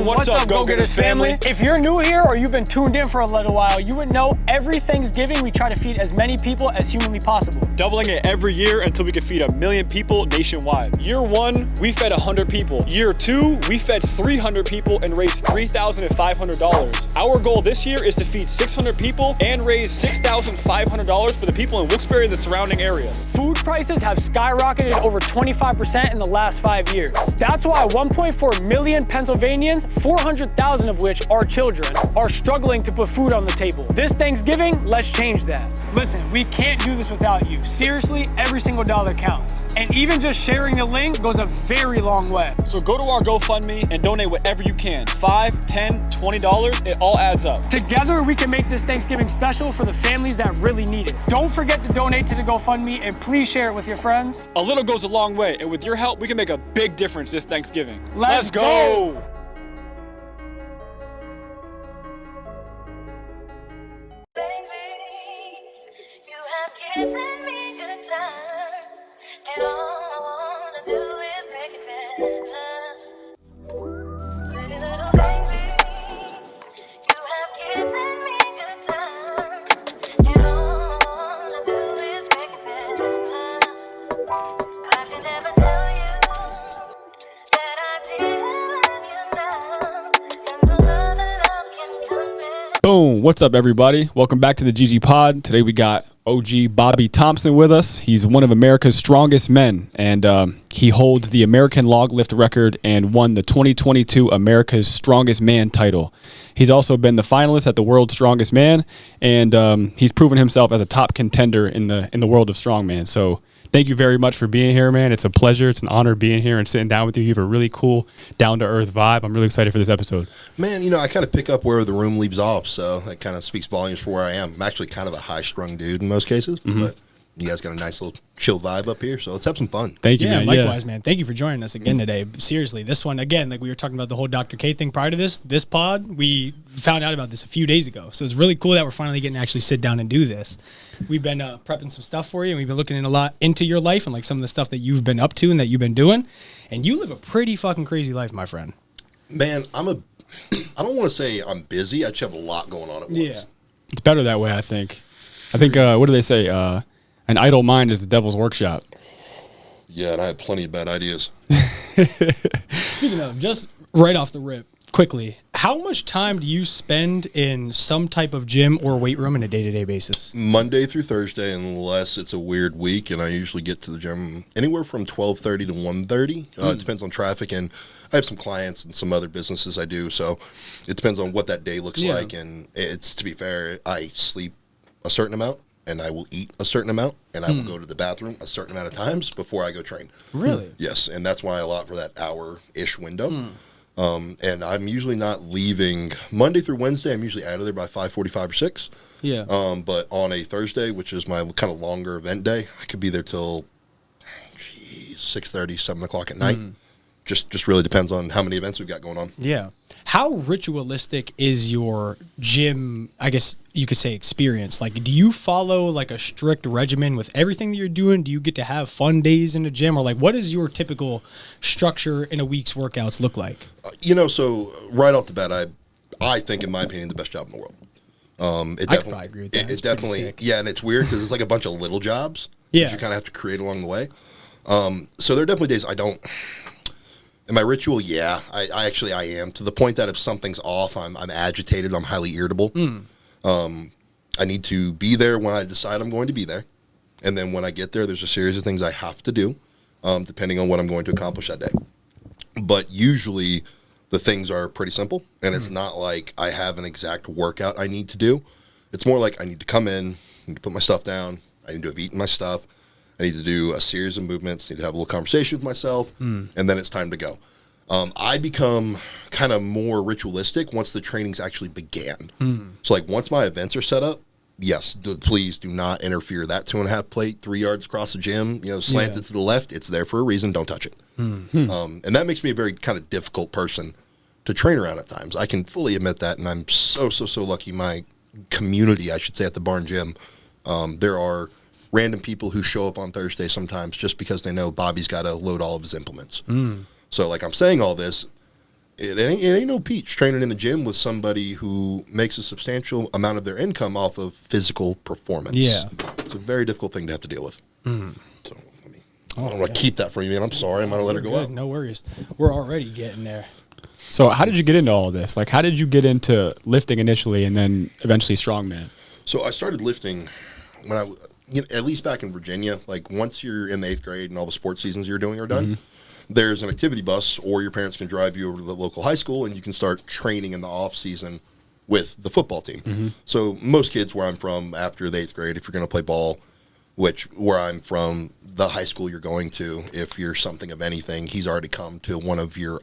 Boom, what's up, Go-Getters family? If you're new here or you've been tuned in for a little while, you would know every Thanksgiving we try to feed as many people as humanly possible. Doubling it every year until we can feed 1 million people nationwide. Year 1, we fed 100 people. Year 2, we fed 300 people and raised $3,500. Our goal this year is to feed 600 people and raise $6,500 for the people in Wilkes-Barre and the surrounding area. Food prices have skyrocketed over 25% in the last 5 years. That's why 1.4 million Pennsylvanians, 400,000 of which are children, are struggling to put food on the table. This Thanksgiving, let's change that. Listen, we can't do this without you. Seriously, every single dollar counts. And even just sharing the link goes a very long way. So go to our GoFundMe and donate whatever you can. $5, $10, $20, it all adds up. Together, we can make this Thanksgiving special for the families that really need it. Don't forget to donate to the GoFundMe and please share it with your friends. A little goes a long way, and with your help, we can make a big difference this Thanksgiving. Let's go! Boom, what's up everybody? Welcome back to the GG Pod. Today we got OG Bobby Thompson with us. He's one of America's strongest men, and he holds the American log lift record and won the 2022 America's Strongest Man title. He's also been the finalist at the World's Strongest Man, and he's proven himself as a top contender in the world of strongman. So thank you very much for being here, man. It's a pleasure. It's an honor being here and sitting down with you. You have a really cool, down-to-earth vibe. I'm really excited for this episode. Man, I kind of pick up where the room leaves off, so that kind of speaks volumes for where I am. I'm actually kind of a high-strung dude in most cases, but you guys got a nice little chill vibe up here, so let's have some fun. Thank you, man. Likewise, man. Thank you for joining us again today. Seriously, this one, again, like we were talking about the whole Dr. K thing prior to this pod, we found out about this a few days ago. So it's really cool that we're finally getting to actually sit down and do this. We've been prepping some stuff for you, and we've been looking a lot into your life and like some of the stuff that you've been up to and that you've been doing. And you live a pretty fucking crazy life, my friend. Man, I don't want to say I'm busy. I just have a lot going on at once. Yeah. It's better that way, I think. What do they say? An idle mind is the devil's workshop. Yeah, and I have plenty of bad ideas. Speaking of, just right off the rip, quickly, how much time do you spend in some type of gym or weight room on a day-to-day basis? Monday through Thursday, unless it's a weird week, and I usually get to the gym anywhere from 12:30 to 1:30. It depends on traffic, and I have some clients and some other businesses I do, so it depends on what that day looks like. And it's, to be fair, I sleep a certain amount, and I will eat a certain amount, and I will go to the bathroom a certain amount of times before I go train. Really? Yes, and that's why I allot for that hour-ish window. And I'm usually not leaving Monday through Wednesday. I'm usually out of there by 5:45 or 6. Yeah. But on a Thursday, which is my kind of longer event day, I could be there till 6:30, 7 o'clock at night. Just really depends on how many events we've got going on. Yeah. How ritualistic is your gym, I guess you could say, experience? Like, do you follow like a strict regimen with everything that you're doing? Do you get to have fun days in the gym? Or like, what does your typical structure in a week's workouts look like? So right off the bat, I think, in my opinion, the best job in the world. I could probably agree with that. It's definitely, and it's weird because it's like a bunch of little jobs that you kind of have to create along the way. So there are definitely days I don't. In my ritual, I am, to the point that if something's off, I'm agitated, I'm highly irritable. I need to be there when I decide I'm going to be there. And then when I get there, there's a series of things I have to do, depending on what I'm going to accomplish that day. But usually the things are pretty simple, and it's not like I have an exact workout I need to do. It's more like I need to come in, I need to put my stuff down, I need to have eaten my stuff, I need to do a series of movements, need to have a little conversation with myself, and then it's time to go. I become kind of more ritualistic once the trainings actually began. So like once my events are set up, yes, please do not interfere. That 2.5 plate, 3 yards across the gym, slanted to the left, it's there for a reason, don't touch it. And that makes me a very kind of difficult person to train around at times. I can fully admit that, and I'm so lucky. My community, I should say, at the Barn Gym, there are random people who show up on Thursday sometimes just because they know Bobby's got to load all of his implements. So like I'm saying all this, it ain't no peach training in a gym with somebody who makes a substantial amount of their income off of physical performance. Yeah. It's a very difficult thing to have to deal with. Mm. So, I don't want to keep that from you, man. I'm sorry. I'm going to let her go out. No worries. We're already getting there. So how did you get into all of this? Like, how did you get into lifting initially and then eventually strongman? So I started lifting when at least back in Virginia, like once you're in the 8th grade and all the sports seasons you're doing are done, there's an activity bus, or your parents can drive you over to the local high school and you can start training in the off season with the football team. So most kids where I'm from after the 8th grade, if you're going to play ball, where I'm from, the high school you're going to, if you're something of anything, he's already come to one of your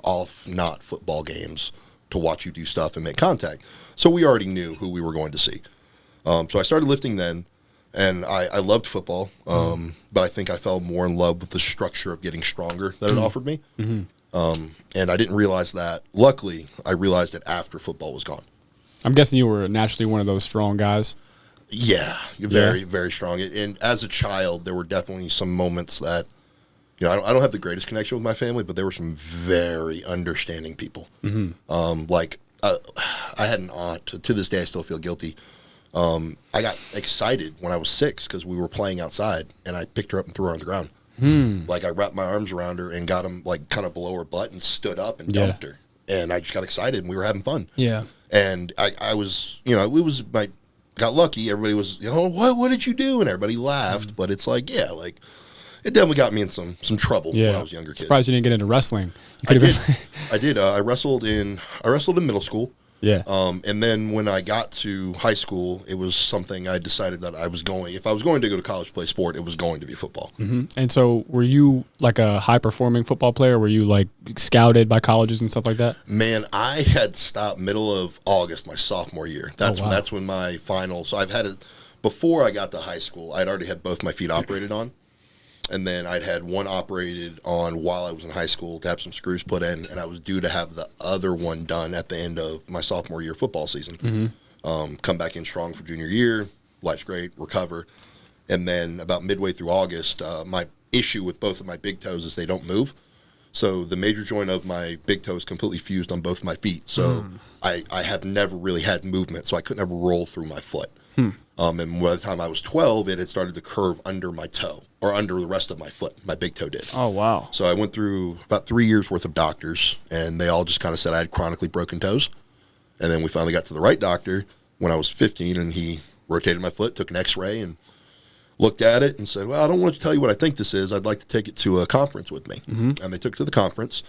not football games to watch you do stuff and make contact. So we already knew who we were going to see. So I started lifting then, and I loved football, but I think I fell more in love with the structure of getting stronger that it offered me. And I didn't realize that. Luckily, I realized it after football was gone. I'm guessing you were naturally one of those strong guys. Yeah, very, very strong. And as a child, there were definitely some moments that, I don't have the greatest connection with my family, but there were some very understanding people. I had an aunt. To this day, I still feel guilty. I got excited when I was 6 because we were playing outside, and I picked her up and threw her on the ground. Like, I wrapped my arms around her and got them, like, kind of below her butt and stood up and dumped her. And I just got excited, and we were having fun. Yeah. And I was, got lucky. Everybody was, what did you do? And everybody laughed. But it's like, it definitely got me in some trouble when I was a younger kid. Surprised you didn't get into wrestling. I did. I wrestled in middle school. Yeah. And then when I got to high school, it was something I decided that if I was going to go to college to play sport, it was going to be football. And so were you like a high performing football player? Were you like scouted by colleges and stuff like that? Man, I had stopped middle of August, my sophomore year. That's when my final. So before I got to high school, I'd already had both my feet operated on. And then I'd had one operated on while I was in high school to have some screws put in, and I was due to have the other one done at the end of my sophomore year football season. Come back in strong for junior year, life's great, recover. And then about midway through August, my issue with both of my big toes is they don't move. So the major joint of my big toe is completely fused on both of my feet. So I have never really had movement, so I couldn't ever roll through my foot. And by the time I was 12, it had started to curve under my toe, or under the rest of my foot. My big toe did. Oh, wow. So I went through about 3 years worth of doctors, and they all just kind of said I had chronically broken toes. And then we finally got to the right doctor when I was 15, and he rotated my foot, took an x-ray, and looked at it and said, well, I don't want to tell you what I think this is. I'd like to take it to a conference with me. And they took it to the conference,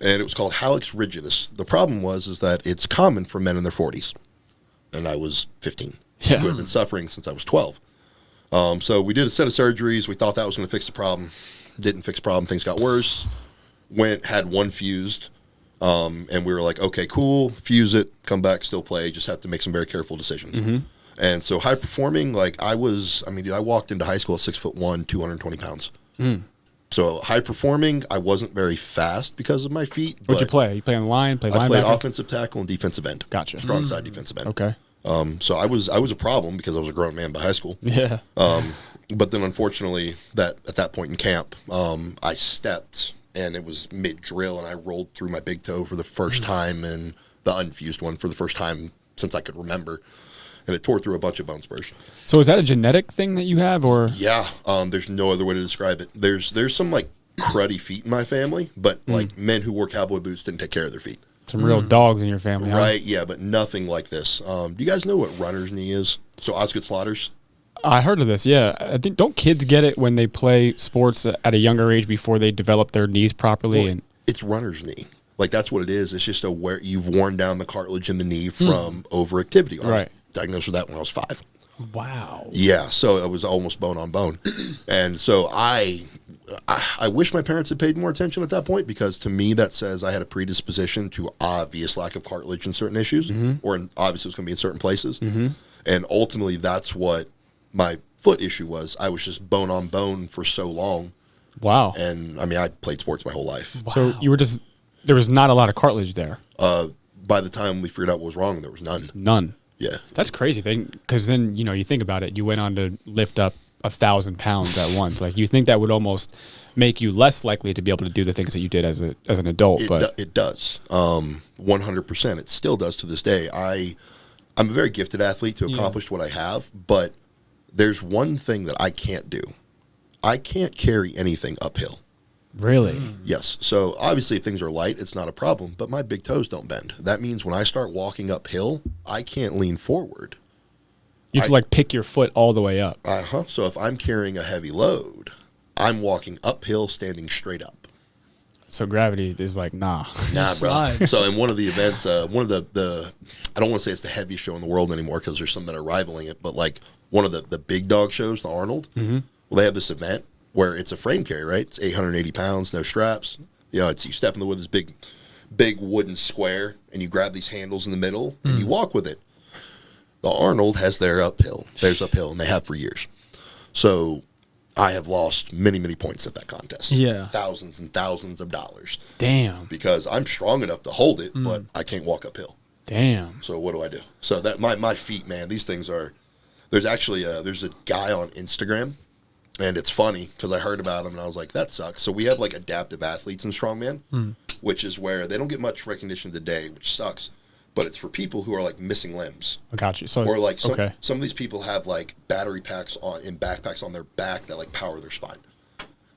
and it was called hallux rigidus. The problem is that it's common for men in their 40s, and I was 15. Yeah. Who had been suffering since I was 12. So we did a set of surgeries. We thought that was going to fix the problem. Didn't fix the problem. Things got worse. Had one fused. And we were like, okay, cool. Fuse it. Come back, still play. Just have to make some very careful decisions. And so high performing, I walked into high school at 6'1", 220 pounds. So high performing, I wasn't very fast because of my feet. What'd you play? You play on the line? Play linebacker? I played offensive tackle and defensive end. Gotcha. Strong side defensive end. Okay. So I was a problem because I was a grown man by high school. Yeah. But then unfortunately at that point in camp, I stepped and it was mid drill and I rolled through my big toe for the first time, and the unfused one for the first time since I could remember. And it tore through a bunch of bone spurs. So is that a genetic thing that you have, or? Yeah. There's no other way to describe it. There's some cruddy feet in my family, but men who wore cowboy boots didn't take care of their feet. Some real dogs in your family, huh? Right, yeah, but nothing like this. Do you guys know what runner's knee is? So Osgood Slaughter's? I heard of this, yeah. I think, don't kids get it when they play sports at a younger age before they develop their knees properly? Well, it's runner's knee. That's what it is. It's just you've worn down the cartilage in the knee from overactivity. I was diagnosed with that when I was 5. Wow. Yeah, so it was almost bone on bone. And so I wish my parents had paid more attention at that point, because to me that says I had a predisposition to obvious lack of cartilage in certain issues, or obviously it was going to be in certain places. And ultimately that's what my foot issue was. I was just bone on bone for so long. Wow. And I played sports my whole life. Wow. So there was not a lot of cartilage there. By the time we figured out what was wrong, there was none. None. Yeah. That's crazy. Because then, you think about it, you went on to lift up 1,000 pounds at once. Like, you think that would almost make you less likely to be able to do the things that you did as an adult. It does. 100%. It still does to this day. I'm a very gifted athlete to accomplish what I have, but there's one thing that I can't do. I can't carry anything uphill. Really? Yes. So obviously if things are light, it's not a problem, but my big toes don't bend. That means when I start walking uphill, I can't lean forward. You have to like pick your foot all the way up. So if I'm carrying a heavy load, I'm walking uphill, standing straight up. So gravity is like, nah. Nah, bro. So in one of the events, one of the I don't want to say it's the heaviest show in the world anymore because there's some that are rivaling it, but like one of the big dog shows, the Arnold, well, they have this event where it's a frame carry, right? It's 880 pounds, no straps. You know, it's you step in the wood, this big wooden square, and you grab these handles in the middle, and you walk with it. The Arnold has theirs uphill, and they have for years. So I have lost many, many points at that contest. Yeah. Thousands and thousands of dollars. Damn. Because I'm strong enough to hold it, but I can't walk uphill. Damn. So what do I do? So that my feet, man, these things are, there's actually there's a guy on Instagram, and it's funny because I heard about him and I was like, that sucks. So we have like adaptive athletes in strongman, which is where they don't get much recognition today, which sucks. But it's for people who are like missing limbs. I got you. So or like some of these people have like battery packs in backpacks on their back that like power their spine.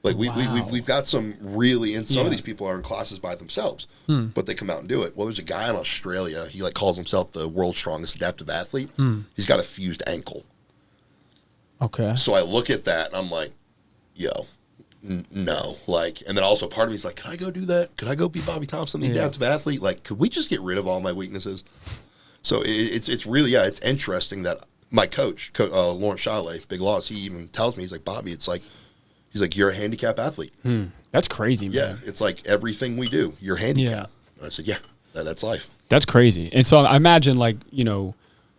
Like we've got some really, and some of these people are in classes by themselves, but they come out and do it. Well, there's a guy in Australia. He like calls himself the world's strongest adaptive athlete. He's got a fused ankle. Okay. So I look at that and I'm like, yo, no. Like, and then also part of me is like, could I go do that? Could I go be Bobby Thompson, the adaptive athlete? Like, could we just get rid of all my weaknesses? So it's really, it's interesting that my coach, Lawrence Chalet, Big Laws, he even tells me, he's like, Bobby, he's like, you're a handicap athlete. That's crazy, man. Yeah, it's like everything we do, you're handicapped. And I said, yeah, that's life. That's crazy. And so I imagine, like, you know,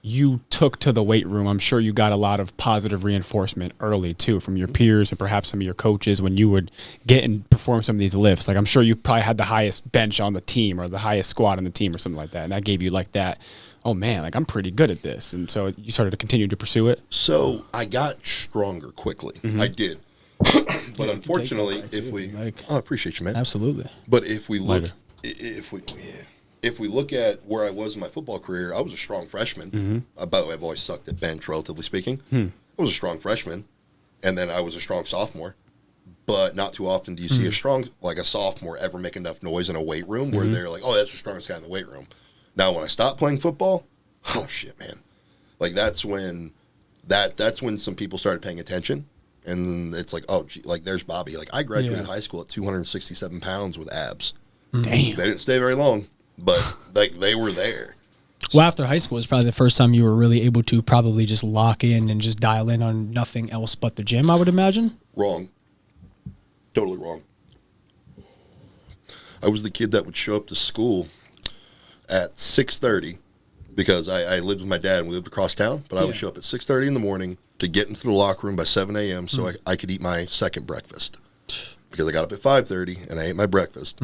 you took to the weight room. I'm sure you got a lot of positive reinforcement early too from your peers and perhaps some of your coaches when you would get and perform some of these lifts. Like, I'm sure you probably had the highest bench on the team or the highest squat on the team or something like that. And that gave you like that, oh man, like I'm pretty good at this. And so you started to continue to pursue it. So I got stronger quickly. I did. But unfortunately, I appreciate you, man. Absolutely. But if we look, if we look at where I was in my football career, I was a strong freshman. By the way, I've always sucked at bench, relatively speaking. I was a strong freshman, and then I was a strong sophomore. But not too often do you see a sophomore ever make enough noise in a weight room where they're like, oh, that's the strongest guy in the weight room. Now, when I stopped playing football, oh shit, man! Like that's when some people started paying attention, and it's like, oh, gee, like there's Bobby. Like I graduated high school at 267 pounds with abs. Damn. They didn't stay very long. But like they were there. Well, after high school was probably the first time you were really able to probably just lock in and just dial in on nothing else but the gym, I would imagine. Wrong. Totally wrong. I was the kid that would show up to school at 6:30 because I lived with my dad and we lived across town, but I would show up at 6:30 in the morning to get into the locker room by 7 a.m. so I could eat my second breakfast because I got up at 5:30 and I ate my breakfast.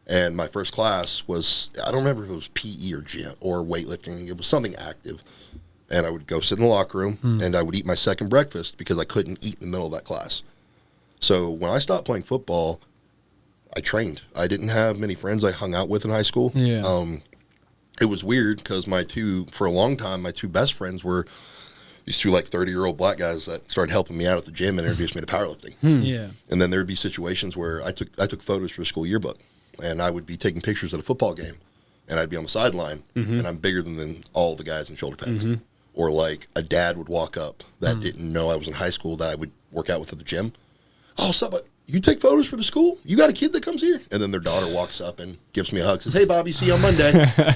And my first class was, I don't remember if it was PE or gym or weightlifting. It was something active. And I would go sit in the locker room and I would eat my second breakfast because I couldn't eat in the middle of that class. So when I stopped playing football, I trained. I didn't have many friends I hung out with in high school. Yeah. It was weird because for a long time, my two best friends were these two like 30-year-old black guys that started helping me out at the gym and introduced me to powerlifting. Yeah. And then there would be situations where I took photos for the school yearbook. And I would be taking pictures at a football game, and I'd be on the sideline, and I'm bigger than all the guys in shoulder pads. Or like a dad would walk up that didn't know I was in high school that I would work out with at the gym. Oh, what's up? You take photos for the school? You got a kid that comes here? And then their daughter walks up and gives me a hug, says, hey, Bobby, see you on Monday.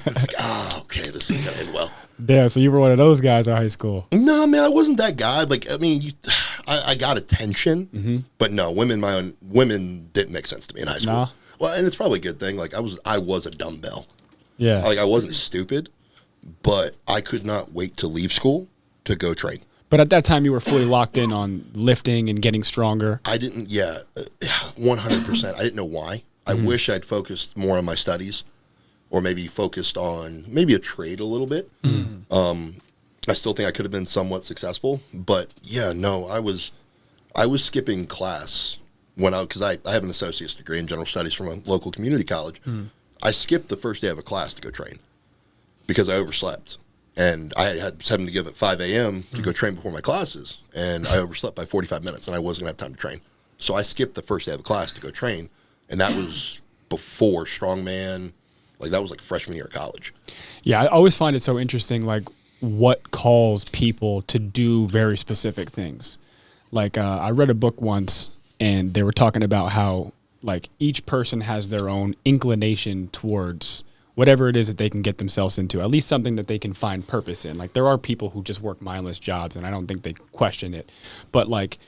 It's like, okay, this is going to end well. Yeah, so you were one of those guys in high school. No, man, I wasn't that guy. Like, I mean, I got attention, but no, women didn't make sense to me in high school. Nah. Well, and it's probably a good thing. Like, I was a dumbbell. Yeah. Like, I wasn't stupid, but I could not wait to leave school to go train. But at that time, you were fully locked in on lifting and getting stronger. I didn't, 100%. I didn't know why. I wish I'd focused more on my studies or maybe focused on maybe a trade a little bit. I still think I could have been somewhat successful. But, yeah, no, I was I was skipping class because I have an associate's degree in general studies from a local community college. I skipped the first day of a class to go train because I overslept. And I had having to give at 5 a.m. to go train before my classes, and I overslept by 45 minutes, and I wasn't going to have time to train. So I skipped the first day of the class to go train, and that was before strongman. Like, that was like freshman year of college. Yeah, I always find it so interesting, like, what calls people to do very specific things. Like, I read a book once, and they were talking about how, like, each person has their own inclination towards whatever it is that they can get themselves into, at least something that they can find purpose in. Like, there are people who just work mindless jobs, and I don't think they question it. But, like,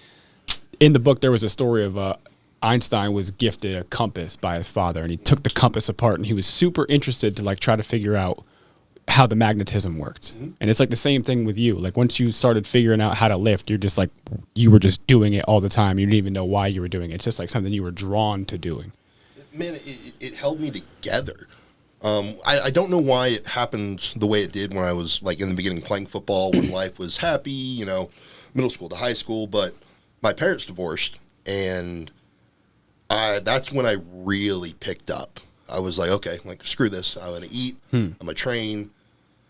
in the book, there was a story of Einstein was gifted a compass by his father, and he took the compass apart, and he was super interested to, like, try to figure out how the magnetism worked. And it's like the same thing with you. Like, once you started figuring out how to lift, you're just like, you were just doing it all the time. You didn't even know why you were doing it. It's just like something you were drawn to doing. Man, it held me together. I don't know why it happened the way it did when I was, like, in the beginning playing football, when life was happy, you know, middle school to high school. But my parents divorced, and that's when I really picked up. I was like, okay, like, screw this. I'm going to eat. I'm going to train.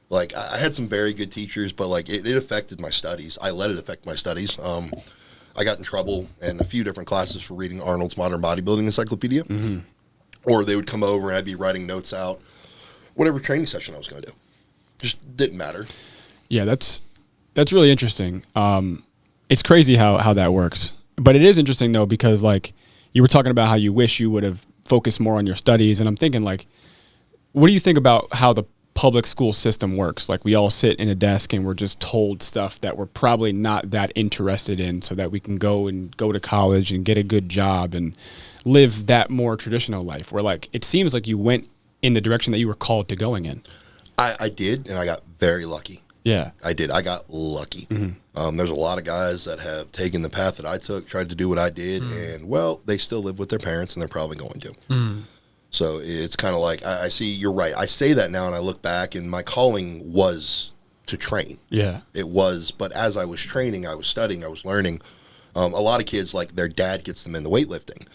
Like, I had some very good teachers, but, like, it affected my studies. I let it affect my studies. I got in trouble in a few different classes for reading Arnold's Modern Bodybuilding Encyclopedia. Or they would come over and I'd be writing notes out, whatever training session I was going to do. Just didn't matter. Yeah, that's really interesting. It's crazy how that works. But it is interesting, though, because, like, you were talking about how you wish you would have focused more on your studies. And I'm thinking, like, what do you think about how the public school system works? Like, we all sit in a desk and we're just told stuff that we're probably not that interested in so that we can go to college and get a good job and live that more traditional life, where, like, it seems like you went in the direction that you were called to going in. I did, and I got very lucky. Yeah. I did. I got lucky. There's a lot of guys that have taken the path that I took, tried to do what I did, and, well, they still live with their parents, and they're probably going to. So it's kind of like, I see, you're right. I say that now, and I look back, and my calling was to train. Yeah. It was, but as I was training, I was studying, I was learning. A lot of kids, like, their dad gets them into weightlifting.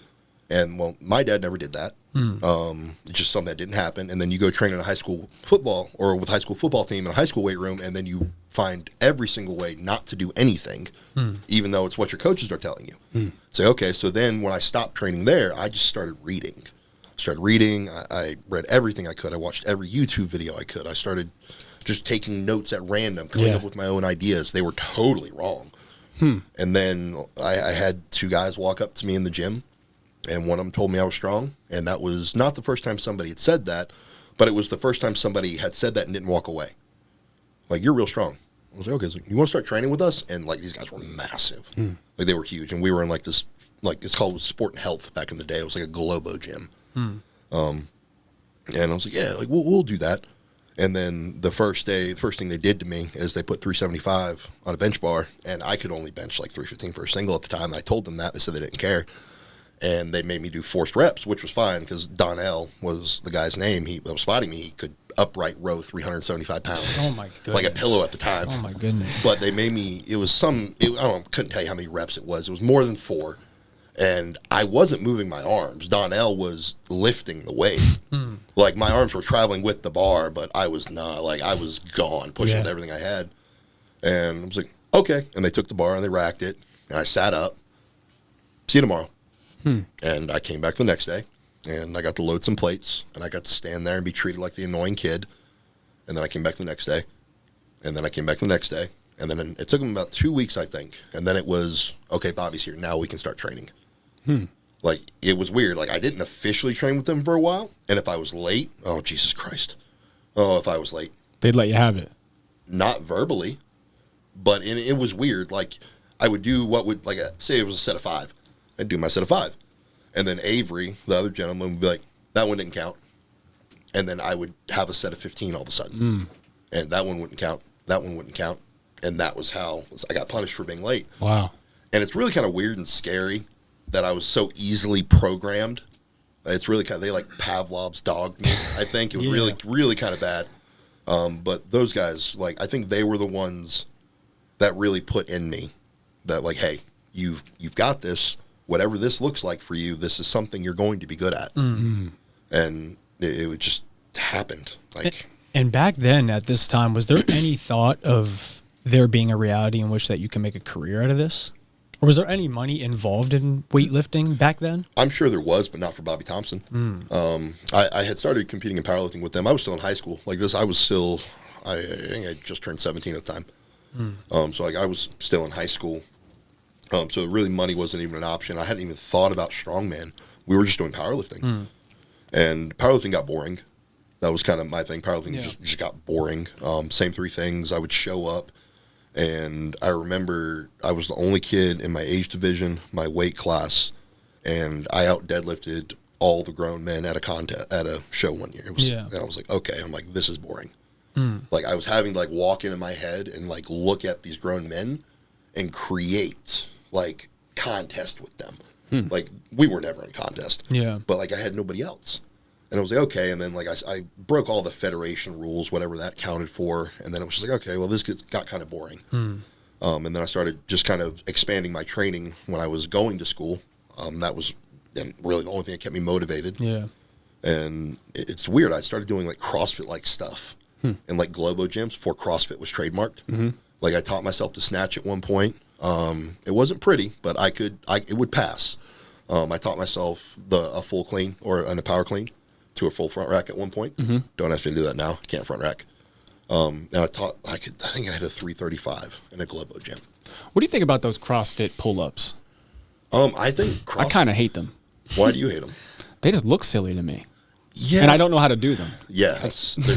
And, well, my dad never did that. It's just something that didn't happen. And then you go train in a high school football or with high school football team in a high school weight room, and then you find every single way not to do anything, even though it's what your coaches are telling you. Say, okay, so then when I stopped training there, I just started reading. I read everything I could. I watched every YouTube video I could. I started just taking notes at random, coming up with my own ideas. They were totally wrong. And then I had two guys walk up to me in the gym, and one of them told me I was strong, and that was not the first time somebody had said that, but it was the first time somebody had said that and didn't walk away. Like, you're real strong. I was like, okay, so you want to start training with us? And, like, these guys were massive. Like, they were huge, and we were in, like, this, like, it's called Sport and Health back in the day. It was like a Globo gym. And I was like, yeah, like, we'll do that. And then the first thing they did to me is they put 375 on a bench bar, and I could only bench, like, 315 for a single at the time. I told them that. They said they didn't care. And they made me do forced reps, which was fine because Donnell was the guy's name. He was spotting me. He could upright row 375 pounds. Oh, my goodness. Like a pillow at the time. Oh, my goodness. But they made me, couldn't tell you how many reps it was. It was more than 4. And I wasn't moving my arms. Donnell was lifting the weight. Like, my arms were traveling with the bar, but I was not. Like, I was gone, pushing with everything I had. And I was like, okay. And they took the bar and they racked it. And I sat up. See you tomorrow. And I came back the next day, and I got to load some plates, and I got to stand there and be treated like the annoying kid. And then I came back the next day, and then I came back the next day. And then it took them about 2 weeks, I think. And then it was, okay, Bobby's here. Now we can start training. Like, it was weird. Like, I didn't officially train with them for a while. And if I was late, oh, Jesus Christ. Oh, if I was late. They'd let you have it. Not verbally, but it was weird. Like, I would do say it was a set of 5. I'd do my set of 5. And then Avery, the other gentleman, would be like, that one didn't count. And then I would have a set of 15 all of a sudden. And that one wouldn't count. That one wouldn't count. And that was how I got punished for being late. Wow. And it's really kind of weird and scary that I was so easily programmed. It's really kind of, they like Pavlov's dogged me, I think. It was really, really kind of bad. But those guys, like, I think they were the ones that really put in me that, like, hey, you've got this. Whatever this looks like for you, this is something you're going to be good at. And it just happened. Like, and back then at this time, was there any thought of there being a reality in which that you can make a career out of this? Or was there any money involved in weightlifting back then? I'm sure there was, but not for Bobby Thompson. I had started competing in powerlifting with them. I was still in high school. Like this, I think I just turned 17 at the time. So like I was still in high school. So really money wasn't even an option. I hadn't even thought about strongman. We were just doing powerlifting. And powerlifting got boring. That was kind of my thing. Powerlifting just got boring. Same three things. I would show up, and I remember I was the only kid in my age division, my weight class, and I out deadlifted all the grown men at a contest at a show one year. And I was like, okay. I'm like, this is boring. Like I was having to like walk into my head and like look at these grown men and create like contest with them. Like we were never in contest. But like I had nobody else. And I was like, okay. And then like I broke all the federation rules, whatever that counted for. And then it was just like, okay, well this got kind of boring. And then I started just kind of expanding my training when I was going to school. That was really the only thing that kept me motivated. And it's weird. I started doing like CrossFit like stuff in like Globo gyms before CrossFit was trademarked. Like I taught myself to snatch at one point. It wasn't pretty, but it would pass. I taught myself a full clean or a power clean to a full front rack at one point. Don't ask me to do that now. Can't front rack. And I think I had a 335 in a Globo gym. What do you think about those CrossFit pull-ups? I think I kind of hate them. Why do you hate them? They just look silly to me. Yeah. And I don't know how to do them. Yeah,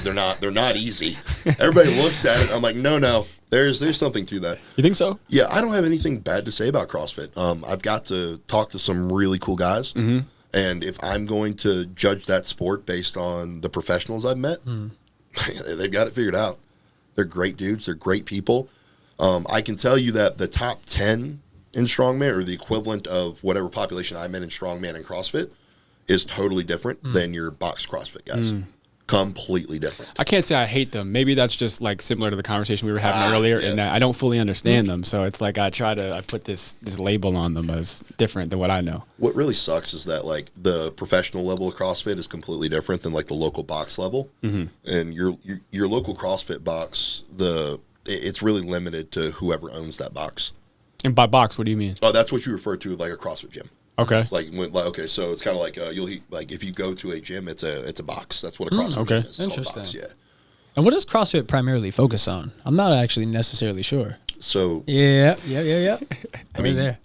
they're not easy. Everybody looks at it. I'm like, no. There's something to that. You think so? Yeah, I don't have anything bad to say about CrossFit. I've got to talk to some really cool guys. And if I'm going to judge that sport based on the professionals I've met, they've got it figured out. They're great dudes. They're great people. I can tell you that the top 10 in strongman, or the equivalent of whatever population I'm in strongman and CrossFit, is totally different than your box CrossFit guys. Completely different. I can't say I hate them. Maybe that's just like similar to the conversation we were having earlier, and I don't fully understand them. So it's like I put this label on them as different than what I know. What really sucks is that like the professional level of CrossFit is completely different than like the local box level. And your local CrossFit box, it's really limited to whoever owns that box. And by box, what do you mean? Oh, that's what you refer to as like a CrossFit gym. Okay. Okay, so it's kind of like if you go to a gym, it's a box. That's what a CrossFit gym is. It's interesting. Box, yeah. And what does CrossFit primarily focus on? I'm not actually necessarily sure. So yeah. I mean, there.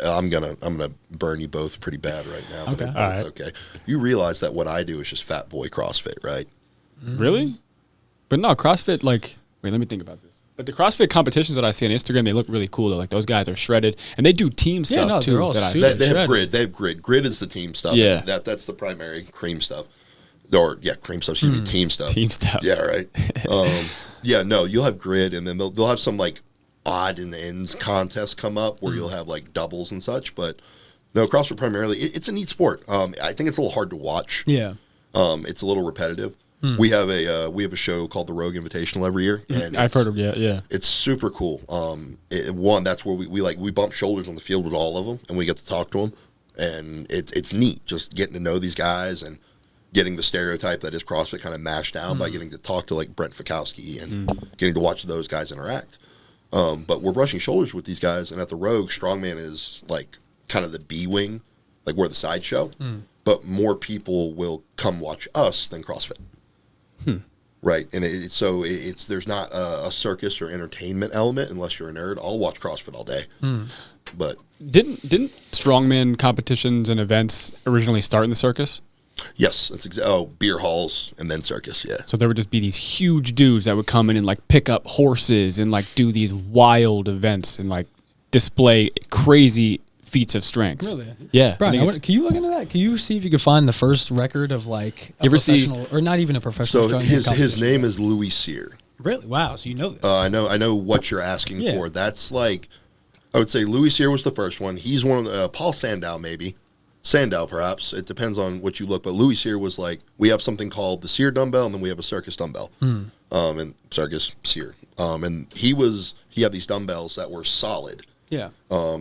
I'm gonna burn you both pretty bad right now. Okay. But it's okay. You realize that what I do is just fat boy CrossFit, right? Really? But no, CrossFit. Wait, let me think about this. But the CrossFit competitions that I see on Instagram, they look really cool. Though. Like those guys are shredded, and they do team stuff too. They're all that I super see. They have grid. They have grid. Grid is the team stuff. Yeah. That's the primary cream stuff. Cream stuff. Excuse me, team stuff. Team stuff. Yeah, right. You'll have grid, and then they'll have some like odd and ends contests come up where you'll have like doubles and such. But no, CrossFit primarily, it's a neat sport. I think it's a little hard to watch. Yeah. It's a little repetitive. We have a show called the Rogue Invitational every year, and I've heard of yeah. It's super cool. That's where we bump shoulders on the field with all of them, and we get to talk to them, and it's neat just getting to know these guys and getting the stereotype that is CrossFit kind of mashed down by getting to talk to like Brent Fikowski and getting to watch those guys interact. But we're brushing shoulders with these guys, and at the Rogue, Strongman is like kind of the B wing, like we're the sideshow, but more people will come watch us than CrossFit. Right, and there's not a circus or entertainment element unless you're a nerd. I'll watch CrossFit all day, but didn't strongman competitions and events originally start in the circus? Yes, that's beer halls and then circus. Yeah, so there would just be these huge dudes that would come in and like pick up horses and like do these wild events and like display crazy feats of strength. Really? Yeah. Brian, can you look into that? Can you see if you can find the first record of like a professional, or not even a professional? So his name is Louis Cyr. Really? Wow. So you know this? I know what you're asking for. That's like, I would say Louis Cyr was the first one. He's one of the Paul Sandow maybe. Sandow perhaps. It depends on what you look. But Louis Cyr was like, we have something called the Cyr dumbbell, and then we have a circus dumbbell. And circus Cyr. And he had these dumbbells that were solid. Yeah.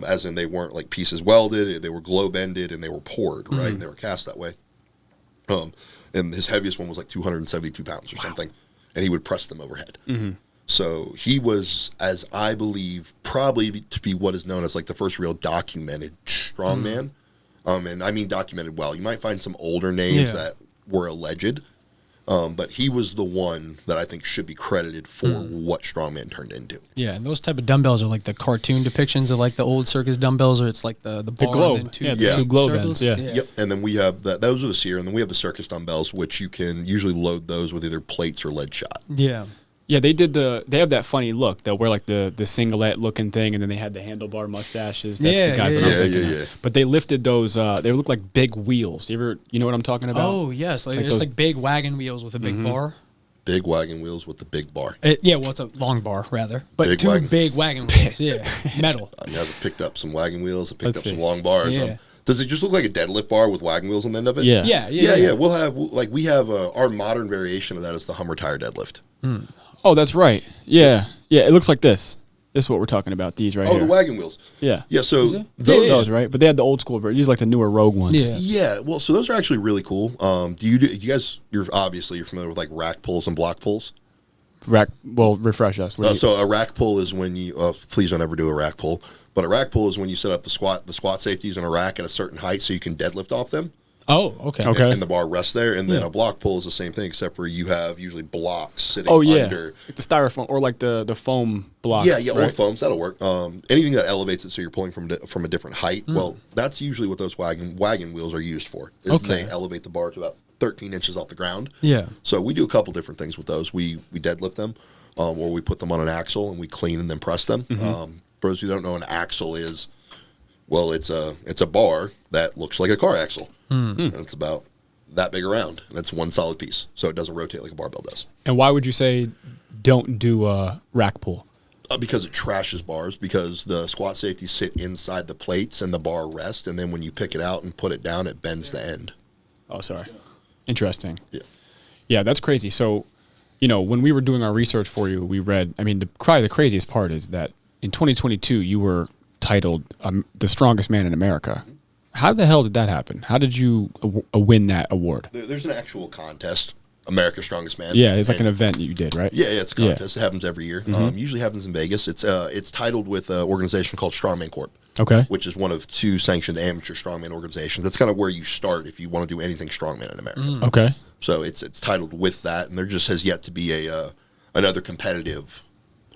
As in they weren't like pieces welded, they were globe ended and they were poured, right? And they were cast that way. And his heaviest one was like 272 pounds or something, and he would press them overhead. So he was, as I believe, probably to be what is known as like the first real documented strongman. And I mean documented well. You might find some older names that were alleged, but he was the one that I think should be credited for what strongman turned into. Yeah, and those type of dumbbells are like the cartoon depictions of like the old circus dumbbells, or it's like the bar globe. and then Two globe circles. ends. Yeah. Yep, and then we have those are the seer, and then we have the circus dumbbells, which you can usually load those with either plates or lead shot. Yeah. Yeah, they have that funny look. They'll wear like the singlet looking thing, and then they had the handlebar mustaches. That's the guys that I'm thinking of. But they lifted those, they look like big wheels. You know what I'm talking about? Oh, yes. Like there's like big wagon wheels with a big bar. Big wagon wheels with the big bar. Well, it's a long bar, rather. But Big big wagon wheels, metal. I never picked up some wagon wheels. I picked up some long bars. Yeah. Does it just look like a deadlift bar with wagon wheels on the end of it? Yeah. Yeah. We have our modern variation of that is the Hummer tire deadlift. Oh, that's right. Yeah. It looks like this. This is what we're talking about. These right here. Oh, the wagon wheels. Yeah. Yeah. So those right, but they had the old school version. These like the newer Rogue ones. Yeah. Well, so those are actually really cool. Do you guys? You're familiar with like rack pulls and block pulls. Refresh us. So a rack pull is when you please don't ever do a rack pull. But a rack pull is when you set up the squat safeties in a rack at a certain height so you can deadlift off them. Oh, okay. And the bar rests there. And then a block pull is the same thing, except for you have usually blocks sitting under. Like the styrofoam or like the foam blocks. Yeah, right? Or foams. That'll work. Anything that elevates it so you're pulling from a different height. Well, that's usually what those wagon wheels are used for. They elevate the bar to about 13 inches off the ground. Yeah. So we do a couple different things with those. We deadlift them, or we put them on an axle and we clean and then press them. For those who don't know, an axle is, well, it's a bar that looks like a car axle. And it's about that big around, and it's one solid piece, so it doesn't rotate like a barbell does. And why would you say don't do a rack pull? Because it trashes bars, because the squat safeties sit inside the plates and the bar rests, and then when you pick it out and put it down, it bends the end. Oh, sorry. Interesting. Yeah, that's crazy. So, when we were doing our research for you, we read, probably the craziest part is that in 2022, you were titled the strongest man in America. How the hell did that happen? How did you win that award? There's an actual contest, America's Strongest Man. Yeah, it's like an event that you did, right? Yeah, it's a contest. It happens every year. Usually happens in Vegas. It's titled with an organization called Strongman Corp. Okay. Which is one of 2 sanctioned amateur strongman organizations. That's kind of where you start if you want to do anything strongman in America. Okay. So it's titled with that, and there just has yet to be another competitive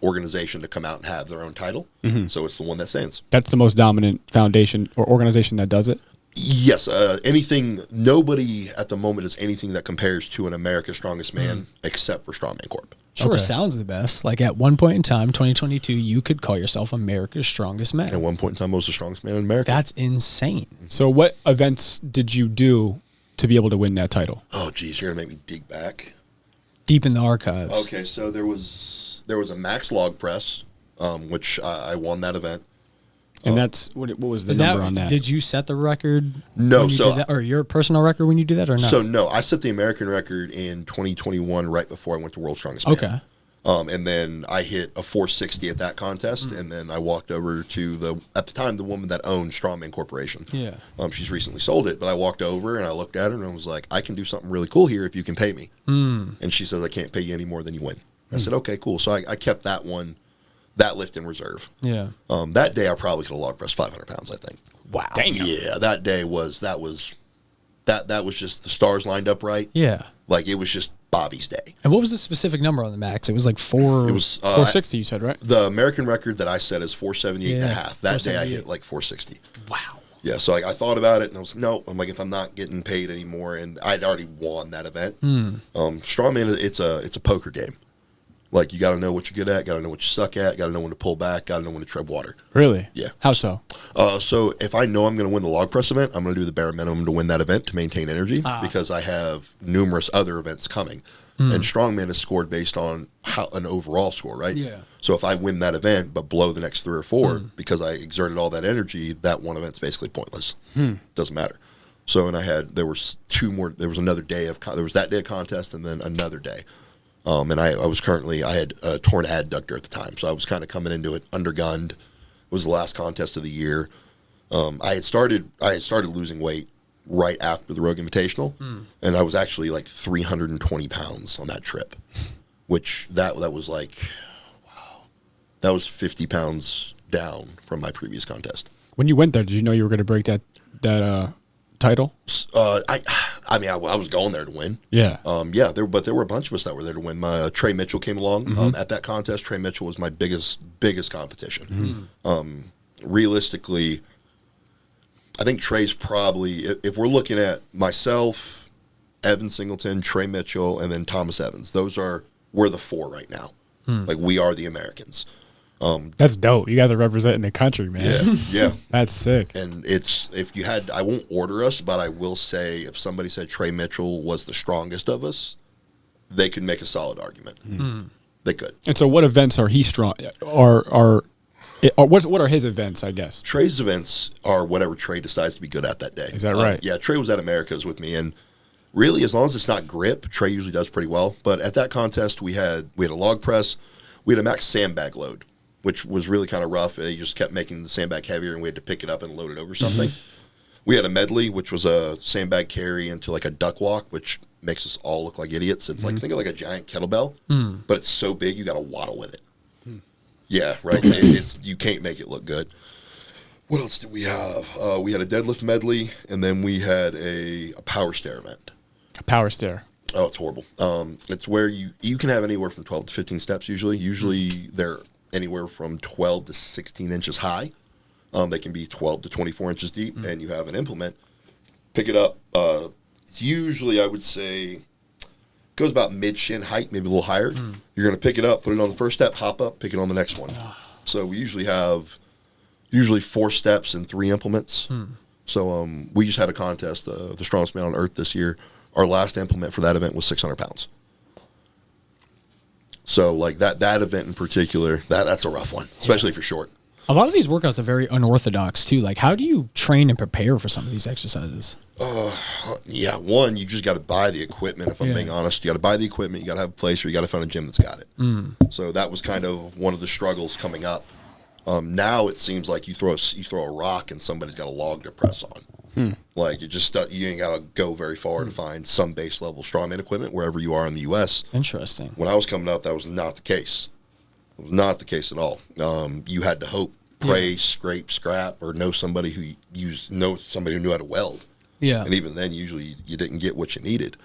organization to come out and have their own title. So it's the one that stands. That's the most dominant foundation or organization that does it? Yes. Nobody at the moment does anything that compares to an America's Strongest Man except for Strongman Corp. Sure, sounds the best. Like at one point in time, 2022, you could call yourself America's Strongest Man. At one point in time, I was the strongest man in America. That's insane. So what events did you do to be able to win that title? Oh, geez, you're going to make me dig back. Deep in the archives. Okay, so there was a max log press, which I won that event. And that's what was the number on that? Did you set the record? No, or your personal record when you do that, or not? So no, I set the American record in 2021, right before I went to World's Strongest Man. Okay. And then I hit a 460 at that contest, and then I walked over to at the time the woman that owned Strongman Corporation. Yeah. She's recently sold it, but I walked over and I looked at her and I was like, I can do something really cool here if you can pay me. And she says, I can't pay you any more than you win. I said, okay, cool. So I kept that lift in reserve. Yeah. That day I probably could have log pressed 500 pounds, I think. Wow. Damn. Yeah, that day was just the stars lined up right. Yeah. Like it was just Bobby's day. And what was the specific number on the max? It was like 460, you said, right? The American record that I set is 478 and a half. That day I hit like 460. Wow. Yeah, so I thought about it and I was no. I'm like, if I'm not getting paid anymore, and I'd already won that event. Strongman, it's a poker game. Like you got to know what you're good at, got to know what you suck at, got to know when to pull back, got to know when to tread water. Really? Yeah. How so? So if I know I'm going to win the log press event, I'm going to do the bare minimum to win that event to maintain energy because I have numerous other events coming. And Strongman is scored based on an overall score, right? Yeah. So if I win that event but blow the next 3 or 4 because I exerted all that energy, that one event's basically pointless. Doesn't matter. So and there was 2 more. There was another day there was that day of contest and then another day. And I had a torn adductor at the time, so I was kind of coming into it undergunned. was the last contest of the year. I had started losing weight right after the Rogue Invitational, and I was actually like 320 pounds on that trip, which that was like, wow, that was 50 pounds down from my previous contest. When you went there, did you know you were going to break that title? I mean, I was going there to win. Yeah. But there were a bunch of us that were there to win. Trey Mitchell came along at that contest. Trey Mitchell was my biggest competition. Realistically, I think Trey's probably, if we're looking at myself, Evan Singleton, Trey Mitchell, and then Thomas Evans, we're the four right now. Like, we are the Americans. That's dope. You guys are representing the country, man. Yeah. That's sick. And I won't order us, but I will say if somebody said Trey Mitchell was the strongest of us, they could make a solid argument. They could. And so what events are he strong, what are his events, I guess? Trey's events are whatever Trey decides to be good at that day. Is that right? Yeah, Trey was at America's with me, and really, as long as it's not grip, Trey usually does pretty well. But at that contest, we had a log press, we had a max sandbag load, which was really kind of rough. He just kept making the sandbag heavier, and we had to pick it up and load it over something. We had a medley, which was a sandbag carry into like a duck walk, which makes us all look like idiots. It's like, think of like a giant kettlebell, but it's so big you got to waddle with it. Yeah, right. You can't make it look good. What else did we have? We had a deadlift medley, and then we had a power stair event. A power stair. Oh, it's horrible. It's where you can have anywhere from 12 to 15 steps usually. Usually they're anywhere from 12 to 16 inches high. They can be 12 to 24 inches deep, and you have an implement. Pick it up. It's usually, I would say, goes about mid-shin height, maybe a little higher. You're going to pick it up, put it on the first step, hop up, pick it on the next one. So we usually have 4 steps and 3 implements. So we just had a contest, the strongest man on earth this year. Our last implement for that event was 600 pounds. So like that event in particular, that's a rough one, especially if you're short. A lot of these workouts are very unorthodox too. Like, how do you train and prepare for some of these exercises? Yeah, one, you just got to buy the equipment. If I'm being honest, you got to buy the equipment. You got to have a place, or you got to find a gym that's got it. So that was kind of one of the struggles coming up. Now it seems like you throw a rock and somebody's got a log to press on. Like you ain't got to go very far to find some base level strongman equipment wherever you are in the U.S. Interesting. When I was coming up, that was not the case. It was not the case at all. You had to hope, pray, scrape, scrap, or know somebody who knew how to weld. Yeah. And even then, usually you didn't get what you needed.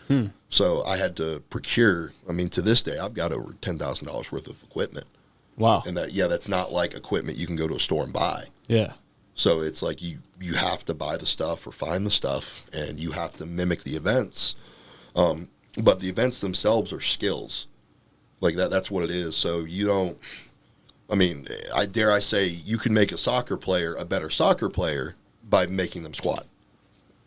So I had to procure. I mean, to this day, I've got over $10,000 worth of equipment. Wow. And that's not like equipment you can go to a store and buy. Yeah. So it's like you have to buy the stuff or find the stuff, and you have to mimic the events. But the events themselves are skills. Like that's what it is. So you don't, I mean, I dare say you can make a soccer player a better soccer player by making them squat.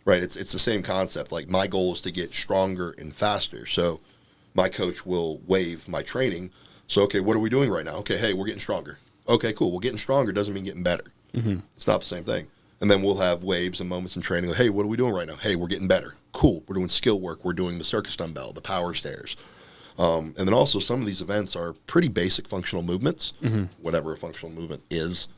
Right? It's the same concept. Like, my goal is to get stronger and faster. So my coach will waive my training. So, okay, what are we doing right now? Okay, hey, we're getting stronger. Okay, cool. Well, getting stronger doesn't mean getting better. It's not the same thing. And then we'll have waves and moments in training. Like, hey, what are we doing right now? Hey, we're getting better. Cool. We're doing skill work. We're doing the circus dumbbell, the power stairs. And then also some of these events are pretty basic functional movements, whatever a functional movement is.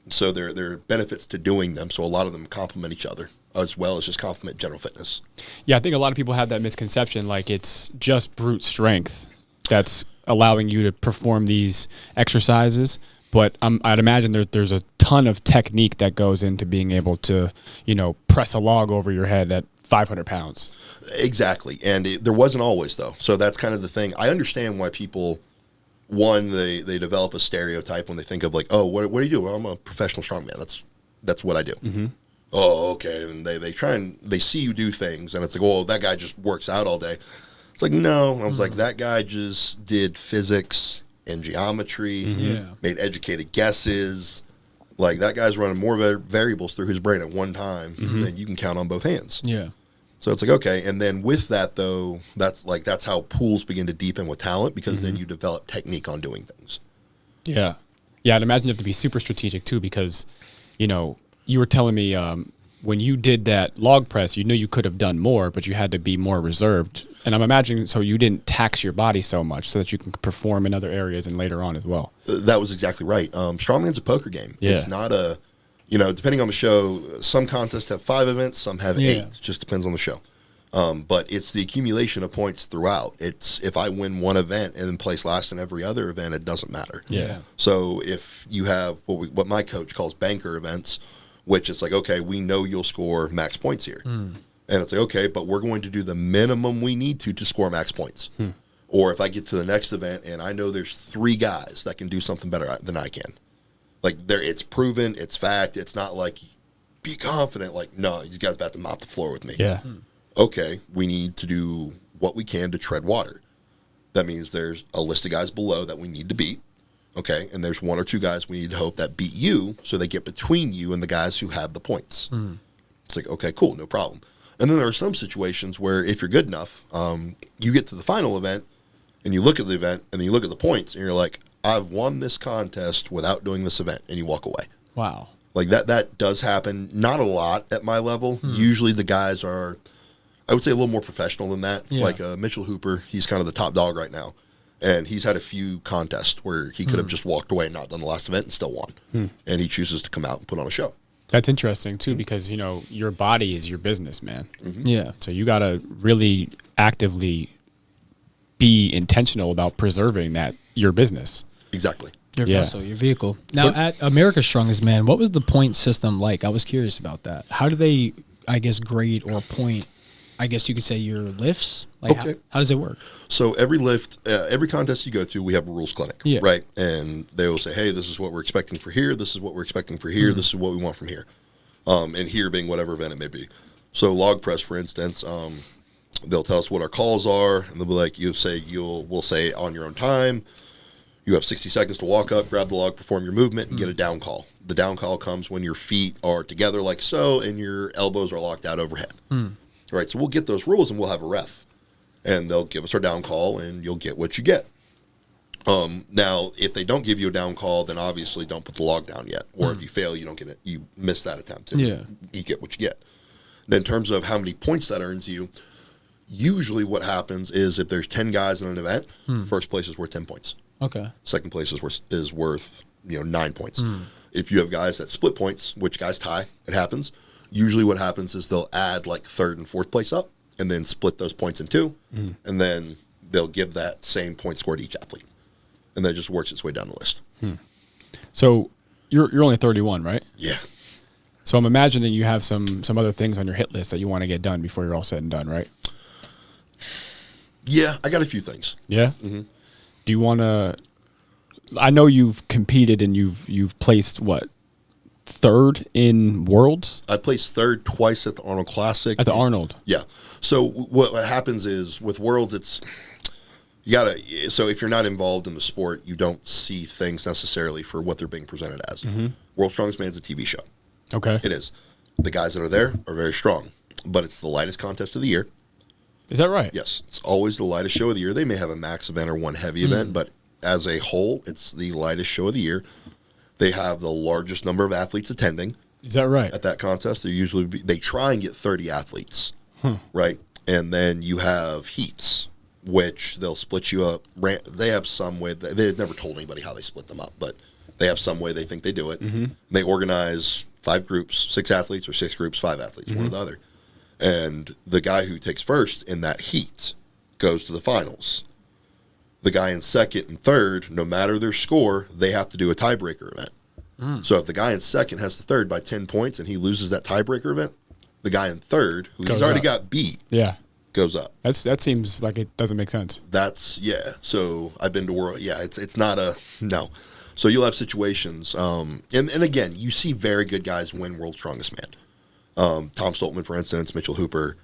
So there are benefits to doing them. So a lot of them complement each other as well as just complement general fitness. Yeah, I think a lot of people have that misconception, like it's just brute strength that's allowing you to perform these exercises. But I'd imagine there's a ton of technique that goes into being able to, press a log over your head at 500 pounds. Exactly. And there wasn't always, though. So that's kind of the thing. I understand why people, they develop a stereotype when they think of like, oh, what do you do? Well, I'm a professional strongman. That's what I do. Oh, okay. And they see you do things, and it's like, oh, that guy just works out all day. It's like, no. I was like, that guy just did physics and geometry, made educated guesses. Like, that guy's running more variables through his brain at one time than you can count on both hands. Yeah. So it's like, okay. And then with that, though, that's how pools begin to deepen with talent, because then you develop technique on doing things. Yeah. Yeah, I'd imagine you have to be super strategic, too, because, you were telling me when you did that log press, you knew you could have done more, but you had to be more reserved. And I'm imagining so you didn't tax your body so much so that you can perform in other areas and later on as well. That was exactly right. Strongman's a poker game. Yeah. It's not a, depending on the show, some contests have 5 events, some have 8. It just depends on the show. But it's the accumulation of points throughout. It's if I win one event and then place last in every other event, it doesn't matter. Yeah. So if you have what my coach calls banker events, which it's like, okay, we know you'll score max points here. And it's like, okay, but we're going to do the minimum we need to score max points. Or if I get to the next event and I know there's 3 guys that can do something better than I can. Like, it's proven, it's fact. It's not like, be confident. Like, no, you guys about to mop the floor with me. Yeah. Okay, we need to do what we can to tread water. That means there's a list of guys below that we need to beat. Okay, and there's 1 or 2 guys we need to hope that beat you so they get between you and the guys who have the points. It's like, okay, cool, no problem. And then there are some situations where if you're good enough, you get to the final event and you look at the event and then you look at the points and you're like, I've won this contest without doing this event, and you walk away. Wow. Like that does happen. Not a lot at my level. Usually the guys are, I would say, a little more professional than that. Yeah. Like Mitchell Hooper, he's kind of the top dog right now. And he's had a few contests where he could have just walked away and not done the last event and still won. And he chooses to come out and put on a show. That's interesting too, because your body is your business, man. Yeah. So you got to really actively be intentional about preserving your business. Exactly. Your vessel, your vehicle. Now, at America's Strongest Man, what was the point system like? I was curious about that. How do they, I guess, grade or point, I guess you could say, your lifts? Like, Okay. how does it work? So every lift, every contest you go to, we have a rules clinic, Yeah. right? And they will say, hey, this is what we're expecting for here. This is what we're expecting for here. This is what we want from here. And here being whatever event it may be. So log press, for instance, they'll tell us what our calls are, and they'll be like, we'll say on your own time, you have 60 seconds to walk up, grab the log, perform your movement, and get a down call. The down call comes when your feet are together like so, and your elbows are locked out overhead. Right, so we'll get those rules, and we'll have a ref. And they'll give us our down call, and you'll get what you get. Now, if they don't give you a down call, then obviously don't put the log down yet. Or if you fail, you don't get it. You miss that attempt, and you get what you get. And in terms of how many points that earns you, usually what happens is if there's 10 guys in an event, first place is worth 10 points. Okay. Second place is worth 9 points. If you have guys that split points, which guys tie, it happens. Usually what happens is they'll add like 3rd and 4th place up and then split those points in 2. And then they'll give that same point score to each athlete. And then it just works its way down the list. So you're only 31, right? Yeah. So I'm imagining you have some other things on your hit list that you want to get done before you're all said and done, right? Yeah, I got a few things. Yeah. Do you want to? I know you've competed and you've placed what, 3rd in Worlds? I placed 3rd twice at the Arnold Classic. At the Arnold. Yeah. So what happens is with Worlds, it's so if you're not involved in the sport, you don't see things necessarily for what they're being presented as. World's Strongest Man is a TV show. Okay. It is. The guys that are there are very strong, but it's the lightest contest of the year. Is that right? Yes. It's always the lightest show of the year. They may have a max event or one heavy event, but as a whole, it's the lightest show of the year. They have the largest number of athletes attending. Is that right? At that contest, they try and get 30 athletes, right? And then you have heats, which they'll split you up. They have some way. They've never told anybody how they split them up, but they have some way they think they do it. They organize 5 groups, 6 athletes, or 6 groups, 5 athletes, one or the other. And the guy who takes first in that heat goes to the finals. The guy in 2nd and 3rd, no matter their score, they have to do a tiebreaker event. So if the guy in 2nd has the 3rd by 10 points and he loses that tiebreaker event, the guy in 3rd, who he's already got beat, goes up. That seems like it doesn't make sense. So I've been to World. Yeah, it's not a no. So you'll have situations, and again, you see very good guys win World's Strongest Man. Tom Stoltman, for instance, Mitchell Hooper.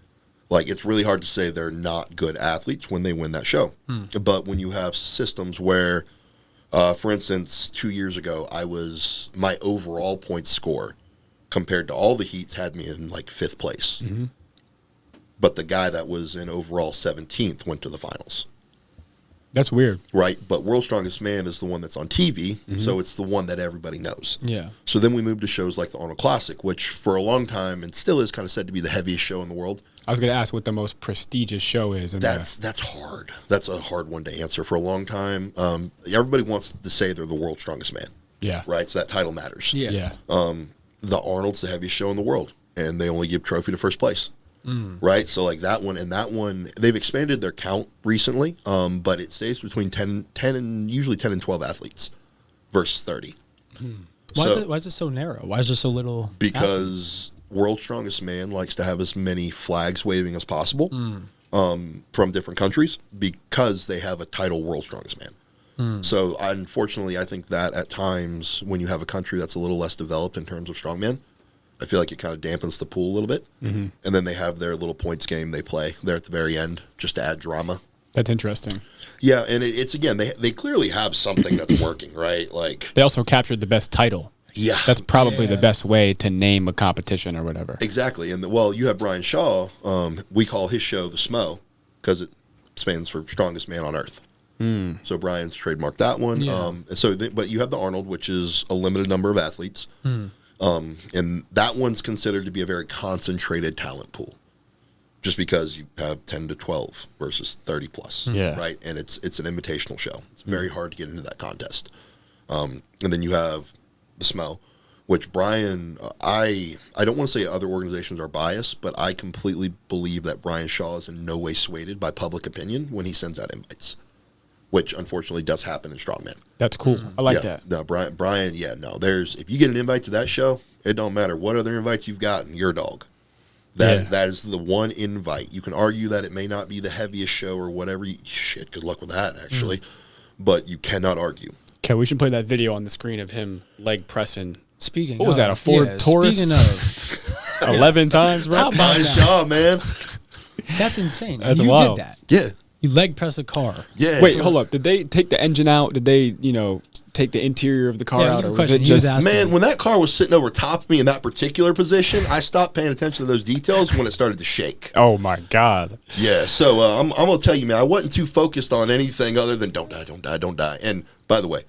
Like, it's really hard to say they're not good athletes when they win that show. But when you have systems where, for instance, 2 years ago, my overall point score compared to all the heats had me in like 5th place. But the guy that was in overall 17th went to the finals. That's weird. Right? But World's Strongest Man is the one that's on TV, so it's the one that everybody knows. Yeah. So then we moved to shows like the Arnold Classic, which for a long time, and still is kind of said to be the heaviest show in the world. I was going to ask what the most prestigious show is. That's hard. That's a hard one to answer. For a long time, everybody wants to say they're the World's Strongest Man. Yeah. Right? So that title matters. Yeah. The Arnold's the heaviest show in the world, and they only give trophy to first place. Right? So like that one, they've expanded their count recently, but it stays between 10 and usually 10 and 12 athletes versus 30. Why is it so narrow? Why is there so little? Because World's Strongest Man likes to have as many flags waving as possible from different countries because they have a title World's Strongest Man. So unfortunately, I think that at times when you have a country that's a little less developed in terms of strongman, I feel like it kind of dampens the pool a little bit. And then they have their little points game they play there at the very end just to add drama. That's interesting. Yeah, and it's again, they clearly have something that's working, right? Like They also captured the best title. Yeah. That's probably the best way to name a competition or whatever. Exactly. And well, you have Brian Shaw. We call his show the SMO because it stands for Strongest Man on Earth. So Brian's trademarked that one. Yeah. But you have the Arnold, which is a limited number of athletes. And that one's considered to be a very concentrated talent pool, just because you have 10 to 12 versus 30 plus. Yeah. Right. And it's an invitational show. It's very hard to get into that contest. And then you have the SMO, which Brian, I don't want to say other organizations are biased, but I completely believe that Brian Shaw is in no way swayed by public opinion when he sends out invites, which unfortunately does happen in strongman. That's cool. I like that. No, Brian, yeah, no. If you get an invite to that show, it don't matter what other invites you've gotten, you're a dog. That is the one invite. You can argue that it may not be the heaviest show or whatever. Shit, good luck with that, actually. But you cannot argue. Okay, we should play that video on the screen of him leg pressing. Speaking What was that, a Ford Taurus? Speaking of, 11 times, bro? How about Brian that? Shaw, man. That's insane. That's you wild. did that. Yeah. You leg press a car. Yeah. Wait, hold up. Did they take the engine out? Did they, take the interior of the car Yeah, that's out? a Or good was it question. He was just... asking. Man, when that car was sitting over top of me in that particular position, I stopped paying attention to those details when it started to shake. Oh, my God. Yeah, so I'm going to tell you, man, I wasn't too focused on anything other than don't die, don't die, don't die. And by the way,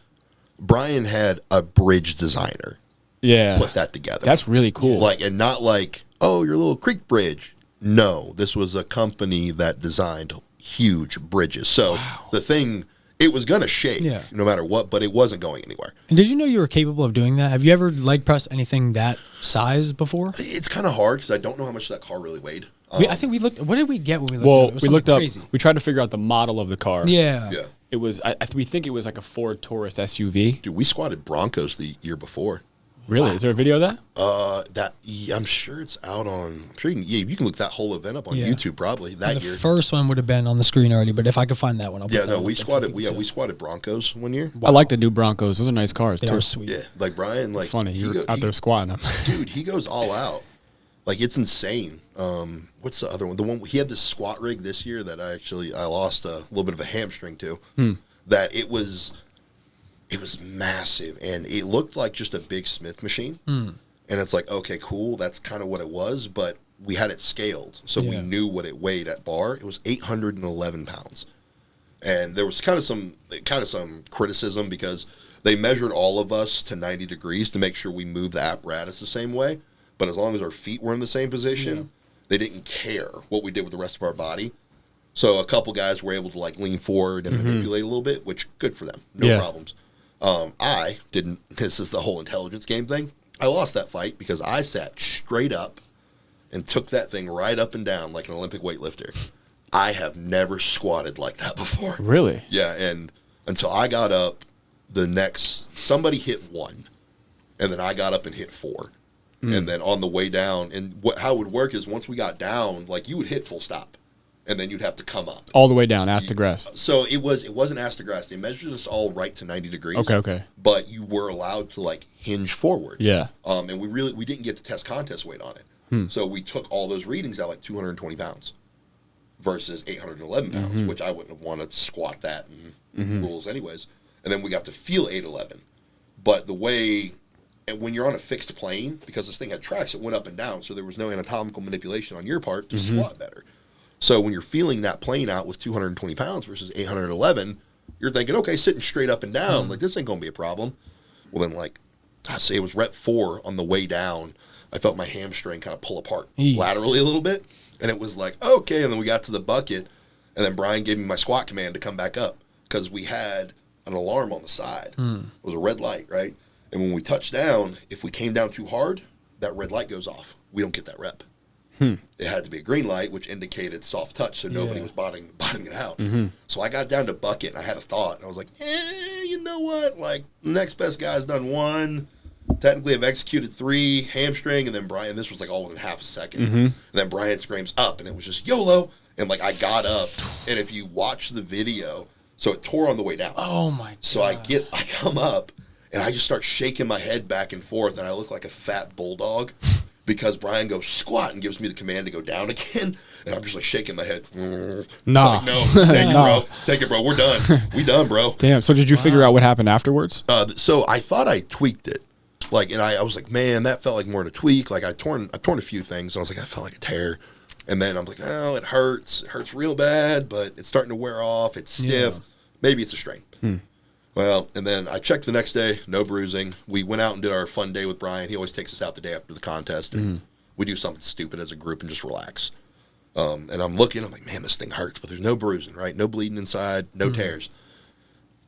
Brian had a bridge designer Yeah. put that together. That's really cool. And not like, oh, your little creek bridge. No, this was a company that designed huge bridges. So the thing, it was going to shake no matter what, but it wasn't going anywhere. And did you know you were capable of doing that? Have you ever leg pressed anything that size before? It's kind of hard because I don't know how much that car really weighed. I think we looked. What did we get when we looked? Well, at it? It was we looked something up. Crazy. We tried to figure out the model of the car. Yeah. Yeah. It was. We think it was like a Ford Taurus SUV. Dude, we squatted Broncos the year before. Really? Is there a video of that? I'm sure it's out on. I'm sure you can look that whole event up on YouTube probably that The year. first one would have been on the screen already, but if I could find that one, I'll put Yeah, that no, on we the squatted. thing, too. We squatted Broncos one year. I like the new Broncos. Those are nice cars They too. are sweet. Yeah, like Brian, like It's funny. he You're go- out he- there squatting them. dude. He goes all out. Like it's insane. What's the other one? The one he had this squat rig this year that I lost a little bit of a hamstring to. That it was massive and it looked like just a big Smith machine. And it's like, okay, cool. That's kind of what it was, but we had it scaled, so we knew what it weighed at bar. It was 811 pounds, and there was kind of some criticism because they measured all of us to 90 degrees to make sure we moved the apparatus the same way. But as long as our feet were in the same position, they didn't care what we did with the rest of our body. So a couple guys were able to like lean forward and manipulate a little bit, which good for them, no problems. I didn't. This is the whole intelligence game thing. I lost that fight because I sat straight up and took that thing right up and down like an Olympic weightlifter. I have never squatted like that before. Really? Yeah, and until I got up, somebody hit 1, and then I got up and hit 4. And then on the way down, and how it would work is once we got down, like you would hit full stop, and then you'd have to come up. All the way down, ass to grass. So it wasn't ass to grass. They measured us all right to 90 degrees. Okay. But you were allowed to like hinge forward. Yeah. And we didn't get to test contest weight on it. So we took all those readings at like 220 pounds versus 811 pounds, which I wouldn't have wanted to squat that in rules anyways. And then we got to feel 811. But the way, and when you're on a fixed plane, because this thing had tracks, it went up and down, so there was no anatomical manipulation on your part to squat better. So when you're feeling that plane out with 220 pounds versus 811, You're thinking, okay, sitting straight up and down, like this ain't gonna be a problem. Well, then, like I say, it was rep 4 on the way down. I felt my hamstring kind of pull apart laterally a little bit, and it was like, okay. And then we got to the bucket, and then Brian gave me my squat command to come back up because we had an alarm on the side. It was a red light, right? And when we touched down, if we came down too hard, that red light goes off. We don't get that rep. It had to be a green light, which indicated soft touch, so nobody was bottoming it out. So I got down to bucket, and I had a thought. And I was like, you know what? Like, the next best guy's done 1. Technically, I've executed 3, hamstring, and then Brian, this was like all within half a second. And then Brian screams up, and it was just YOLO. And like, I got up, and if you watch the video, so it tore on the way down. Oh my God. So I come up, and I just start shaking my head back and forth, and I look like a fat bulldog because Brian goes squat and gives me the command to go down again, and I'm just like shaking my head. Nah. Like, no, take it, bro. Take it, bro. We're done. We done, bro. Damn. So did you figure out what happened afterwards? So I thought I tweaked it. Like, and I was like, man, that felt like more than a tweak. Like, I torn a few things, and I was like, I felt like a tear. And then I'm like, oh, it hurts. It hurts real bad, but it's starting to wear off. It's stiff. Yeah. Maybe it's a strain. Well, and then I checked the next day, no bruising. We went out and did our fun day with Brian. He always takes us out the day after the contest, and we do something stupid as a group and just relax. And I'm looking, I'm like, man, this thing hurts, but there's no bruising, right? No bleeding inside, no tears.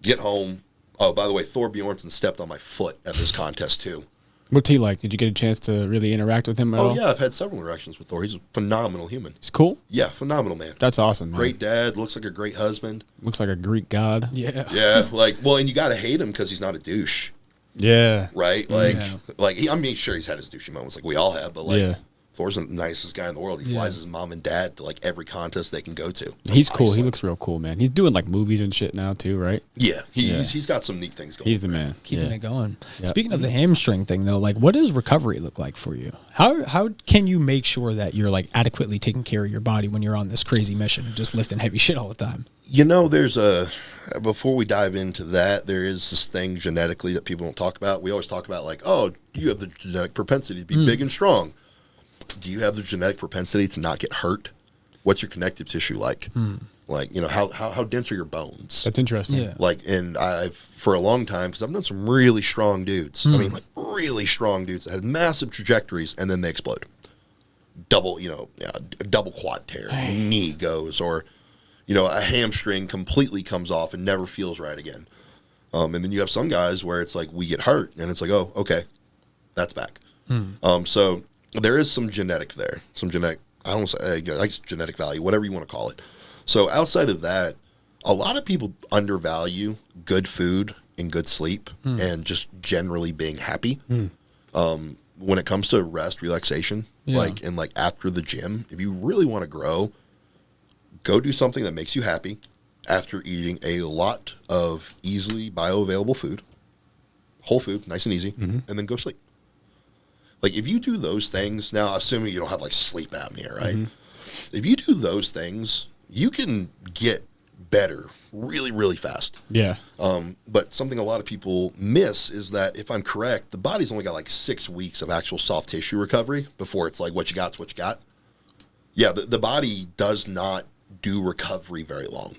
Get home. Oh, by the way, Thor Bjornsson stepped on my foot at this contest, too. What's he like? Did you get a chance to really interact with him at all? Oh, yeah, I've had several interactions with Thor. He's a phenomenal human. He's cool? Yeah, phenomenal man. That's awesome, man. Great dad, looks like a great husband. Looks like a Greek god. Yeah. Yeah, like, well, and you got to hate him because he's not a douche. Yeah. Right? Like, I mean, sure, he's had his douchey moments, like we all have, but, like, Thor's the nicest guy in the world. He flies his mom and dad to, like, every contest they can go to. He's cool. He looks real cool, man. He's doing, like, movies and shit now, too, right? Yeah. He's got some neat things going on. He's the man. Keeping it going. Yep. Speaking of the hamstring thing, though, like, what does recovery look like for you? How can you make sure that you're, like, adequately taking care of your body when you're on this crazy mission of just lifting heavy shit all the time? You know, before we dive into that, there is this thing genetically that people don't talk about. We always talk about, like, oh, you have the genetic propensity to be big and strong. Do you have the genetic propensity to not get hurt? What's your connective tissue like? Like, you know, how dense are your bones? That's interesting. Yeah. Like, and I've, for a long time, because I've known some really strong dudes. I mean, like, really strong dudes that had massive trajectories, and then they explode. Double quad tear, knee goes, or, you know, a hamstring completely comes off and never feels right again. And then you have some guys where it's like, we get hurt, and it's like, oh, okay, that's back. So there is some genetic there, I don't say, like genetic value, whatever you want to call it. So outside of that, a lot of people undervalue good food and good sleep and just generally being happy. When it comes to rest, relaxation, like after the gym, if you really want to grow, go do something that makes you happy after eating a lot of easily bioavailable food, whole food, nice and easy, and then go sleep. Like, if you do those things, now, assuming you don't have, like, sleep apnea, right? If you do those things, you can get better really, really fast. Yeah. But something a lot of people miss is that, if I'm correct, the body's only got, like, 6 weeks of actual soft tissue recovery before it's like, what you got's what you got. Yeah, the body does not do recovery very long.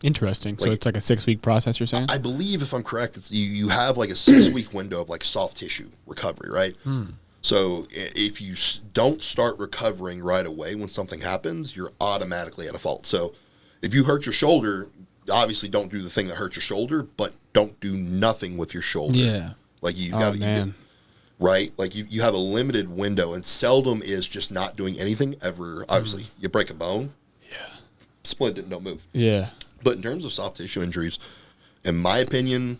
Interesting. So it's like a 6-week process, you're saying? I believe, if I'm correct, it's you have, like, a 6-week window of, like, soft tissue recovery, right? So if you don't start recovering right away when something happens, you're automatically at a fault. So if you hurt your shoulder, obviously don't do the thing that hurts your shoulder, but don't do nothing with your shoulder. Yeah. Like, you got to, right? Like, you have a limited window, and seldom is just not doing anything ever. Obviously, you break a bone. Yeah. Splint it and don't move. Yeah. But in terms of soft tissue injuries, in my opinion,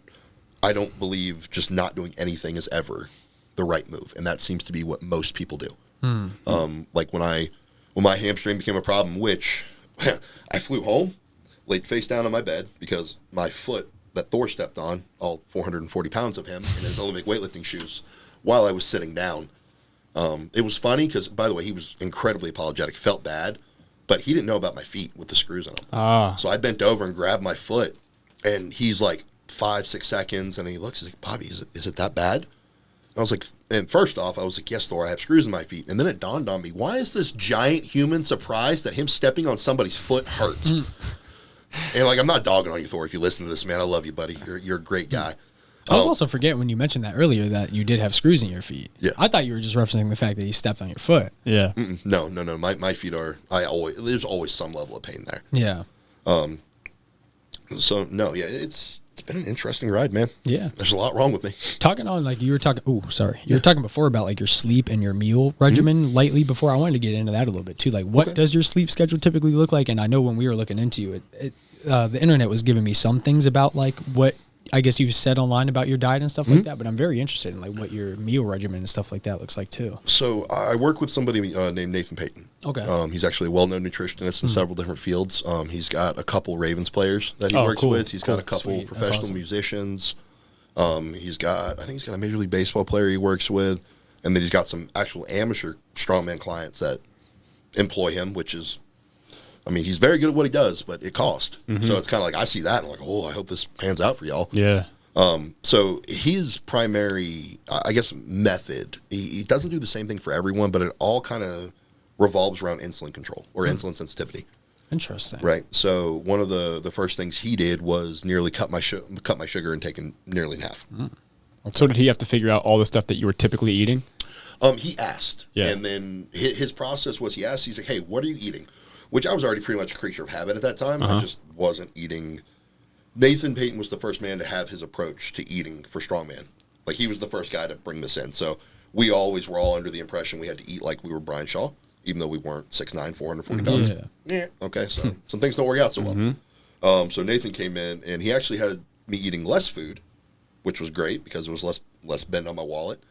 I don't believe just not doing anything is ever the right move, and that seems to be what most people do. Like when my hamstring became a problem, which I flew home, laid face down on my bed because my foot that Thor stepped on, all 440 pounds of him in his Olympic weightlifting shoes, while I was sitting down. It was funny because, by the way, he was incredibly apologetic, felt bad, but he didn't know about my feet with the screws in them. So I bent over and grabbed my foot, and he's like 5-6 seconds, and he looks, he's like, Bobby, is it that bad? I was like, and first off, I was like, yes, Thor, I have screws in my feet. And then it dawned on me, why is this giant human surprised that him stepping on somebody's foot hurt? And like, I'm not dogging on you, Thor. If you listen to this, man, I love you, buddy. You're a great guy. I was also forgetting when you mentioned that earlier that you did have screws in your feet. Yeah. I thought you were just referencing the fact that you stepped on your foot. Yeah. No. My feet are. There's always some level of pain there. Yeah. So no, yeah, it's been an interesting ride, man. Yeah. There's a lot wrong with me. Talking on like you were talking. Oh, sorry. You were talking before about like your sleep and your meal regimen lightly before. I wanted to get into that a little bit too. Like, what does your sleep schedule typically look like? And I know when we were looking into it, the internet was giving me some things about like what I guess you've said online about your diet and stuff like that, but I'm very interested in like what your meal regimen and stuff like that looks like too. So I work with somebody named Nathan Payton. Okay. He's actually a well-known nutritionist in several different fields. He's got a couple Ravens players that he works with. He's got a couple professional musicians. I think he's got a Major League Baseball player he works with, and then he's got some actual amateur strongman clients that employ him, which is, I mean, he's very good at what he does, but it costs. So it's kind of like, I see that and I'm like, oh, I hope this pans out for y'all. Yeah. So his primary, I guess, method, he doesn't do the same thing for everyone, but it all kind of revolves around insulin control or insulin sensitivity. Interesting. Right. So one of the first things he did was nearly cut my sugar intake in nearly in half. So did he have to figure out all the stuff that you were typically eating? He asked. Yeah. And then his process was he asked, he's like, hey, what are you eating? Which I was already pretty much a creature of habit at that time. I just wasn't eating. Nathan Payton was the first man to have his approach to eating for strongman. Like, he was the first guy to bring this in. So we always were all under the impression we had to eat like we were Brian Shaw, even though we weren't 6'9", 440 pounds. Yeah. Okay, so some things don't work out so well. So Nathan came in, and he actually had me eating less food, which was great because it was less bend on my wallet.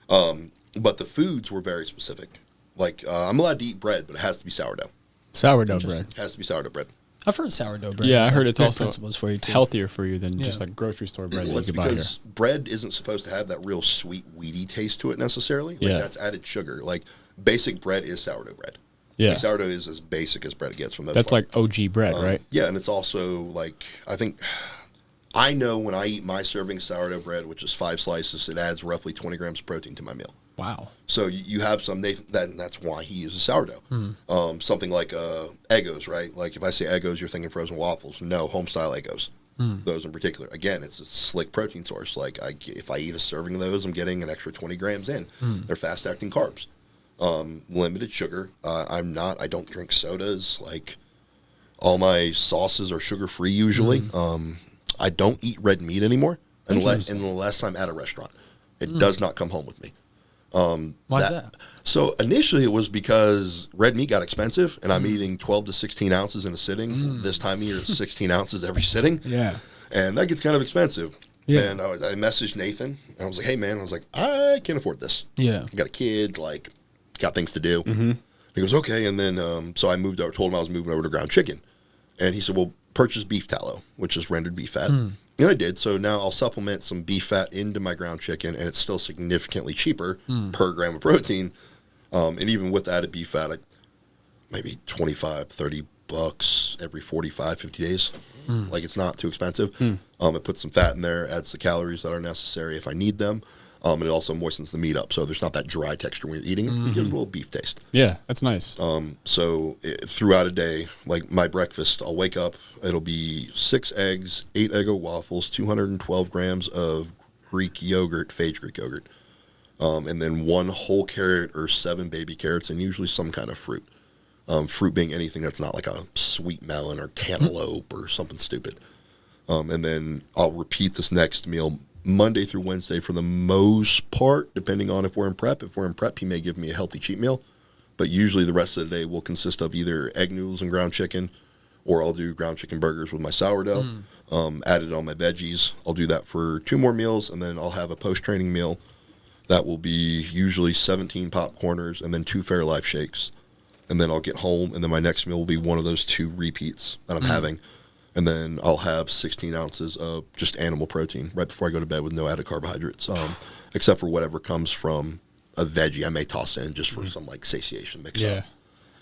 But the foods were very specific. Like, I'm allowed to eat bread, but it has to be sourdough. Sourdough bread. It has to be sourdough bread. I've heard sourdough bread. Yeah, I heard like it's also principles for you too. healthier for you than just like grocery store bread that you It's could buy here. because bread isn't supposed to have that real sweet, weedy taste to it necessarily. Like, that's added sugar. Like, basic bread is sourdough bread. Yeah. Like, sourdough is as basic as bread gets from that. That's like OG bread, right? Yeah, and it's also like, I know when I eat my serving of sourdough bread, which is 5 slices, it adds roughly 20 grams of protein to my meal. Wow. So you have some, that's why he uses sourdough. Something like Eggos, right? Like, if I say Eggos, you're thinking frozen waffles. No, home-style Eggos. Those in particular. Again, it's a slick protein source. Like, if I eat a serving of those, I'm getting an extra 20 grams in. They're fast-acting carbs. Limited sugar. I don't drink sodas. Like, all my sauces are sugar-free usually. I don't eat red meat anymore unless I'm at a restaurant. It does not come home with me. Why is that? So initially it was because red meat got expensive, and I'm eating 12 to 16 ounces in a sitting. This time of year, it's 16 ounces every sitting. Yeah. And that gets kind of expensive. Yeah. And I messaged Nathan, and I was like, hey, man, I can't afford this. Yeah. I got a kid, like, got things to do. He goes, okay. And then, so I told him I was moving over to ground chicken. And he said, well, purchase beef tallow, which is rendered beef fat. And I did. So now I'll supplement some beef fat into my ground chicken, and it's still significantly cheaper per gram of protein. And even with added beef fat, maybe $25-$30 every 45-50 days. Like, it's not too expensive. It puts some fat in there, adds the calories that are necessary if I need them. And it also moistens the meat up, so there's not that dry texture when you're eating it. It gives a little beef taste. Yeah, that's nice. So throughout a day, like my breakfast, I'll wake up, it'll be 6 eggs, 8 Eggo waffles, 212 grams of Greek yogurt, phage Greek yogurt, and then 1 whole carrot or 7 baby carrots, and usually some kind of fruit. Fruit being anything that's not like a sweet melon or cantaloupe or something stupid. And then I'll repeat this next meal Monday through Wednesday for the most part, depending on if we're in prep. If we're in prep, he may give me a healthy cheat meal, but usually the rest of the day will consist of either egg noodles and ground chicken, or I'll do ground chicken burgers with my sourdough, added on my veggies. I'll do that for 2 more meals, and then I'll have a post-training meal that will be usually 17 popcorners and then 2 Fairlife shakes. And then I'll get home, and then my next meal will be one of those 2 repeats that I'm having. And then I'll have 16 ounces of just animal protein right before I go to bed with no added carbohydrates, except for whatever comes from a veggie I may toss in just for some, like, satiation mix up.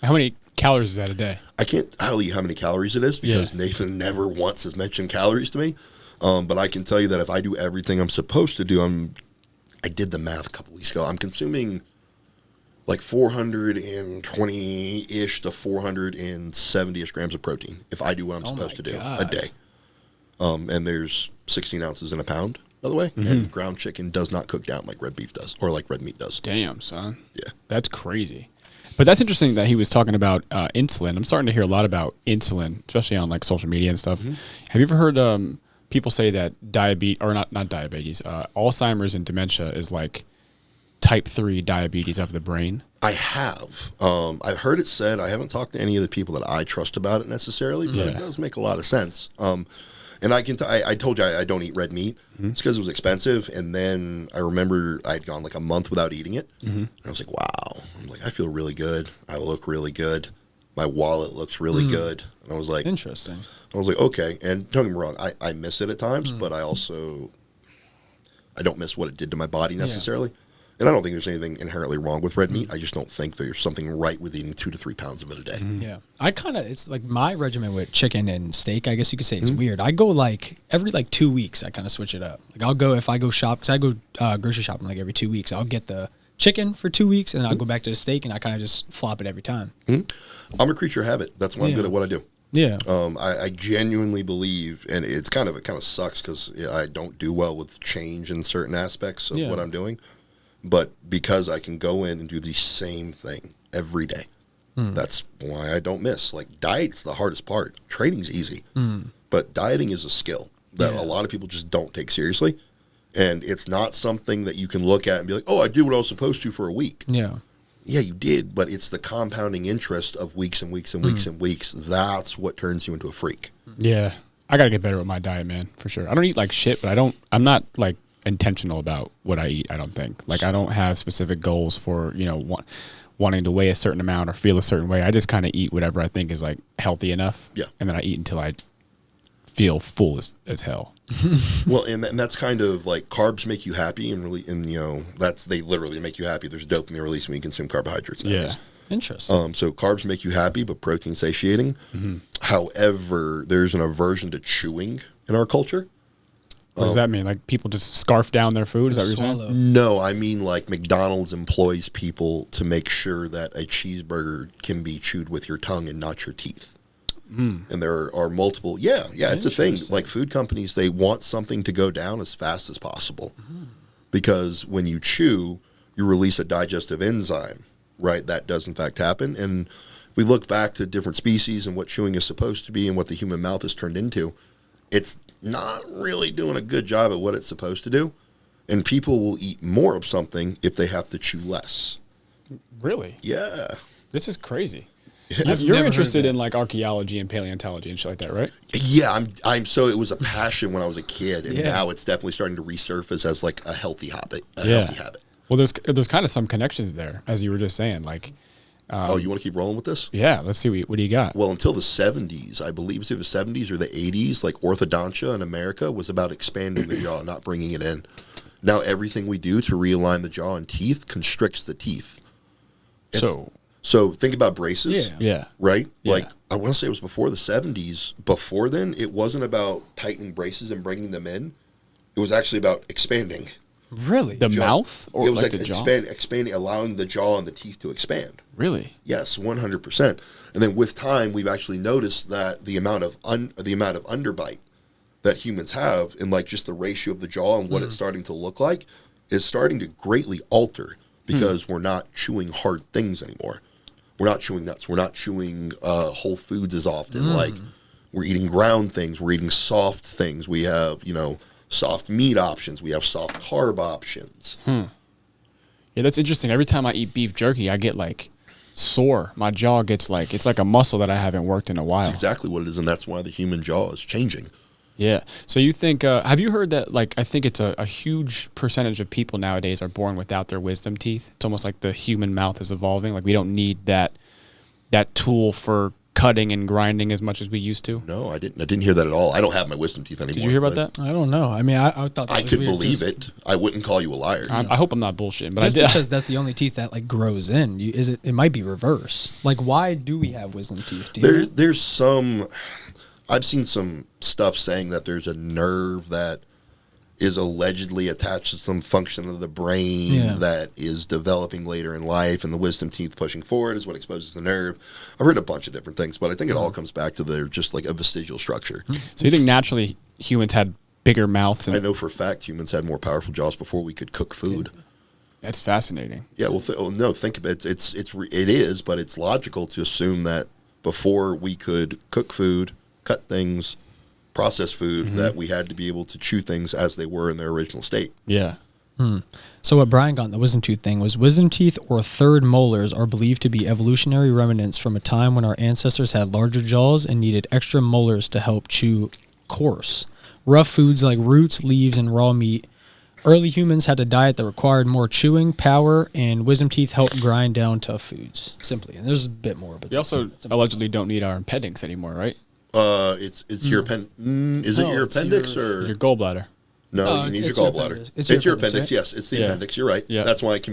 How many calories is that a day? I can't tell you how many calories it is because Nathan never once has mentioned calories to me. But I can tell you that if I do everything I'm supposed to do, I did the math a couple weeks ago. I'm consuming like 420-ish to 470-ish grams of protein if I do what I'm supposed to do a day. And there's 16 ounces in a pound, by the way. And ground chicken does not cook down like red beef does or like red meat does. Damn, son. Yeah. That's crazy. But that's interesting that he was talking about insulin. I'm starting to hear a lot about insulin, especially on like social media and stuff. Have you ever heard people say that Alzheimer's and dementia is like type 3 diabetes of the brain? I have. I've heard it said. I haven't talked to any of the people that I trust about it necessarily, but it does make a lot of sense. And I told you I don't eat red meat. It's because it was expensive. And then I remember I'd gone like a month without eating it. And I was like, wow. I'm like, I feel really good. I look really good. My wallet looks really good. And I was like, interesting. I was like, okay. And don't get me wrong, I miss it at times, but I don't miss what it did to my body necessarily. And I don't think there's anything inherently wrong with red meat. I just don't think there's something right with eating 2 to 3 pounds of it a day. Yeah. It's like my regimen with chicken and steak, I guess you could say it's weird. I go like every 2 weeks, I kind of switch it up. Like if I go shop, because I go grocery shopping like every 2 weeks, I'll get the chicken for 2 weeks and then I'll go back to the steak and I kind of just flop it every time. I'm a creature of habit. That's why I'm good at what I do. Yeah. I genuinely believe, and it kind of sucks because I don't do well with change in certain aspects of what I'm doing. But because I can go in and do the same thing every day, that's why I don't miss. Like, diet's the hardest part. Training's easy. But dieting is a skill that a lot of people just don't take seriously. And it's not something that you can look at and be like, oh, I did what I was supposed to for a week. Yeah. Yeah, you did, but it's the compounding interest of weeks and weeks and weeks and weeks. That's what turns you into a freak. Yeah. I got to get better with my diet, man, for sure. I don't eat like shit, but I'm not like intentional about what I eat, I don't think. Like, I don't have specific goals for, wanting to weigh a certain amount or feel a certain way. I just kind of eat whatever I think is like healthy enough. Yeah. And then I eat until I feel full as hell. Well, and that's kind of like carbs make you happy, and they literally make you happy. There's dopamine release when you consume carbohydrates. Yeah. Interesting. So carbs make you happy, but protein satiating. However, there's an aversion to chewing in our culture. What does that mean? Like, people just scarf down their food? Is that what you're saying? No, I mean like McDonald's employs people to make sure that a cheeseburger can be chewed with your tongue and not your teeth. And there are multiple. Yeah, it's a thing. Like, food companies, they want something to go down as fast as possible. Because when you chew, you release a digestive enzyme, right? That does in fact happen. And we look back to different species and what chewing is supposed to be and what the human mouth has turned into. It's not really doing a good job at what it's supposed to do. And people will eat more of something if they have to chew less. Really? Yeah. This is crazy. You're interested in like archaeology and paleontology and shit like that, right? Yeah, I'm so it was a passion when I was a kid, and now it's definitely starting to resurface as like a healthy habit. Healthy habit. Well, there's kind of some connections there, as you were just saying. Like, you want to keep rolling with this? Yeah, let's see. What do you got? Well, until the 70s, I believe it's either the 70s or the 80s, like orthodontia in America was about expanding the jaw, not bringing it in. Now everything we do to realign the jaw and teeth constricts the teeth. So think about braces. Yeah. Right? Yeah. Like, I want to say it was before the 70s. Before then, it wasn't about tightening braces and bringing them in. It was actually about expanding. Really? The mouth? Or it was like the jaw? expanding, allowing the jaw and the teeth to expand. Really? Yes, 100%. And then with time, we've actually noticed that the amount of underbite that humans have, and like just the ratio of the jaw and what it's starting to look like, is starting to greatly alter because we're not chewing hard things anymore. We're not chewing nuts. We're not chewing whole foods as often. Like, we're eating ground things. We're eating soft things. We have, soft meat options. We have soft carb options. Yeah, that's interesting. Every time I eat beef jerky, I get like sore. My jaw gets like, it's like a muscle that I haven't worked in a while. That's exactly what it is, and that's why the human jaw is changing. Yeah. So you think, have you heard that, like, I think it's a huge percentage of people nowadays are born without their wisdom teeth. It's almost like the human mouth is evolving. Like, we don't need that tool for cutting and grinding as much as we used to. No, I didn't hear that at all. I don't have my wisdom teeth anymore. Did you hear about that? I don't know. I mean, I thought that I was could weird. believe it. I wouldn't call you a liar. I hope I'm not bullshitting, but Just I did. because that's the only teeth that like grows in. It might be reverse. Like, why do we have wisdom teeth? Do you know? There's some. I've seen some stuff saying that there's a nerve that is allegedly attached to some function of the brain that is developing later in life, and the wisdom teeth pushing forward is what exposes the nerve. I've heard a bunch of different things, but I think it all comes back to they're just like a vestigial structure. So you think naturally humans had bigger mouths? I know for a fact humans had more powerful jaws before we could cook food. That's fascinating. Yeah, well, think of it. It is, but it's logical to assume that before we could cook food, cut things, process food, that we had to be able to chew things as they were in their original state. Yeah. So what Brian got in the wisdom tooth thing was wisdom teeth or third molars are believed to be evolutionary remnants from a time when our ancestors had larger jaws and needed extra molars to help chew coarse, rough foods like roots, leaves, and raw meat. Early humans had a diet that required more chewing power, and wisdom teeth helped grind down tough foods. Simply, and there's a bit more. But we also allegedly don't need our appendix anymore, right? It's your is it your appendix or your gallbladder? No, you need your gallbladder. It's your appendix. Right? Yes, it's the appendix. You're right. Yeah. That's why it can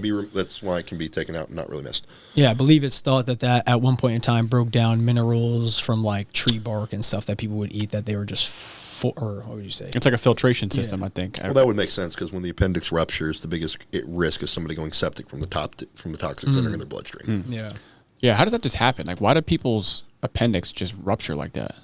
be taken out and not really missed. Yeah, I believe it's thought that at one point in time broke down minerals from like tree bark and stuff that people would eat that they were just or what would you say? It's like a filtration system, I think. Well, that would make sense because when the appendix ruptures, the biggest risk is somebody going septic from the toxins entering their bloodstream. Yeah. Yeah. How does that just happen? Like, why do people's appendix just rupture like that?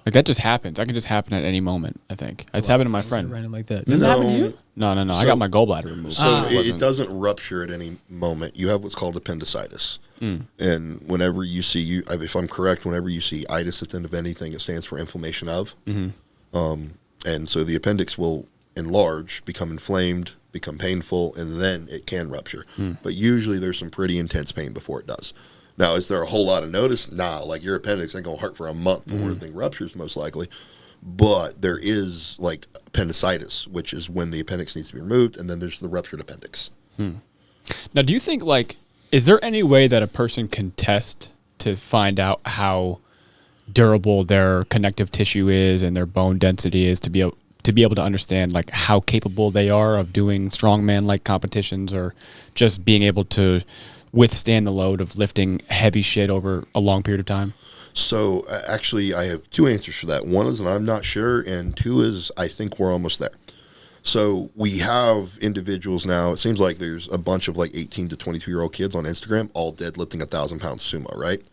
Like that just happens. That can just happen at any moment. I think it's happened to my friend. Random like that. Didn't happen to you? No. So, I got my gallbladder removed. So it doesn't rupture at any moment. You have what's called appendicitis. And whenever you see, if I'm correct, whenever you see itis at the end of anything, it stands for inflammation of. And so the appendix will enlarge, become inflamed, become painful, and then it can rupture. But usually there's some pretty intense pain before it does. Now, is there a whole lot of notice? Nah, like your appendix ain't going to hurt for a month before the thing ruptures, most likely. But there is like appendicitis, which is when the appendix needs to be removed, and then there's the ruptured appendix. Now, do you think, like, is there any way that a person can test to find out how durable their connective tissue is and their bone density is to be able to understand, like, how capable they are of doing strongman-like competitions or just being able to withstand the load of lifting heavy shit over a long period of time? So actually, I have two answers for that. One is, and I'm not sure, and two is, I think we're almost there. So we have individuals now, it seems like there's a bunch of like 18 to 22-year-old kids on Instagram all deadlifting 1,000-pound sumo, right?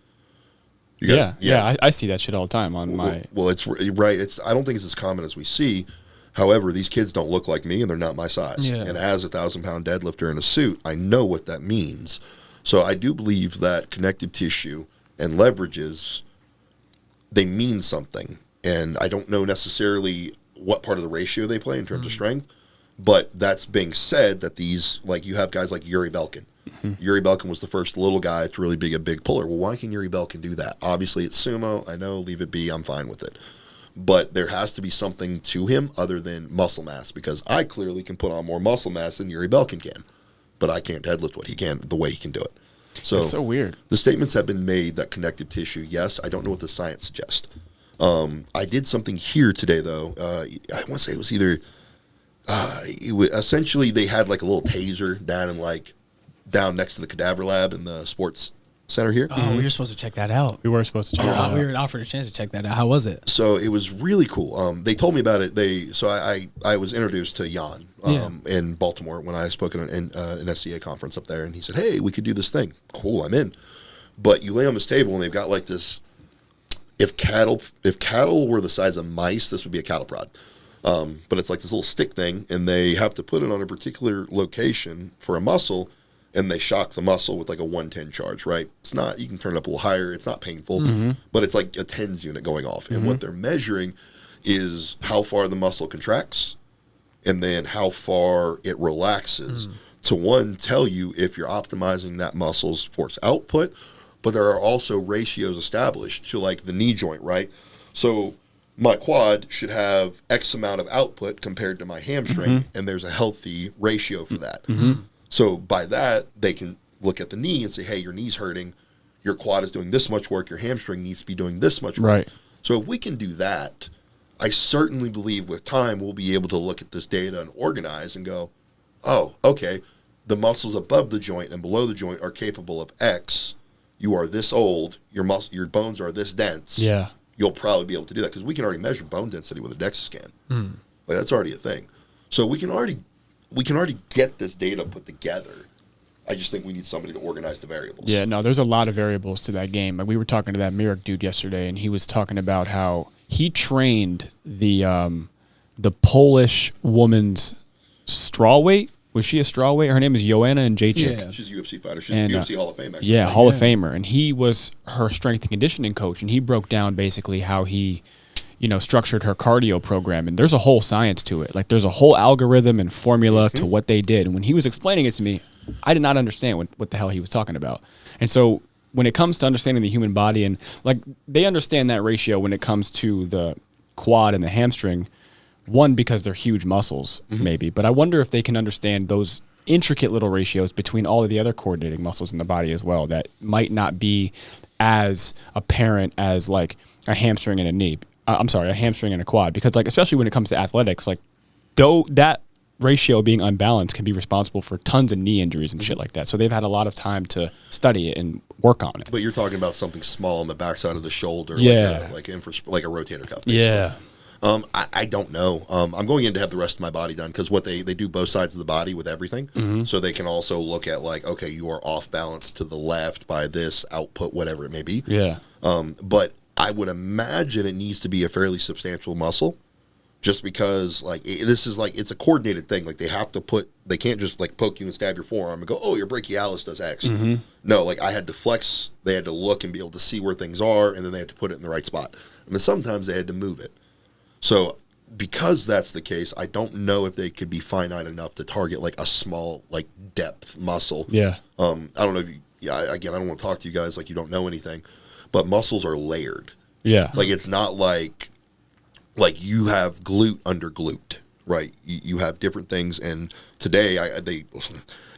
I see that shit all the time on my... Well, it's right. I don't think it's as common as we see. However, these kids don't look like me, and they're not my size. Yeah. And as a 1,000-pound deadlifter in a suit, I know what that means. So I do believe that connective tissue and leverages, they mean something. And I don't know necessarily what part of the ratio they play in terms of strength. But that's being said that these, like you have guys like Yuri Belkin. Yuri Belkin was the first little guy to really be a big puller. Well, why can Yuri Belkin do that? Obviously, it's sumo. I know, leave it be. I'm fine with it. But there has to be something to him other than muscle mass, because I clearly can put on more muscle mass than Yuri Belkin can. But I can't deadlift what he can, the way he can do it. So it's so weird. The statements have been made that connective tissue, yes. I don't know what the science suggests. I did something here today, though. I want to say it was either... essentially, they had like a little taser down next to the cadaver lab in the sports center here. Oh, we were supposed to check that out. We were supposed to check it out. We were offered a chance to check that out. How was it? So it was really cool. They told me about it. I was introduced to Jan in Baltimore when I spoke at an SCA conference up there, and he said, "Hey, we could do this thing." Cool, I'm in. But you lay on this table, and they've got like this. If cattle were the size of mice, this would be a cattle prod. But it's like this little stick thing, and they have to put it on a particular location for a muscle, and they shock the muscle with like a 110 charge, right? It's not, you can turn it up a little higher, it's not painful, but it's like a tens unit going off. And what they're measuring is how far the muscle contracts and then how far it relaxes to, one, tell you if you're optimizing that muscle's force output, but there are also ratios established to like the knee joint, right? So my quad should have X amount of output compared to my hamstring, and there's a healthy ratio for that. So by that, they can look at the knee and say, hey, your knee's hurting, your quad is doing this much work, your hamstring needs to be doing this much work. Right. So if we can do that, I certainly believe with time we'll be able to look at this data and organize and go, oh, okay, the muscles above the joint and below the joint are capable of X. You are this old, your bones are this dense. Yeah. You'll probably be able to do that because we can already measure bone density with a DEXA scan. Like that's already a thing. So we can already get this data put together. I just think we need somebody to organize the variables. Yeah, no, there's a lot of variables to that game. Like we were talking to that Merrick dude yesterday, and he was talking about how he trained the Polish woman's straw weight. Was she a straw weight? Her name is Joanna Jacek. Yeah. She's a UFC fighter. She's a UFC Hall of Fame, actually. Yeah, Hall of Famer. And he was her strength and conditioning coach, and he broke down basically how he, structured her cardio program. And there's a whole science to it. Like there's a whole algorithm and formula to what they did. And when he was explaining it to me, I did not understand what the hell he was talking about. And so when it comes to understanding the human body, and like they understand that ratio when it comes to the quad and the hamstring, one, because they're huge muscles, maybe. But I wonder if they can understand those intricate little ratios between all of the other coordinating muscles in the body as well that might not be as apparent as like a hamstring and a knee. A hamstring and a quad. Because like, especially when it comes to athletics, like though that ratio being unbalanced can be responsible for tons of knee injuries and shit like that. So they've had a lot of time to study it and work on it. But you're talking about something small on the backside of the shoulder, like a rotator cuff. Basically. Yeah. I don't know. I'm going in to have the rest of my body done because what they do both sides of the body with everything. So they can also look at like, okay, you are off balance to the left by this output, whatever it may be. Yeah. But I would imagine it needs to be a fairly substantial muscle just because like this is like, it's a coordinated thing. Like they can't just like poke you and stab your forearm and go, oh, your brachialis does X. No, like I had to flex. They had to look and be able to see where things are. And then they had to put it in the right spot. And then sometimes they had to move it. So because that's the case, I don't know if they could be finite enough to target like a small like depth muscle. Yeah. I don't know if again, I don't want to talk to you guys like you don't know anything, but muscles are layered. Yeah. Like it's not like you have glute under glute, right? You have different things. And today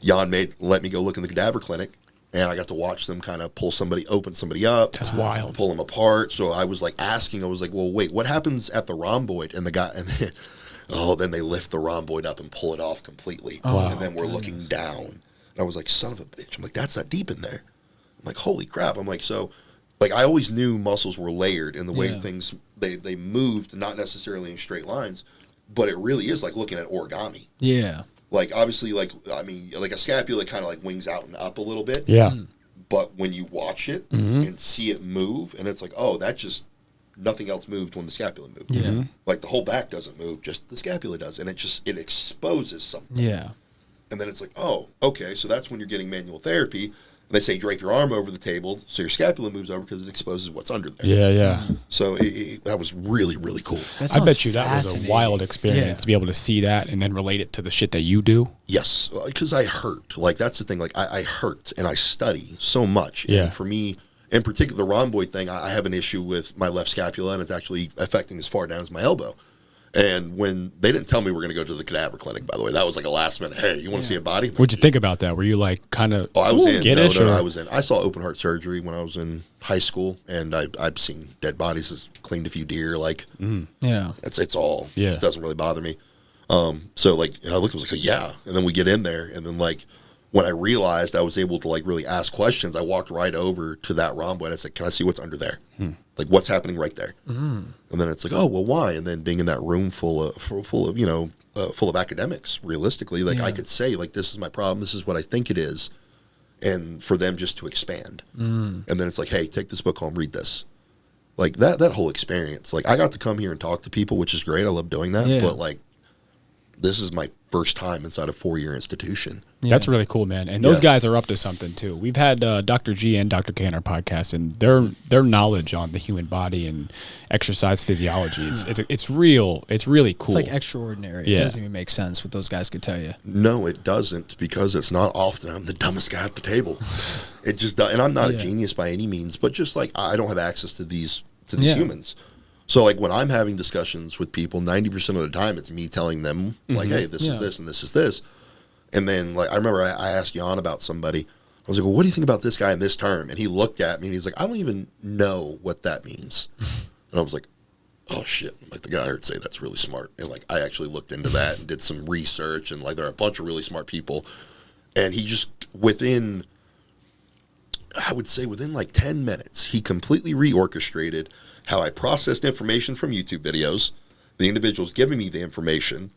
Jan let me go look in the cadaver clinic. And I got to watch them kind of open somebody up. That's wild. Pull them apart. So I was like asking, well, wait, what happens at the rhomboid? And the guy, then they lift the rhomboid up and pull it off completely. Oh, wow. And then we're looking down. And I was like, son of a bitch. I'm like, that's not deep in there. I'm like, holy crap. I'm like, so, like, I always knew muscles were layered in the way things, they moved, not necessarily in straight lines, but it really is like looking at origami. Yeah. Like, obviously, like a scapula kind of like wings out and up a little bit. Yeah. But when you watch it and see it move, and it's like, oh, nothing else moved when the scapula moved. Yeah. Like, the whole back doesn't move, just the scapula does. And it exposes something. Yeah. And then it's like, oh, okay, so that's when you're getting manual therapy. And they say drape your arm over the table so your scapula moves over because it exposes what's under there. Yeah, yeah. So that was really, really cool. I bet you that was a wild experience to be able to see that and then relate it to the shit that you do. Yes, because I hurt. Like, that's the thing. Like, I hurt and I study so much. Yeah. And for me, in particular, the rhomboid thing, I have an issue with my left scapula, and it's actually affecting as far down as my elbow. And when they didn't tell me we're going to go to the cadaver clinic, by the way, that was like a last minute, hey, you want to see a body? What'd you think about that? Were you like kind of I was in. No, I was in. I saw open heart surgery when I was in high school, and I've seen dead bodies, I've cleaned a few deer. Like, it's all. Yeah. It doesn't really bother me. So like I looked, I was like, yeah. And then we get in there, and then like when I realized I was able to like really ask questions, I walked right over to that rhomboid. I said, can I see what's under there? Like, what's happening right there? And then it's like, oh, well, why? And then being in that room full of full of academics, realistically, like I could say, like, this is my problem. This is what I think it is. And for them just to expand. And then it's like, hey, take this book home, read this. Like that whole experience. Like, I got to come here and talk to people, which is great. I love doing that. Yeah. But like, this is my first time inside a 4-year institution. Yeah. That's really cool, man. And those guys are up to something too. We've had Dr. G and Dr. K on our podcast, and their knowledge on the human body and exercise physiology it's real. It's really cool. It's like extraordinary. Yeah. It doesn't even make sense what those guys could tell you. No, it doesn't, because it's not often I'm the dumbest guy at the table. It just does, and I'm not a genius by any means, but just like I don't have access to these humans. So, like, when I'm having discussions with people, 90% of the time, it's me telling them, like, hey, this is this and this is this. And then, like, I remember I asked Jan about somebody. I was like, well, what do you think about this guy in this term? And he looked at me, and he's like, I don't even know what that means. And I was like, oh, shit. Like, the guy I heard say that's really smart. And, like, I actually looked into that and did some research. And, like, there are a bunch of really smart people. And he just, within, like, 10 minutes, he completely reorchestrated how I processed information from YouTube videos, the individual's giving me the information,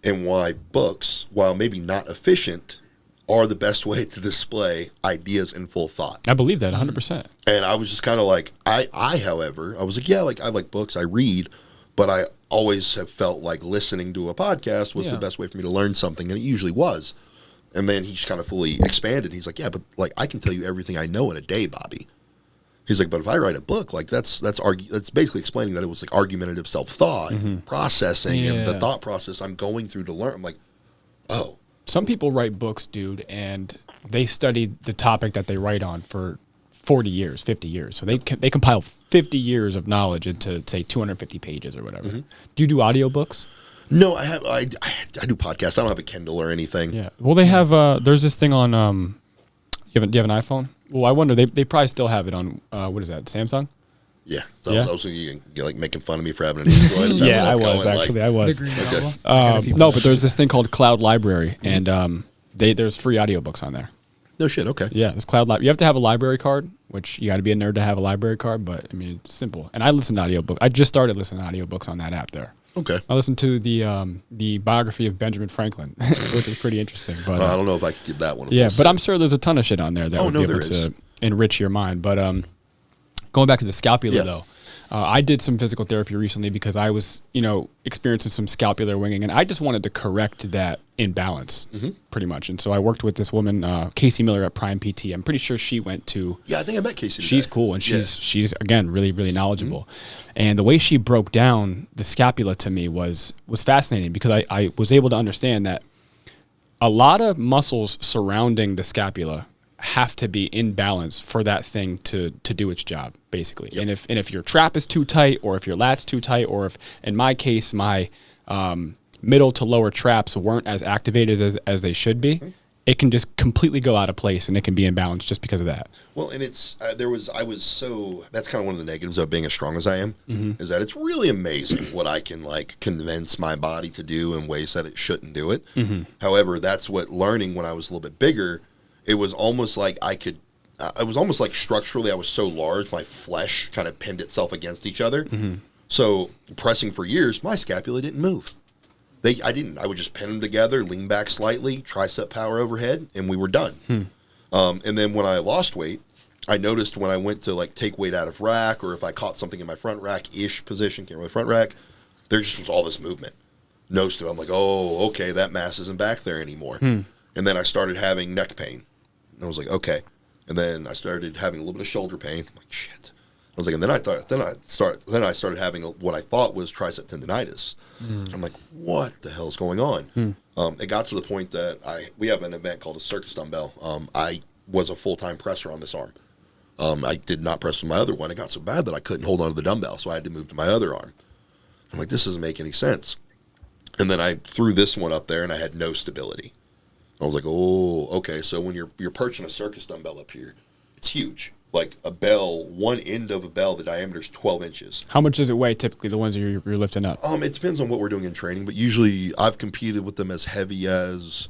and why books, while maybe not efficient, are the best way to display ideas in full thought. I believe that 100%. And I was just kind of like, however, I was like, yeah, like I like books, I read, but I always have felt like listening to a podcast was the best way for me to learn something, and it usually was. And then he just kind of fully expanded. He's like, yeah, but like I can tell you everything I know in a day, Bobby. He's like, but if I write a book, like that's basically explaining that it was like argumentative self-thought, processing, and the thought process I'm going through to learn. I'm like, oh. Some people write books, dude, and they study the topic that they write on for 40 years, 50 years. So they compile 50 years of knowledge into, say, 250 pages or whatever. Do you do audiobooks? No, I do podcasts. I don't have a Kindle or anything. Yeah. Well, they have, there's this thing on, do you have an iPhone? Well, I wonder, they probably still have it on, what is that, Samsung? Yeah. So I was also you're like making fun of me for having an Android. Yeah, I was actually. I was. No, but there's this thing called Cloud Library, and there's free audiobooks on there. No shit. Okay. Yeah, it's Cloud Library. You have to have a library card, which you got to be a nerd to have a library card. But I mean, it's simple. And I listen to audiobooks. I just started listening to audiobooks on that app there. Okay. I listened to the biography of Benjamin Franklin, which is pretty interesting. But I don't know if I could give that one. Yeah, but I'm sure there's a ton of shit on there that would be able to enrich your mind. But going back to the scapula, though, I did some physical therapy recently because I was, experiencing some scapular winging, and I just wanted to correct that imbalance, pretty much. And so I worked with this woman, Casey Miller at Prime PT. I'm pretty sure she went to. Yeah, I think I met Casey today. She's cool, and she's again really, really knowledgeable. And the way she broke down the scapula to me was fascinating because I was able to understand that a lot of muscles surrounding the scapula have to be in balance for that thing to do its job, basically. And if your trap is too tight, or if your lat's too tight, or if, in my case, my middle to lower traps weren't as activated as they should be, it can just completely go out of place, and it can be imbalanced just because of that. Well, and it's that's kind of one of the negatives of being as strong as I am, is that it's really amazing what I can like convince my body to do in ways that it shouldn't do it. However, that's what learning when I was a little bit bigger. It was almost like structurally I was so large, my flesh kind of pinned itself against each other. So pressing for years, my scapula didn't move. I would just pin them together, lean back slightly, tricep power overhead, and we were done. And then when I lost weight, I noticed when I went to like take weight out of rack, or if I caught something in my front rack-ish position, can't really front rack, there just was all this movement. I'm like, oh, okay, that mass isn't back there anymore. And then I started having neck pain. And I was like, okay. And then I started having a little bit of shoulder pain. I'm like, shit. I was like, and then I started having what I thought was tricep tendonitis. I'm like, what the hell is going on? It got to the point that we have an event called a circus dumbbell. I was a full-time presser on this arm. I did not press with my other one. It got so bad that I couldn't hold on to the dumbbell, so I had to move to my other arm. I'm like, this doesn't make any sense. And then I threw this one up there, and I had no stability. I was like, oh, okay. So when you're perching a circus dumbbell up here, it's huge. Like a bell, one end of a bell, the diameter is 12 inches. How much does it weigh typically, the ones you're lifting up? It depends on what we're doing in training, but usually I've competed with them as heavy as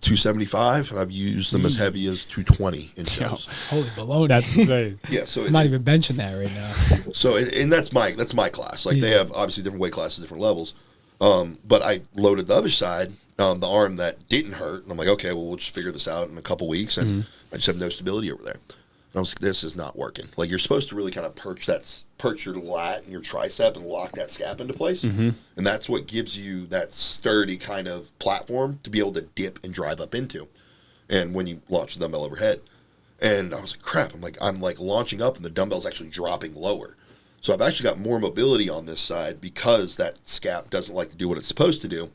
275, and I've used them as heavy as 220 in shows. Holy baloney. That's insane. Yeah, so I'm not even benching that right now. So, and that's my class. Like they have obviously different weight classes, different levels. But I loaded the other side, the arm that didn't hurt, and I'm like, okay, well, we'll just figure this out in a couple weeks, and I just have no stability over there. And I was like, this is not working. Like you're supposed to really kind of perch your lat and your tricep and lock that scap into place, and that's what gives you that sturdy kind of platform to be able to dip and drive up into. And when you launch the dumbbell overhead, and I was like, crap, I'm like launching up, and the dumbbell's actually dropping lower. So I've actually got more mobility on this side because that scap doesn't like to do what it's supposed to do.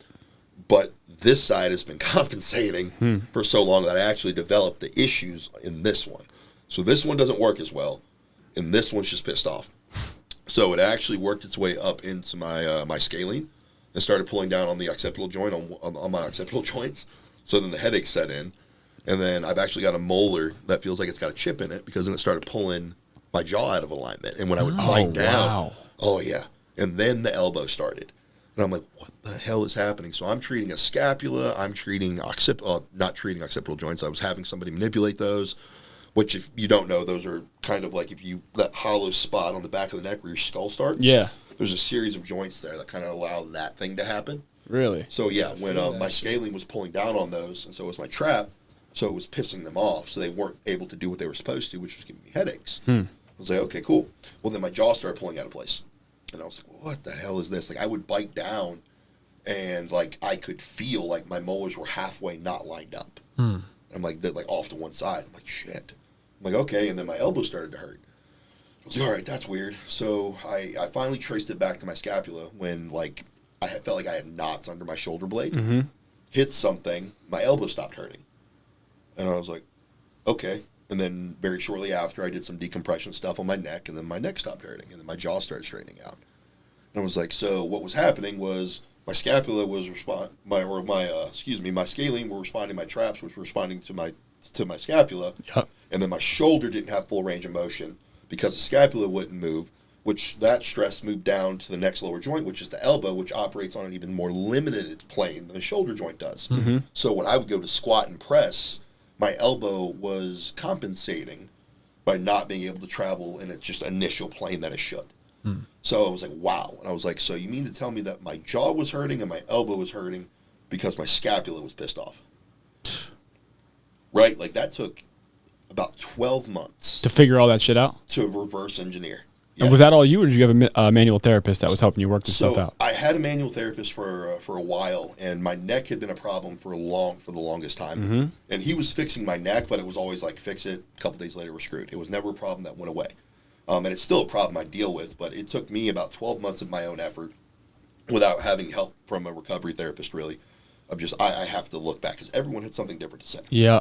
But this side has been compensating for so long that I actually developed the issues in this one. So this one doesn't work as well, and this one's just pissed off. So it actually worked its way up into my my scalene and started pulling down on the occipital joint, on my occipital joints. So then the headache set in, and then I've actually got a molar that feels like it's got a chip in it because then it started pulling my jaw out of alignment. And when I would bite down, and then the elbow started. And I'm like, what the hell is happening? So I'm treating a scapula. I'm treating not treating occipital joints. I was having somebody manipulate those, which if you don't know, those are kind of like that hollow spot on the back of the neck where your skull starts. Yeah. there's a series of joints there that kind of allow that thing to happen. Really? So yeah, when my scalene was pulling down on those, and so was my trap, so it was pissing them off, so they weren't able to do what they were supposed to, which was giving me headaches. I was like, okay, cool. Well, then my jaw started pulling out of place, and I was like, well, what the hell is this? Like, I would bite down, and like I could feel like my molars were halfway not lined up. I'm like, they're like off to one side. I'm like, shit. I'm like, okay, and then my elbow started to hurt. I was like, all right, that's weird. So I finally traced it back to my scapula when like I felt like I had knots under my shoulder blade. Hit something, my elbow stopped hurting. And I was like, okay. And then very shortly after, I did some decompression stuff on my neck, and then my neck stopped hurting, and then my jaw started straightening out. And I was like, so what was happening was my scapula was my scalene were responding to my traps, which were responding to my scapula. And then my shoulder didn't have full range of motion because the scapula wouldn't move, which that stress moved down to the next lower joint, which is the elbow, which operates on an even more limited plane than the shoulder joint does. So when I would go to squat and press, my elbow was compensating by not being able to travel in its just initial plane that it should. So I was like, wow. And I was like, so you mean to tell me that my jaw was hurting and my elbow was hurting because my scapula was pissed off? Right? Like, that took about 12 months To figure all that shit out? to reverse engineer. And was that all you, or did you have a manual therapist that was helping you work this stuff out? I had a manual therapist for a while, and my neck had been a problem for the longest time. And he was fixing my neck, but it was always like, fix it, a couple days later we're screwed. It was never a problem that went away. And it's still a problem I deal with, but it took me about 12 months of my own effort without having help from a recovery therapist, really. I have to look back, because everyone had something different to say. Yeah.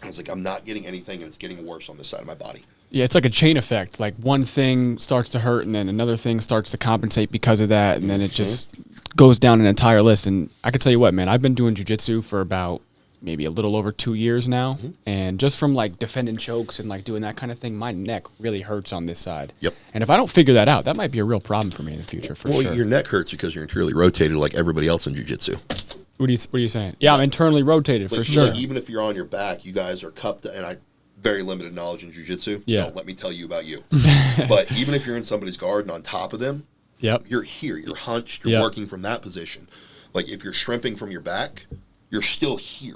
I was like, I'm not getting anything, and it's getting worse on this side of my body. Yeah, it's like a chain effect. Like, one thing starts to hurt, and then another thing starts to compensate because of that, and then it just goes down an entire list. And I can tell you what, man, I've been doing jiu-jitsu for about maybe a little over 2 years now, and just from like defending chokes and like doing that kind of thing, my neck really hurts on this side. Yep. And if I don't figure that out, that might be a real problem for me in the future, for sure. Well, your neck hurts because you're internally rotated like everybody else in jiu-jitsu. What are you saying? Yeah, I'm internally rotated, for sure. Like, even if you're on your back, you guys are cupped, and I very limited knowledge in jiu-jitsu. Yeah. Don't let me tell you about you. But even if you're in somebody's guard and on top of them, you're here, you're hunched, you're working from that position. Like, if you're shrimping from your back, you're still here.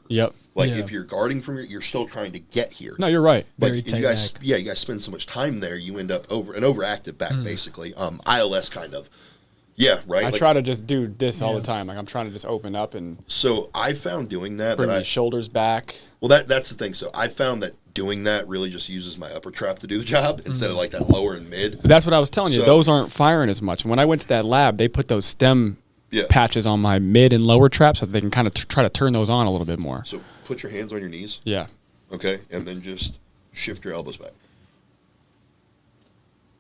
Like, if you're guarding from you're still trying to get here. No, you're right. But you guys, you guys spend so much time there, you end up an overactive back, basically. ILS kind of. Yeah, right. I try to just do this all the time. Like, I'm trying to just open up and. So I found doing that. Bring my shoulders back. Well, that's the thing. So I found that doing that really just uses my upper trap to do the job instead of like that lower and mid. That's what I was telling you. Those aren't firing as much. When I went to that lab, they put those stem patches on my mid and lower traps so that they can kind of try to turn those on a little bit more. So put your hands on your knees. Yeah. Okay, and then just shift your elbows back.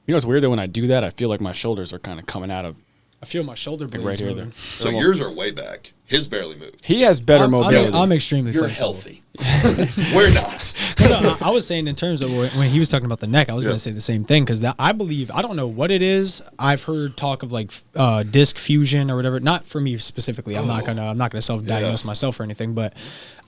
You know what's weird though? When I do that, I feel like my shoulders are kind of coming out of. I feel my shoulder blades right here. moving. So yours are way back. His barely moved. He has better mobility. I'm extremely You're flexible. healthy. We're not. No, I was saying in terms of when he was talking about the neck, I was going to say the same thing because I believe, I don't know what it is. I've heard talk of like disc fusion or whatever. Not for me specifically. I'm not gonna self-diagnose myself or anything, but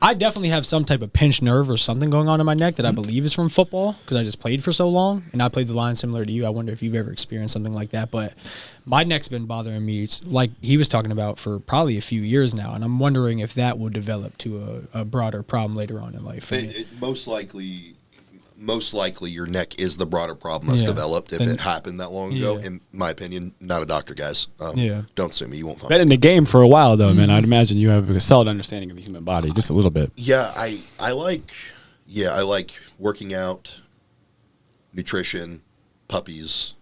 I definitely have some type of pinched nerve or something going on in my neck that I believe is from football because I just played for so long and I played the line similar to you. I wonder if you've ever experienced something like that, but my neck's been bothering me, like he was talking about, for probably a few years now, and I'm wondering if that will develop to a broader problem later on in life. Most likely your neck is the broader problem that's developed if it happened that long ago. In my opinion, not a doctor, guys. Don't sue me. You won't find Been in the game for a while, though, man. I'd imagine you have a solid understanding of the human body, just a little bit. Yeah, I like working out, nutrition, puppies.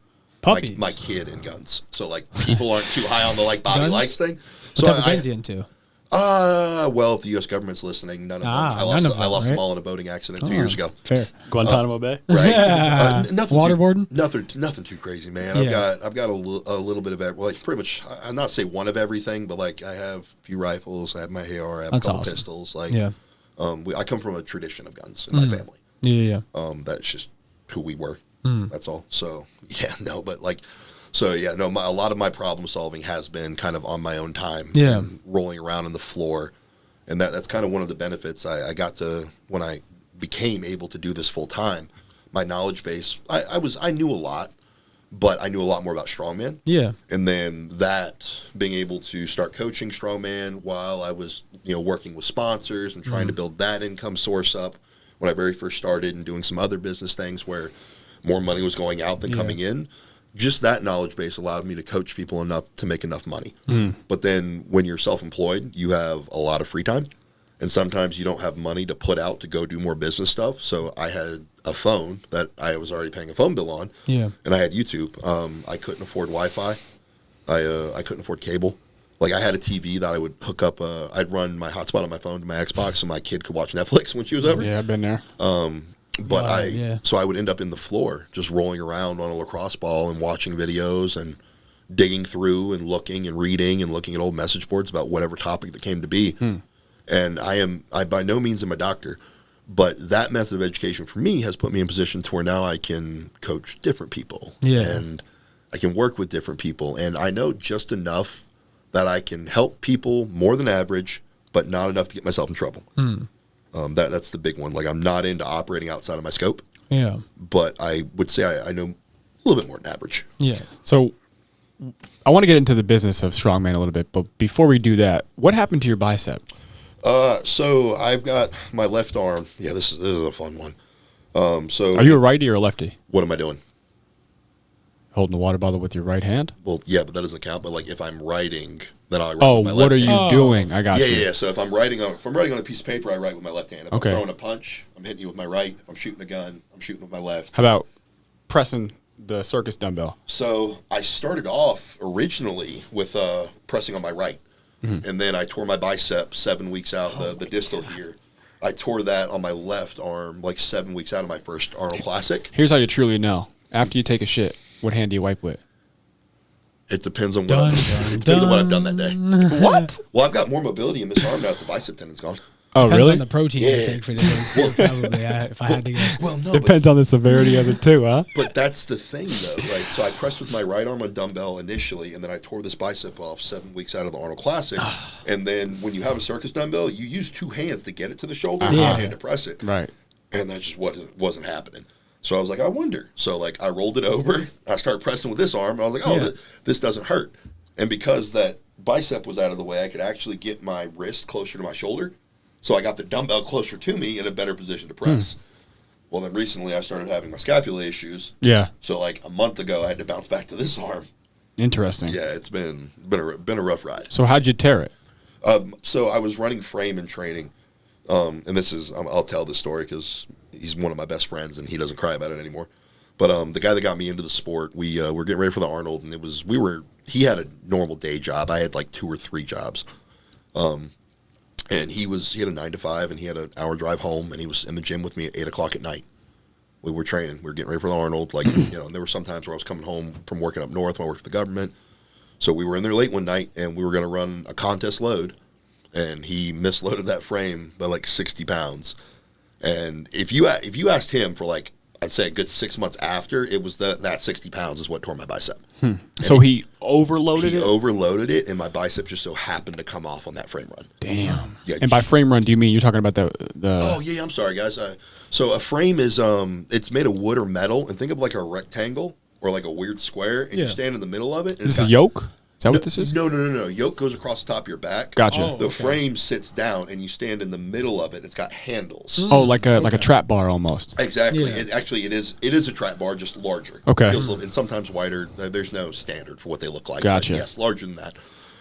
Puppies? My kid and guns. So, like, people aren't too high on the, like, Bobby Guns? Likes thing. What type of guns you into? Well, if the U.S. government's listening, none of them. I lost them all in a boating accident 2 years ago. Fair. Guantanamo Bay? Right. Nothing Waterboarding? Nothing too crazy, man. I've got a little bit of, like, pretty much, I'll not say one of everything, but, like, I have a few rifles, I have my AR, I have a couple pistols. Like, I come from a tradition of guns in my family. That's just who we were. That's all. So, but like, a lot of my problem solving has been kind of on my own time and rolling around on the floor. And that's kind of one of the benefits I got to when I became able to do this full time. My knowledge base, I knew a lot, but I knew a lot more about strongman. Yeah. And then that being able to start coaching strongman while I was, working with sponsors and trying to build that income source up when I very first started, and doing some other business things where more money was going out than coming in. Just that knowledge base allowed me to coach people enough to make enough money. But then when you're self-employed, you have a lot of free time. And sometimes you don't have money to put out to go do more business stuff. So I had a phone that I was already paying a phone bill on. Yeah. And I had YouTube. I couldn't afford Wi-Fi. I couldn't afford cable. Like, I had a TV that I would hook up. I'd run my hotspot on my phone to my Xbox so my kid could watch Netflix when she was over. Yeah, I've been there. So I would end up in the floor just rolling around on a lacrosse ball and watching videos and digging through and looking and reading and looking at old message boards about whatever topic that came to be. And I by no means am a doctor, but that method of education for me has put me in a position to where now I can coach different people. And I can work with different people. And I know just enough that I can help people more than average, but not enough to get myself in trouble. That's the big one. Like, I'm not into operating outside of my scope. Yeah. But I would say I know a little bit more than average. Yeah. So I want to get into the business of strongman a little bit, but before we do that, what happened to your bicep? So I've got my left arm. Yeah, this is a fun one. So Are you a righty or a lefty? What am I doing? Holding the water bottle with your right hand? Well, yeah, but that doesn't count. But like, if I'm writing, then I write Oh, with my what left are you hand. doing? I got you. Yeah. So if I'm writing on a piece of paper, I write with my left hand. If Okay. I'm throwing a punch, I'm hitting you with my right. If I'm shooting a gun, I'm shooting with my left. How about pressing the circus dumbbell? So I started off originally with pressing on my right. And then I tore my bicep 7 weeks out, the distal here. I tore that on my left arm like 7 weeks out of my first Arnold Classic. Here's how you truly know. After you take a shit, what hand do you wipe with? It depends on what I've done that day. What? Well, I've got more mobility in this arm now that the bicep tendon's gone. Oh, Depends really? on the protein you take for different. So probably, if I had to guess. Well, no, Depends on the severity of it too, huh? but that's the thing, though, right? So I pressed with my right arm on dumbbell initially, and then I tore this bicep off 7 weeks out of the Arnold Classic. And then when you have a circus dumbbell, you use two hands to get it to the shoulder and one hand to press it. Right. And that just wasn't happening. So I was like, I wonder. So, like, I rolled it over. I started pressing with this arm, and I was like, oh, this doesn't hurt. And because that bicep was out of the way, I could actually get my wrist closer to my shoulder. So I got the dumbbell closer to me in a better position to press. Well, then recently I started having my scapula issues. Yeah. So like a month ago, I had to bounce back to this arm. Interesting. Yeah, it's been a rough ride. So how'd you tear it? So I was running frame in training, and this is I'll tell this story because he's one of my best friends and he doesn't cry about it anymore. But the guy that got me into the sport, we were getting ready for the Arnold, and he had a normal day job. I had like 2 or 3 jobs. And he had a 9 to 5, and he had an hour drive home, and he was in the gym with me at 8 o'clock at night. We were training. We were getting ready for the Arnold. Like, and there were some times where I was coming home from working up north when I worked for the government. So we were in there late one night, and we were going to run a contest load, and he misloaded that frame by like 60 pounds. And if you asked him for like, I'd say a good 6 months after, it was that 60 pounds is what tore my bicep. So he overloaded it? He overloaded it, and my bicep just so happened to come off on that frame run. Damn. Yeah. And by frame run, do you mean you're talking about the Oh, yeah, I'm sorry, guys. So a frame is, it's made of wood or metal, and think of like a rectangle or like a weird square, and you stand in the middle of it. And Is this a yoke? Is that what this is? No. Yoke goes across the top of your back. Gotcha. The frame sits down, and you stand in the middle of it. It's got handles. Oh, like a trap bar almost. Exactly. Yeah. It is a trap bar, just larger. Okay. And sometimes wider. There's no standard for what they look like. Gotcha. But yes, larger than that.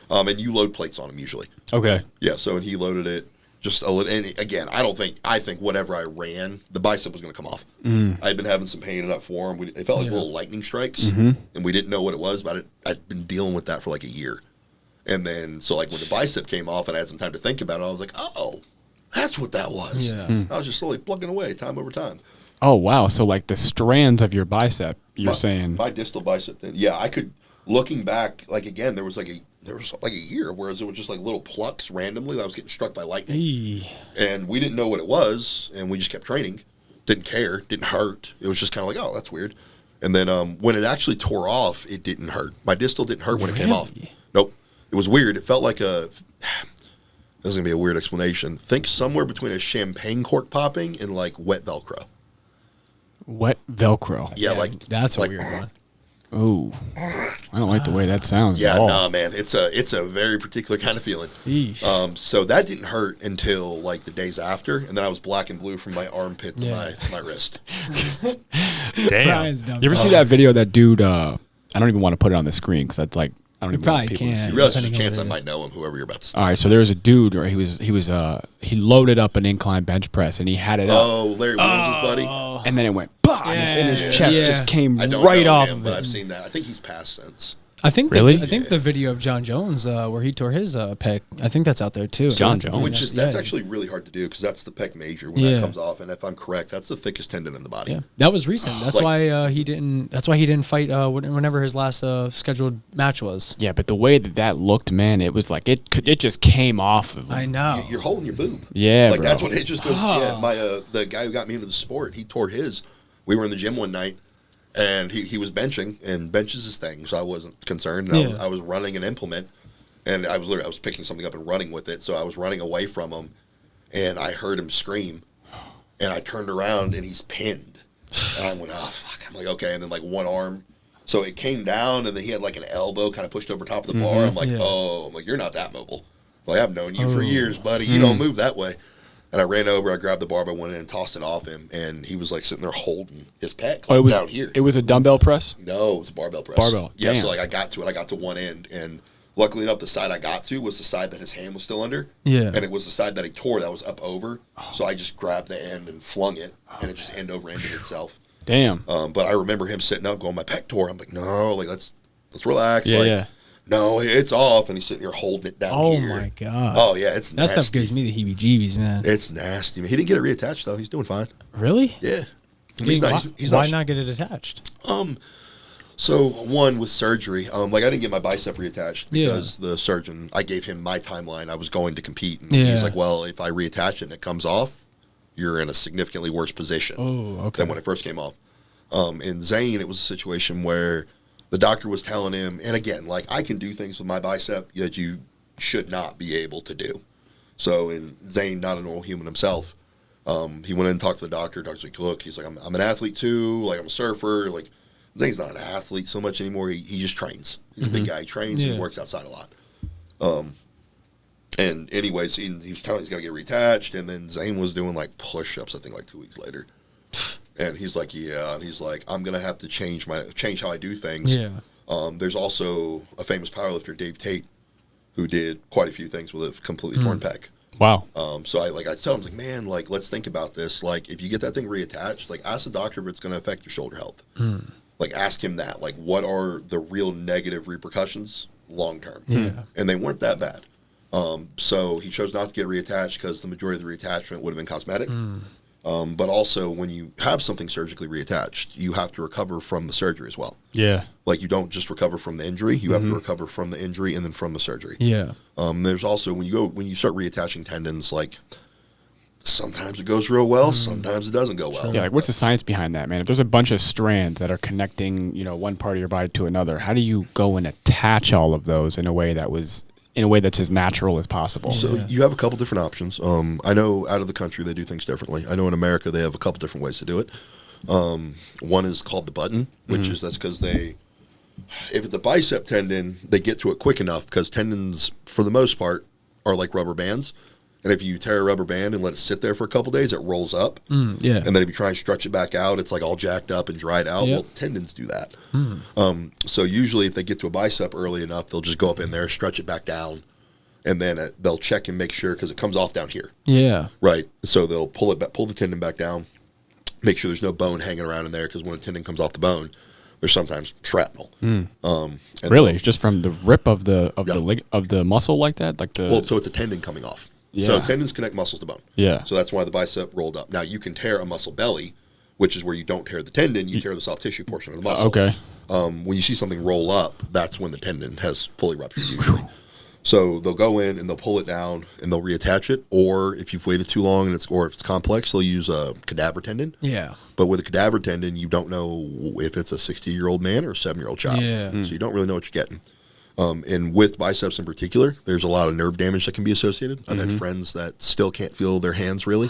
And you load plates on them usually. Okay. Yeah. So and he loaded it just a little. And again, I think whatever I ran, the bicep was going to come off. I'd been having some pain in that forearm. It felt like little lightning strikes, and we didn't know what it was. But I'd been dealing with that for like a year. And then, so like when the bicep came off and I had some time to think about it, I was like, oh, that's what that was. Yeah. I was just slowly plugging away time over time. Oh, wow. So like the strands of your bicep, you're saying. My distal bicep, yeah, I could, looking back, like again, there was like a year, whereas it was just like little plucks randomly that I was getting struck by lightning. And we didn't know what it was, and we just kept training. Didn't care, didn't hurt. It was just kind of like, oh, that's weird. And then when it actually tore off, it didn't hurt. My distal didn't hurt when it came off. Nope. It was weird. It felt like this is going to be a weird explanation. Think somewhere between a champagne cork popping and like wet Velcro. Wet Velcro. Yeah, like that's a like, weird one. Oh, I don't like the way that sounds. Yeah, at all. nah, man. It's a very particular kind of feeling. So that didn't hurt until like the days after, and then I was black and blue from my armpit to my wrist. Damn. You ever see that video of that dude? I don't even want to put it on the screen because that's like I don't even probably want people to see. You realize there's a chance I might know him, whoever you're about to say. All right, so there was a dude where he loaded up an incline bench press and he had it up. Oh, Larry Wills' buddy. And then it went, bah, and his chest just came I don't right know off him, of but it. I've seen that. I think he's passed since. I think Really? I think the video of John Jones where he tore his pec. I think that's out there too. John That's- Jones? Which is that's actually really hard to do because that's the pec major when that comes off, and if I'm correct, that's the thickest tendon in the body. Yeah, that was recent. That's Like- why he didn't. That's why he didn't fight whenever his last scheduled match was. Yeah, but the way that looked, man, it was like it just came off of him. I know. You're holding your boob. Yeah, like bro. that's what it just goes. Yeah, my the guy who got me into the sport, he tore his. We were in the gym one night, and he was benching, and benches his thing, so I wasn't concerned. And I was running an implement, and I was picking something up and running with it. So I was running away from him, and I heard him scream, and I turned around, and he's pinned, and I went, oh fuck! I'm like, okay, and then like one arm. So it came down, and then he had like an elbow kind of pushed over top of the bar. I'm like, I'm like, you're not that mobile. Like, I've known you for years, buddy. You don't move that way. And I ran over, I grabbed the barbell, went in and tossed it off him, and he was like sitting there holding his pec down here. It was a dumbbell press? No, it was a barbell press. Barbell. Yeah, Damn. so like I got to it. I got to one end, and luckily enough, the side I got to was the side that his hand was still under. Yeah. And it was the side that he tore that was up over. So I just grabbed the end and flung it, and it just end over ended itself. Damn. But I remember him sitting up going, my pec tore. I'm like, no, like let's relax. Yeah, like, yeah. No, it's off, and he's sitting here holding it down here. Oh my god. Oh yeah, it's that nasty. stuff gives me the heebie-jeebies, man. It's nasty. Man. He didn't get it reattached though. He's doing fine. Really? Yeah. Why not get it attached? So one with surgery, like I didn't get my bicep reattached because the surgeon, I gave him my timeline. I was going to compete, and he's like, "Well, if I reattach it and it comes off, you're in a significantly worse position than when it first came off." In Zane, it was a situation where the doctor was telling him, and again, like I can do things with my bicep that you should not be able to do. So in Zane, not a normal human himself, he went in and talked to the doctor. Doctor's like, look, he's like, I'm an athlete too. Like I'm a surfer. Like Zane's not an athlete so much anymore. He just trains. He's a big guy. He trains. He works outside a lot. And anyways, he was telling he's got to get reattached. And then Zane was doing like push-ups, I think like 2 weeks later. And he's like, yeah. And he's like, I'm going to have to change how I do things. Yeah. There's also a famous powerlifter, Dave Tate, who did quite a few things with a completely torn pec. Wow. So I tell him, like, man, like, let's think about this. Like, if you get that thing reattached, like, ask the doctor if it's going to affect your shoulder health. Like, ask him that. Like, what are the real negative repercussions long term? Yeah. And they weren't that bad. So he chose not to get reattached because the majority of the reattachment would have been cosmetic. But also, when you have something surgically reattached, you have to recover from the surgery as well. Yeah. Like, you don't just recover from the injury. You have to recover from the injury and then from the surgery. Yeah. There's also, when you start reattaching tendons, like, sometimes it goes real well, sometimes it doesn't go well. Yeah, like what's the science behind that, man? If there's a bunch of strands that are connecting, one part of your body to another, how do you go and attach all of those in a way that's as natural as possible? So you have a couple different options. I know out of the country they do things differently. I know in America they have a couple different ways to do it. One is called the button, which is that's because if it's a bicep tendon, they get to it quick enough because tendons, for the most part, are like rubber bands. And if you tear a rubber band and let it sit there for a couple days, it rolls up. Yeah. And then if you try and stretch it back out, it's like all jacked up and dried out. Yep. Well, tendons do that. So usually if they get to a bicep early enough, they'll just go up in there, stretch it back down, and then they'll check and make sure because it comes off down here. Yeah. Right. So they'll pull the tendon back down, make sure there's no bone hanging around in there because when a tendon comes off the bone, there's sometimes shrapnel. Really? Just from the rip of the muscle like that? So it's a tendon coming off. Yeah. So tendons connect muscles to bone. Yeah. So that's why the bicep rolled up. Now you can tear a muscle belly, which is where you don't tear the tendon, you tear the soft tissue portion of the muscle. Okay. When you see something roll up, that's when the tendon has fully ruptured usually. So they'll go in and they'll pull it down and they'll reattach it. Or if you've waited too long or if it's complex, they'll use a cadaver tendon. Yeah. But with a cadaver tendon, you don't know if it's a 60-year-old man or a 7-year-old child. Yeah. So you don't really know what you're getting. And with biceps in particular, there's a lot of nerve damage that can be associated. I've had friends that still can't feel their hands really,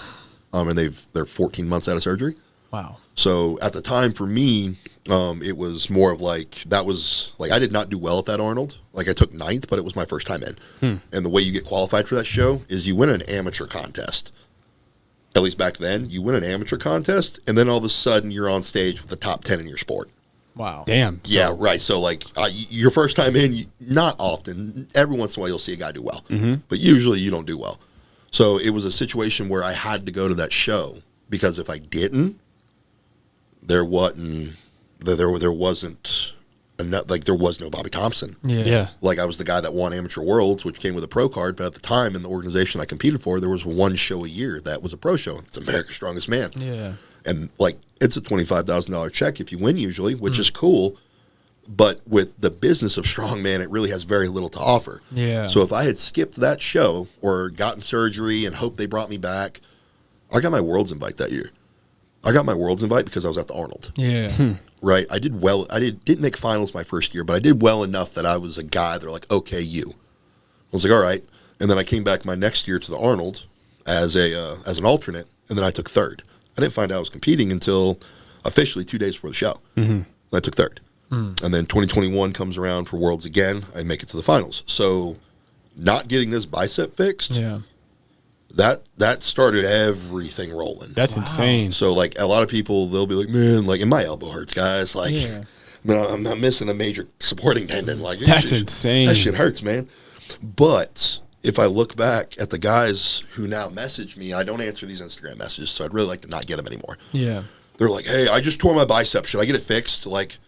and they're 14 months out of surgery. Wow. So at the time for me, it was more of like, that was like, I did not do well at that Arnold. Like I took 9th, but it was my first time in. And the way you get qualified for that show is you win an amateur contest. At least back then, you win an amateur contest, and then all of a sudden you're on stage with the top 10 in your sport. Wow. Damn. Yeah, right. So like your first time in, not often. Every once in a while you'll see a guy do well, but usually you don't do well. So it was a situation where I had to go to that show because if I didn't, there wasn't enough, like there was no Bobby Thompson. Yeah. Like I was the guy that won Amateur Worlds, which came with a pro card, but at the time in the organization I competed for, there was one show a year that was a pro show. It's America's Strongest Man. Yeah. And like it's a $25,000 check if you win usually, which is cool. But with the business of strongman, it really has very little to offer. Yeah. So if I had skipped that show or gotten surgery and hoped they brought me back, I got my Worlds invite that year. I got my Worlds invite because I was at the Arnold. Yeah. Right. I did well. I didn't make finals my first year, but I did well enough that I was a guy. They're like, okay, you. I was like, all right. And then I came back my next year to the Arnold as an alternate, and then I took 3rd. I didn't find out I was competing until officially 2 days before the show. And I took 3rd. And then 2021 comes around for Worlds again. I make it to the finals. So not getting this bicep fixed, that started everything rolling. That's insane. So like a lot of people, they'll be like, man, like, and my elbow hurts, guys. Like, I'm not missing a major supporting tendon. Like that's insane. That shit hurts, man. But if I look back at the guys who now message me, I don't answer these Instagram messages, so I'd really like to not get them anymore. Yeah. They're like, hey, I just tore my bicep. Should I get it fixed? Like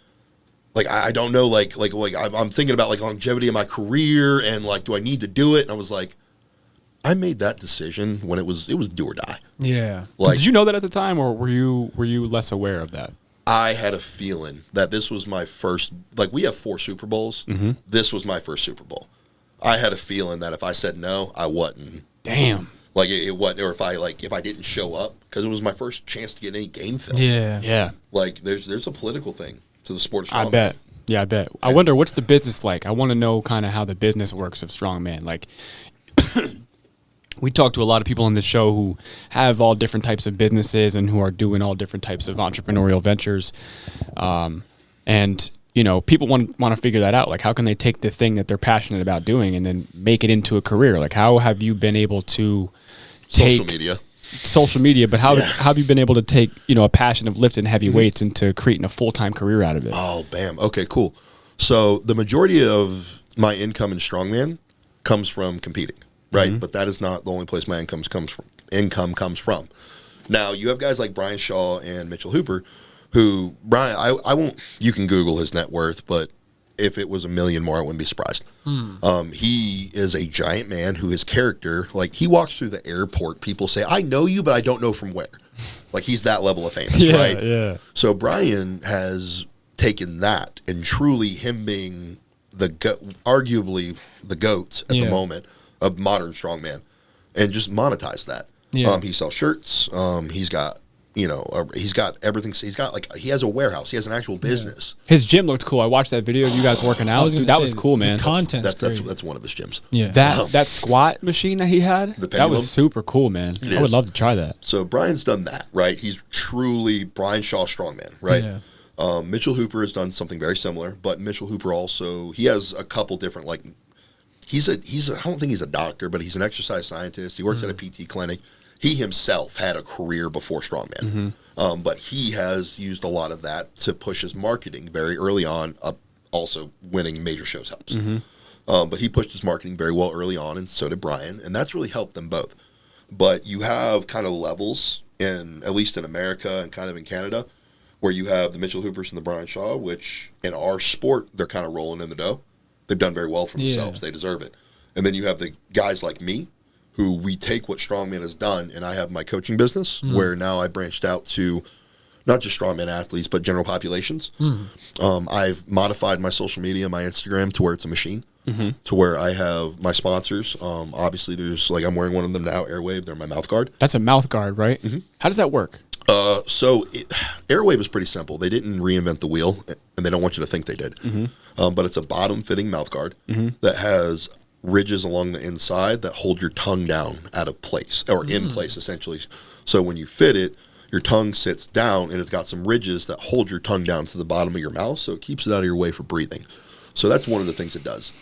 I don't know. Like I'm thinking about like longevity of my career and like, do I need to do it? And I was like, I made that decision when it was do or die. Yeah. Like, did you know that at the time, or were you less aware of that? I had a feeling that this was my first. Like we have 4 Super Bowls. This was my first Super Bowl. I had a feeling that if I said no, I wasn't. Damn. Like it wasn't, or if I didn't show up, because it was my first chance to get any game film. Yeah. Yeah. Like there's a political thing to the sport of strongman. I bet. Yeah, I bet. I wonder what's the business like. I want to know kind of how the business works of strongman. Like, we talk to a lot of people on this show who have all different types of businesses and who are doing all different types of entrepreneurial ventures, and you know, people want to figure that out. Like, how can they take the thing that they're passionate about doing and then make it into a career? Like, how have you been able to take social media, but how have you been able to take, you know, a passion of lifting heavy weights into creating a full-time career out of it? Oh, bam. Okay, cool. So the majority of my income in strongman comes from competing, right? But that is not the only place my income comes from. Now, you have guys like Brian Shaw and Mitchell Hooper, who, Brian, I won't, you can Google his net worth, but if it was $1 million more, I wouldn't be surprised. He is a giant man who his character, like he walks through the airport, people say, I know you, but I don't know from where. Like he's that level of famous, right? Yeah. So Brian has taken that and truly him being arguably the GOAT at the moment of modern strongman and just monetize that. Yeah. He sells shirts. He's got, you know, he's got everything. He's got like, he has a warehouse. He has an actual business. His gym looked cool. I watched that video of you guys working out. Dude, that was cool, man. That's one of his gyms. Yeah. That squat machine that he had, that was super cool, man. I would love to try that. So Brian's done that, right? He's truly Brian Shaw strongman, right? Yeah. Mitchell Hooper has done something very similar, but Mitchell Hooper also, he has a couple different, like, I don't think he's a doctor, but he's an exercise scientist. He works at a PT clinic. He himself had a career before strongman, but he has used a lot of that to push his marketing very early on. Also, winning major shows helps, but he pushed his marketing very well early on, and so did Brian, and that's really helped them both. But you have kind of levels at least in America and kind of in Canada, where you have the Mitchell Hoopers and the Brian Shaw, which in our sport they're kind of rolling in the dough. They've done very well for themselves. They deserve it. And then you have the guys like me, who we take what strongman has done, and I have my coaching business where now I branched out to not just strongman athletes, but general populations. I've modified my social media, my Instagram, to where it's a machine, to where I have my sponsors. Obviously, there's like, I'm wearing one of them now, Airwave. They're my mouth guard. That's a mouth guard, right? How does that work? Airwave is pretty simple. They didn't reinvent the wheel, and they don't want you to think they did. But it's a bottom-fitting mouth guard that has ridges along the inside that hold your tongue down out of place, or in place, essentially. So when you fit it, your tongue sits down, and it's got some ridges that hold your tongue down to the bottom of your mouth, so it keeps it out of your way for breathing. So that's one of the things it does.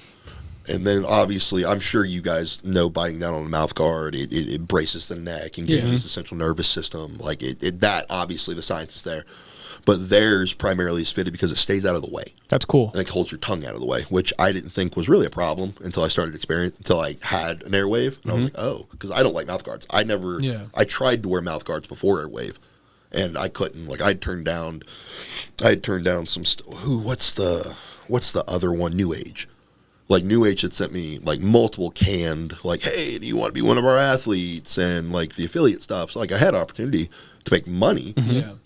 And then obviously, I'm sure you guys know biting down on the mouth guard, it braces the neck, engages the central nervous system. Like that, obviously, the science is there. But theirs primarily is fitted because it stays out of the way. That's cool. And it holds your tongue out of the way, which I didn't think was really a problem until I started until I had an Airwave. And I was like, oh, because I don't like mouth guards. I tried to wear mouth guards before Airwave, and I couldn't. Like, I had turned down some, what's the other one? New Age. Like, New Age had sent me, like, multiple canned, like, hey, do you want to be one of our athletes? And, like, the affiliate stuff. So, like, I had opportunity to make money,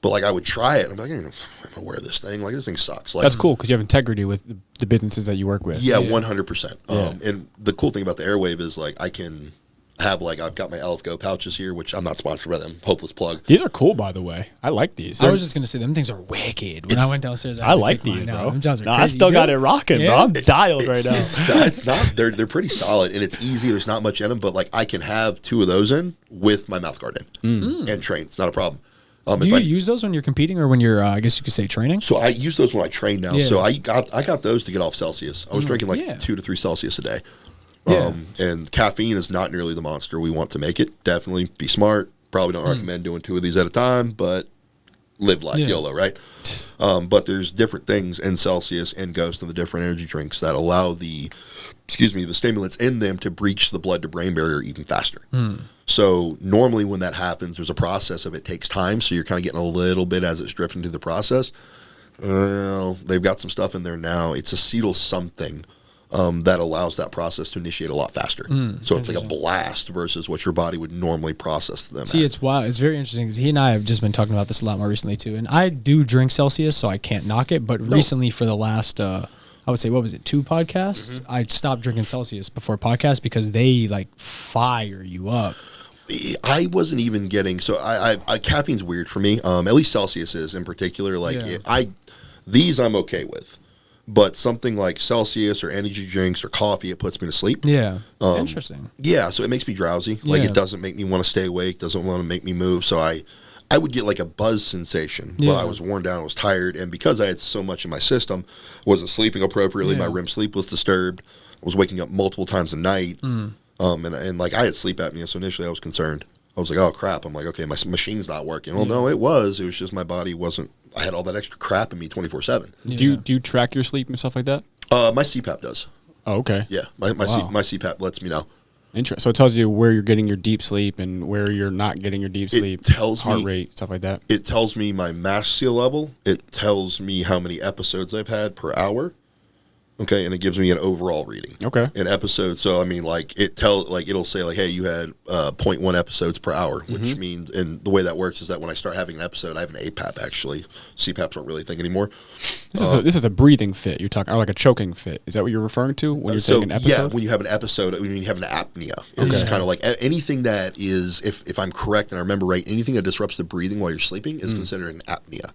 but, like, I would try it. I'm like, I'm going to wear this thing. Like, this thing sucks. Like, that's cool because you have integrity with the businesses that you work with. Yeah, 100%. And the cool thing about the Airwave is, like, I can have, like, I've got my Elf Go pouches here, which I'm not sponsored by them. Hopeless plug. These are cool, by the way. I like these. I was just gonna say them things are wicked. When I went downstairs, I like these, bro. Them jaws are crazy. I still got it rocking, bro. I'm dialed right now. It's not. They're pretty solid, and it's easy. There's not much in them, but, like, I can have 2 of those in with my mouth guard in and train. It's not a problem. Do you use those when you're competing or when you're, I guess you could say, training? So I use those when I train now. Yeah. So I got those to get off Celsius. I was drinking like 2 to 3 Celsius a day. And caffeine is not nearly the monster we want to make it. Definitely be smart. Probably don't recommend doing 2 of these at a time, but live life, YOLO, right? But there's different things in Celsius and Ghost and the different energy drinks that allow the stimulants in them to breach the blood to brain barrier even faster. So normally when that happens, there's a process of it takes time. So you're kind of getting a little bit as it's drifting through the process. Well, they've got some stuff in there now. It's acetyl something that allows that process to initiate a lot faster. So it's like a blast versus what your body would normally process them. See, it's wild. It's very interesting because he and I have just been talking about this a lot more recently too. And I do drink Celsius, so I can't knock it. But recently, for the last, I would say, what was it, 2 podcasts? I stopped drinking Celsius before podcasts because they like fire you up. I wasn't even getting caffeine's weird for me. At least Celsius is in particular. Like these I'm okay with. But something like Celsius or energy drinks or coffee, it puts me to sleep. Yeah. Interesting. Yeah, so it makes me drowsy. Like, it doesn't make me want to stay awake, doesn't want to make me move. So I would get like a buzz sensation, but I was worn down, I was tired. And because I had so much in my system, wasn't sleeping appropriately, my REM sleep was disturbed. I was waking up multiple times a night. And like I had sleep apnea, so initially I was concerned. I was like, oh, crap. I'm like, okay, my machine's not working. Well, no, it was. It was just my body wasn't. I had all that extra crap in me 24/7. Do you track your sleep and stuff like that? My CPAP does. Oh, okay. Yeah, my CPAP lets me know. Interesting. So it tells you where you're getting your deep sleep and where you're not getting your deep sleep. It tells heart me, rate, stuff like that. It tells me my mast seal level. It tells me how many episodes I've had per hour. Okay, and it gives me an overall reading. Okay. An episode, so I mean, like it'll say like, hey, you had 0.1 episodes per hour, which means, and the way that works is that when I start having an episode, I have an APAP actually. CPAPs aren't really a thing anymore. This is a breathing fit you're talking, or like a choking fit. Is that what you're referring to when you're saying an episode? Yeah, when you have an episode, when you have an apnea, it's kind of like anything that is, if I'm correct and I remember right, anything that disrupts the breathing while you're sleeping is considered an apnea.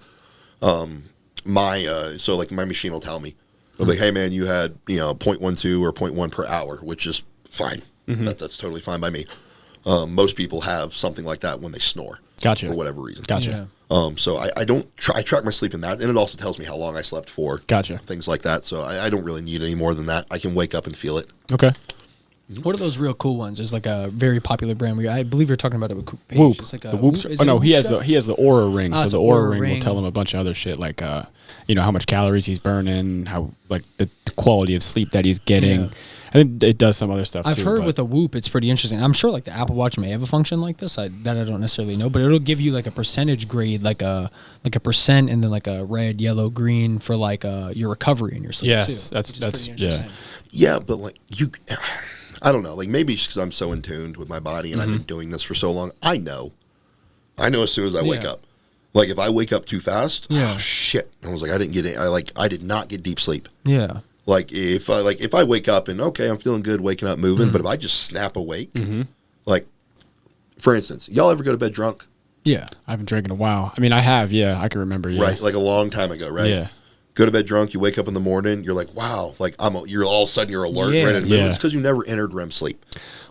So like my machine will tell me. I'll be like, hey man, you had 0.12 or 0.1 per hour, which is fine. That's totally fine by me. Most people have something like that when they snore. Gotcha. For whatever reason. Gotcha. So I don't I track my sleep in that, and it also tells me how long I slept for. Gotcha. Things like that. So I don't really need any more than that. I can wake up and feel it. Okay. What are those real cool ones? There's like a very popular brand where I believe you're talking about it with Paige. Whoop. It's like the Whoops. Whoop, oh no, he has the Aura ring. So the Aura ring will tell him a bunch of other shit, like how much calories he's burning, how like the quality of sleep that he's getting. Yeah. I think it does some other stuff too. I've heard with the Whoop, it's pretty interesting. I'm sure like the Apple Watch may have a function like this that I don't necessarily know, but it'll give you like a percentage grade, like a percent, and then like a red, yellow, green for like your recovery in your sleep too. Yes, that's yeah, but like you. I don't know, like maybe it's because I'm so in tune with my body and I've been doing this for so long. I know as soon as I wake up. Like if I wake up too fast, oh shit! I was like, I did not get deep sleep. Yeah. Like if I wake up and okay, I'm feeling good, waking up, moving, but if I just snap awake, like for instance, y'all ever go to bed drunk? Yeah, I haven't drank in a while. I mean, I have. Yeah, I can remember. Yeah. Right, like a long time ago. Right. Yeah. Go to bed drunk, you wake up in the morning, you're like, wow, like you're all of a sudden you're alert, right? It's because you never entered REM sleep.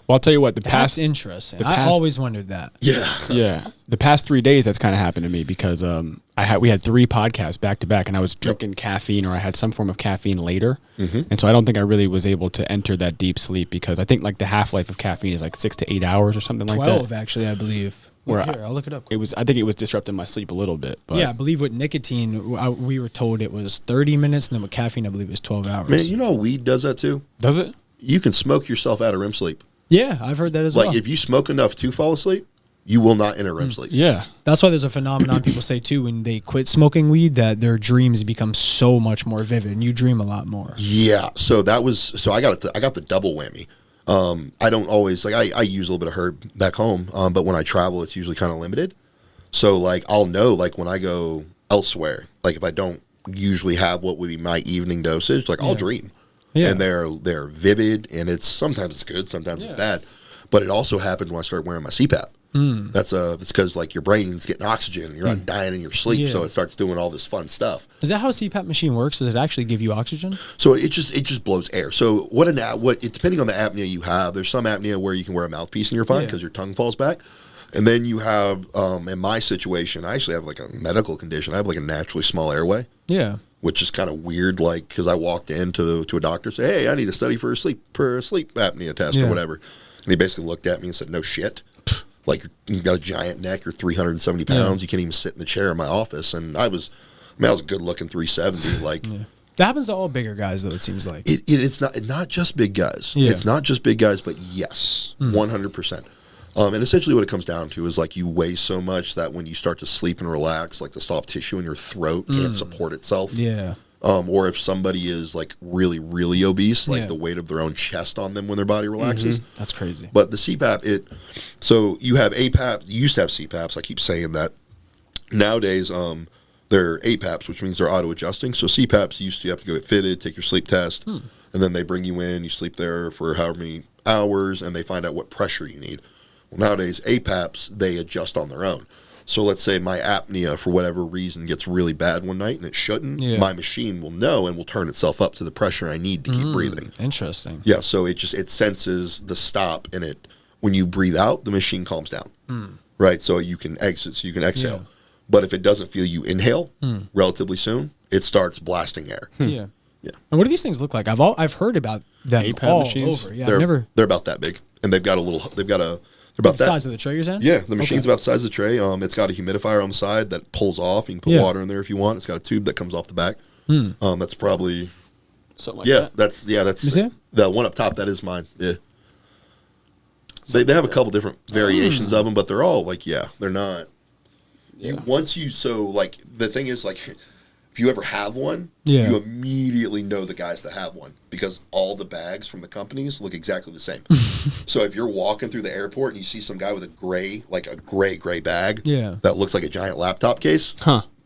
Well, I'll tell you what. That's interesting. I always wondered that. Yeah. The past 3 days, that's kind of happened to me because we had 3 podcasts back to back, and I was drinking caffeine, or I had some form of caffeine later, and so I don't think I really was able to enter that deep sleep because I think like the half-life of caffeine is like 6 to 8 hours or something like that. 12, actually, I believe. Here, I'll look it up. I think it was disrupting my sleep a little bit. But yeah, I believe with nicotine, we were told it was 30 minutes, and then with caffeine, I believe it was 12 hours. Man, you know weed does that too? Does it? You can smoke yourself out of REM sleep. Yeah, I've heard that as well. Like if you smoke enough to fall asleep, you will not enter REM sleep. Yeah. That's why there's a phenomenon people say too when they quit smoking weed that their dreams become so much more vivid and you dream a lot more. Yeah. So I got the double whammy. I don't always I use a little bit of herb back home, but when I travel it's usually kind of limited. So like I'll know like when I go elsewhere, like if I don't usually have what would be my evening dosage, like I'll dream. Yeah. And they're vivid, and sometimes it's good, sometimes it's bad. But it also happened when I started wearing my CPAP. It's because like your brain's getting oxygen, and you're not dying in your sleep, so it starts doing all this fun stuff. Is that how a CPAP machine works? Does it actually give you oxygen? So it just blows air. So depending on the apnea you have, there's some apnea where you can wear a mouthpiece and you're fine because your tongue falls back. And then you have, in my situation, I actually have like a medical condition. I have like a naturally small airway. Yeah. Which is kind of weird, like, because I walked into a doctor and said, hey, I need to study for a sleep apnea test or whatever. And he basically looked at me and said, no shit. Like, you've got a giant neck, you're 370 pounds, you can't even sit in the chair in my office. And I was a good-looking 370. Like, that happens to all bigger guys, though, it seems like. It's not just big guys. Yeah. It's not just big guys, but yes, 100%. And essentially what it comes down to is like you weigh so much that when you start to sleep and relax, like the soft tissue in your throat can't support itself. Yeah. Or if somebody is like really, really obese, like the weight of their own chest on them when their body relaxes. That's crazy. But the CPAP, so you have APAP, you used to have CPAPs, I keep saying that. Nowadays, they're APAPs, which means they're auto-adjusting. So CPAPs, you have to go get fitted, take your sleep test, and then they bring you in, you sleep there for however many hours, and they find out what pressure you need. Well, nowadays, APAPs, they adjust on their own. So let's say my apnea, for whatever reason, gets really bad one night, and it shouldn't. Yeah. My machine will know and will turn itself up to the pressure I need to keep breathing. Interesting. Yeah, so it senses the stop, and when you breathe out, the machine calms down. Right? So you can exit, so you can exhale. Yeah. But if it doesn't feel you inhale relatively soon, it starts blasting air. Yeah. Yeah. And what do these things look like? I've heard about them APAP all machines. over. Yeah, they're about that big, and they've got about the size of the tray you're saying? Yeah, the machine's about the size of the tray. It's got a humidifier on the side that pulls off. You can put water in there if you want. It's got a tube that comes off the back. That's probably something like that. That's the one up top. That is mine. Yeah. So they have a couple different variations of them, but they're all like they're not. Yeah. The thing is like. If you ever have one, you immediately know the guys that have one because all the bags from the companies look exactly the same. So if you're walking through the airport and you see some guy with a gray bag that looks like a giant laptop case,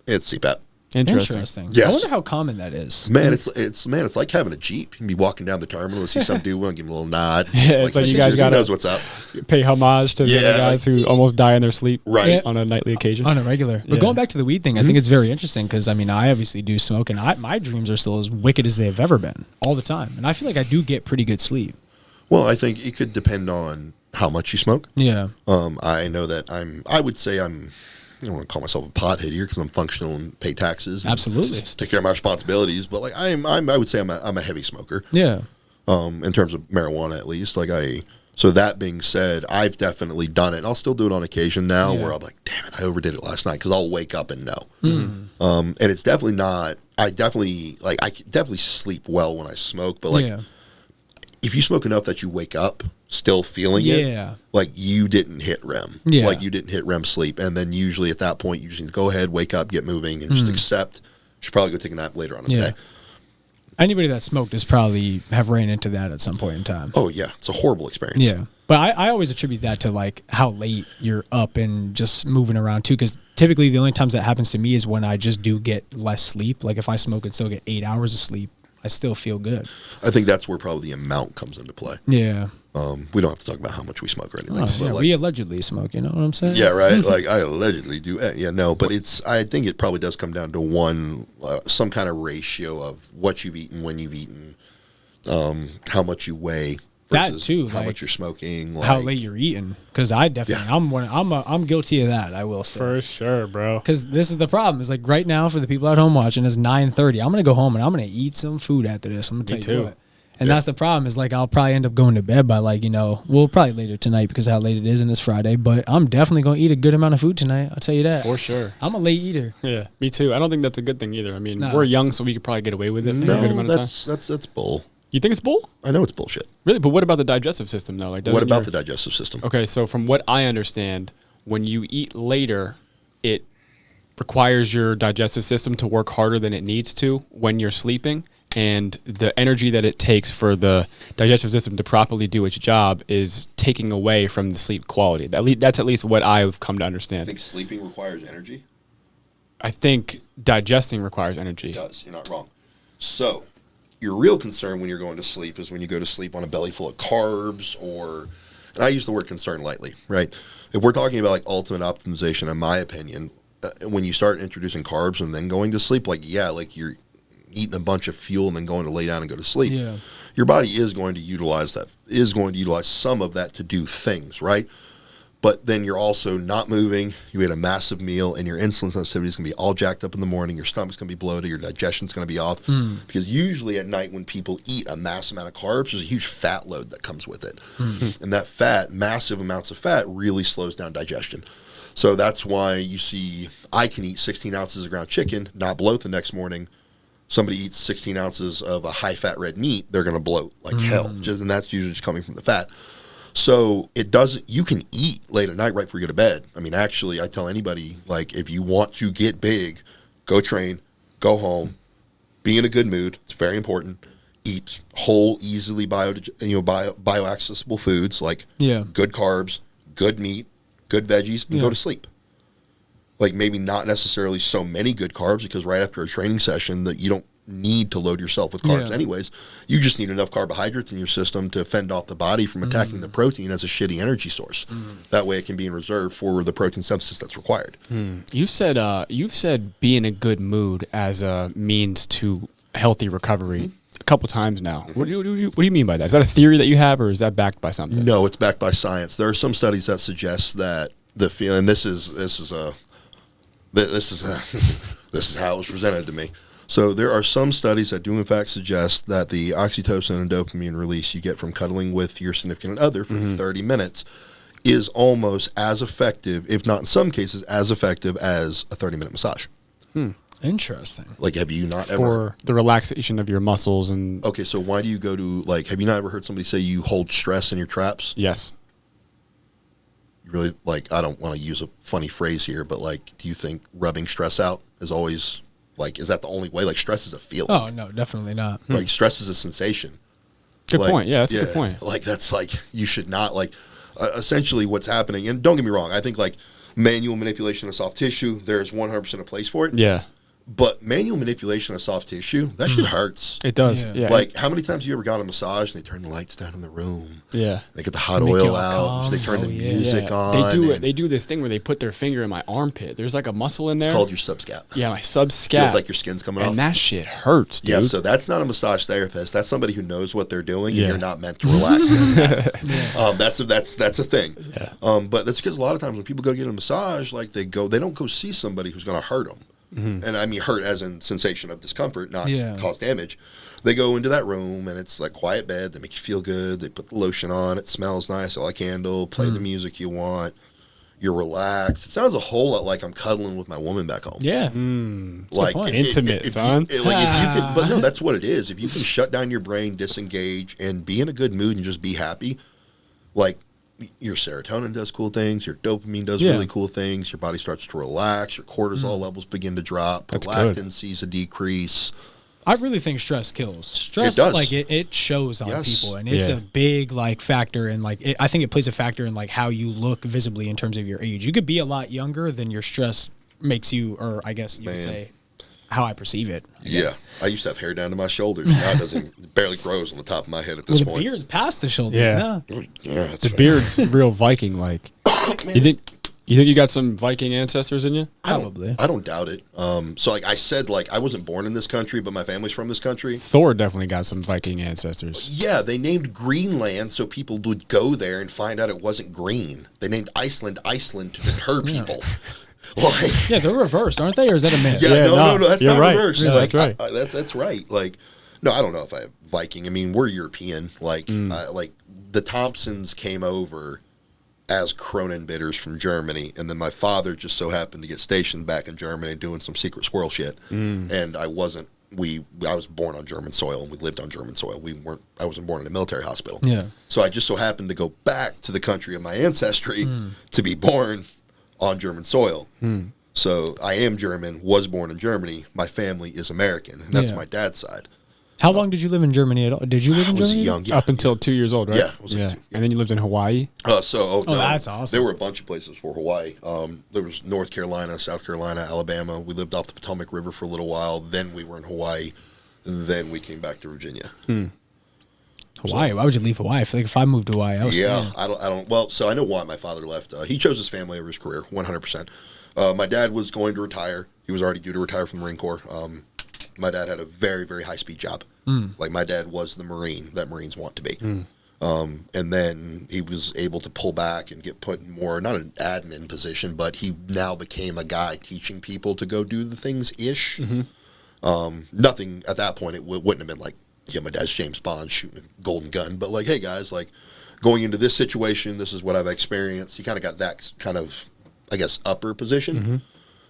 it's CPAP. Interesting. Yes. I wonder how common that is. Man, it's like having a Jeep. You can be walking down the terminal and see some dude and give him a little nod. Yeah, it's like you guys gotta knows what's up. Pay homage to the other guys who almost die in their sleep on a nightly occasion. On a regular. But going back to the weed thing, I think it's very interesting because I obviously do smoke and my dreams are still as wicked as they've ever been all the time. And I feel like I do get pretty good sleep. Well, I think it could depend on how much you smoke. Yeah. I know that I would say I don't want to call myself a pothead here because I'm functional and pay taxes. Absolutely. Take care of my responsibilities. But like I would say I'm a heavy smoker. Yeah. In terms of marijuana, at least. So that being said, I've definitely done it. And I'll still do it on occasion now where I'm like, damn it, I overdid it last night because I'll wake up and know. And it's definitely not. I can definitely sleep well when I smoke, but if you smoke enough that you wake up still feeling it, like you didn't hit REM. Yeah. Like you didn't hit REM sleep. And then usually at that point, you just need to go ahead, wake up, get moving, and just accept. You should probably go take a nap later on in the day. Anybody that smoked has probably have ran into that at some point in time. Oh, yeah. It's a horrible experience. Yeah. But I always attribute that to like how late you're up and just moving around too. Because typically the only times that happens to me is when I just do get less sleep. Like if I smoke and still get 8 hours of sleep, I still feel good. I think that's where probably the amount comes into play. Yeah. We don't have to talk about how much we smoke or anything. We allegedly smoke, you know what I'm saying? Yeah, right? Like, I allegedly do. Yeah, no, but I think it probably does come down to some kind of ratio of what you've eaten, when you've eaten, how much you weigh. That too, how like, much you're smoking, how late you're eating. Because I definitely, I'm guilty of that. I will say For sure, bro. Because this is the problem. Is like right now for the people at home watching, it's 9:30. I'm gonna go home and I'm gonna eat some food after this. I'm gonna tell you what. And that's the problem. Is like I'll probably end up going to bed by like well probably later tonight because of how late it is and it's Friday. But I'm definitely gonna eat a good amount of food tonight. I'll tell you that for sure. I'm a late eater. Yeah, me too. I don't think that's a good thing either. I mean, we're young, so we could probably get away with it for a good amount of time. That's bull. You think it's bull? I know it's bullshit. Really? But what about the digestive system, though? Like, what about the digestive system? Okay, so from what I understand, when you eat later, it requires your digestive system to work harder than it needs to when you're sleeping. And the energy that it takes for the digestive system to properly do its job is taking away from the sleep quality. That's at least what I've come to understand. I think sleeping requires energy? I think digesting requires energy. It does. You're not wrong. So your real concern when you're going to sleep is when you go to sleep on a belly full of carbs and I use the word concern lightly, right? If we're talking about like ultimate optimization, in my opinion, when you start introducing carbs and then going to sleep, like you're eating a bunch of fuel and then going to lay down and go to sleep. Yeah. Your body is going to utilize some of that to do things, right? But then you're also not moving. You ate a massive meal, and your insulin sensitivity is going to be all jacked up in the morning. Your stomach's going to be bloated. Your digestion's going to be off. Because usually at night when people eat a massive amount of carbs, there's a huge fat load that comes with it. And that fat, massive amounts of fat, really slows down digestion. So that's why you see I can eat 16 ounces of ground chicken, not bloat the next morning. Somebody eats 16 ounces of a high-fat red meat, they're going to bloat like hell. And that's usually just coming from the fat. So you can eat late at night right before you go to bed. I mean, actually, I tell anybody, like, if you want to get big, go train, go home, be in a good mood. It's very important. Eat whole, easily bioaccessible foods like good carbs, good meat, good veggies, and go to sleep. Like maybe not necessarily so many good carbs because right after a training session that you don't need to load yourself with carbs anyways. You just need enough carbohydrates in your system to fend off the body from attacking the protein as a shitty energy source. That way it can be in reserve for the protein synthesis that's required. You've said be in a good mood as a means to healthy recovery a couple times now. What do you mean by that? Is that a theory that you have or is that backed by something? No, it's backed by science. There are some studies that suggest that the feeling this is how it was presented to me. So there are some studies that do in fact suggest that the oxytocin and dopamine release you get from cuddling with your significant other for 30 minutes is almost as effective, if not in some cases, as effective as a 30-minute massage. Interesting. Like, have you not for ever... the relaxation of your muscles and... Okay, so why do you go to, like, have you not ever heard somebody say you hold stress in your traps? Yes. You really, like, I don't want to use a funny phrase here, but, like, do you think rubbing stress out is always... Like, is that the only way? Like, stress is a feeling. Oh, no, definitely not. Like, stress is a sensation. Good point. Yeah, that's a good point. Like, that's like, you should not, like, essentially what's happening, and don't get me wrong, I think, like, manual manipulation of soft tissue, there's 100% a place for it. Yeah. But manual manipulation of soft tissue, that shit hurts. It does. Yeah. Like, how many times have you ever got a massage and they turn the lights down in the room? Yeah. They get the hot oil out. They turn the music on. They do this thing where they put their finger in my armpit. There's like a muscle in there. It's called your subscap. Yeah, my subscap. Feels like your skin's coming off. And that shit hurts, dude. Yeah, so that's not a massage therapist. That's somebody who knows what they're doing, and you're not meant to relax during that. That's a thing. Yeah. But that's because a lot of times when people go get a massage, like they don't go see somebody who's going to hurt them. And I mean hurt as in sensation of discomfort, not cause damage. They go into that room and it's like quiet bed. They make you feel good. They put the lotion on. It smells nice. I like candle. Play the music you want. You're relaxed. It sounds a whole lot like I'm cuddling with my woman back home. Yeah. Like intimate, son. But no, that's what it is. If you can shut down your brain, disengage, and be in a good mood and just be happy, like your serotonin does cool things, your dopamine does really cool things, your body starts to relax, your cortisol levels begin to drop, prolactin sees a decrease. I really think stress kills. Stress, it does. like it shows on people, and it's a big like factor in like I think it plays a factor in like how you look visibly in terms of your age. You could be a lot younger than your stress makes you, or I guess you could say how I perceive it. I used to have hair down to my shoulders. Now it barely grows on the top of my head at this point. The beard's past the shoulders. Yeah, the beard's real Viking like. You You think you got some Viking ancestors in you? Probably. I don't doubt it. So like I said, like I wasn't born in this country, but my family's from this country. Thor definitely got some Viking ancestors. Yeah, they named Greenland so people would go there and find out it wasn't green. They named Iceland to deter people. Like, Yeah, they're reversed, aren't they? Or is that a myth? Yeah, no, that's you're not right. reverse. Yeah, Like, that's right. That's right. Like, no, I don't know if I have Viking. I mean, we're European. Like, like the Thompsons came over as Kronenbitters from Germany, and then my father just so happened to get stationed back in Germany doing some secret squirrel shit. And I wasn't. I was born on German soil, and we lived on German soil. I wasn't born in a military hospital. Yeah. So I just so happened to go back to the country of my ancestry to be born on German soil. So I am German, was born in Germany. My family is American, and that's my dad's side. How long did you live in Germany at all? Did you live in I was Germany? young, yeah. Up until 2 years old, right? Yeah, I was like 2, yeah. And then you lived in Hawaii? No, that's awesome. There were a bunch of places for Hawaii. There was North Carolina, South Carolina, Alabama. We lived off the Potomac River for a little while. Then we were in Hawaii. Then we came back to Virginia. Hawaii? Why would you leave Hawaii? I feel like if I moved to Hawaii, I was I don't. Well, so I know why my father left. He chose his family over his career, 100%. My dad was going to retire. He was already due to retire from the Marine Corps. My dad had a very, very high-speed job. Like, my dad was the Marine that Marines want to be. And then he was able to pull back and get put in more, not an admin position, but he now became a guy teaching people to go do the things-ish. Nothing at that point, it wouldn't have been like, yeah, my dad's James Bond shooting a golden gun. But like, hey, guys, like, going into this situation, this is what I've experienced. He kind of got that kind of, I guess, upper position.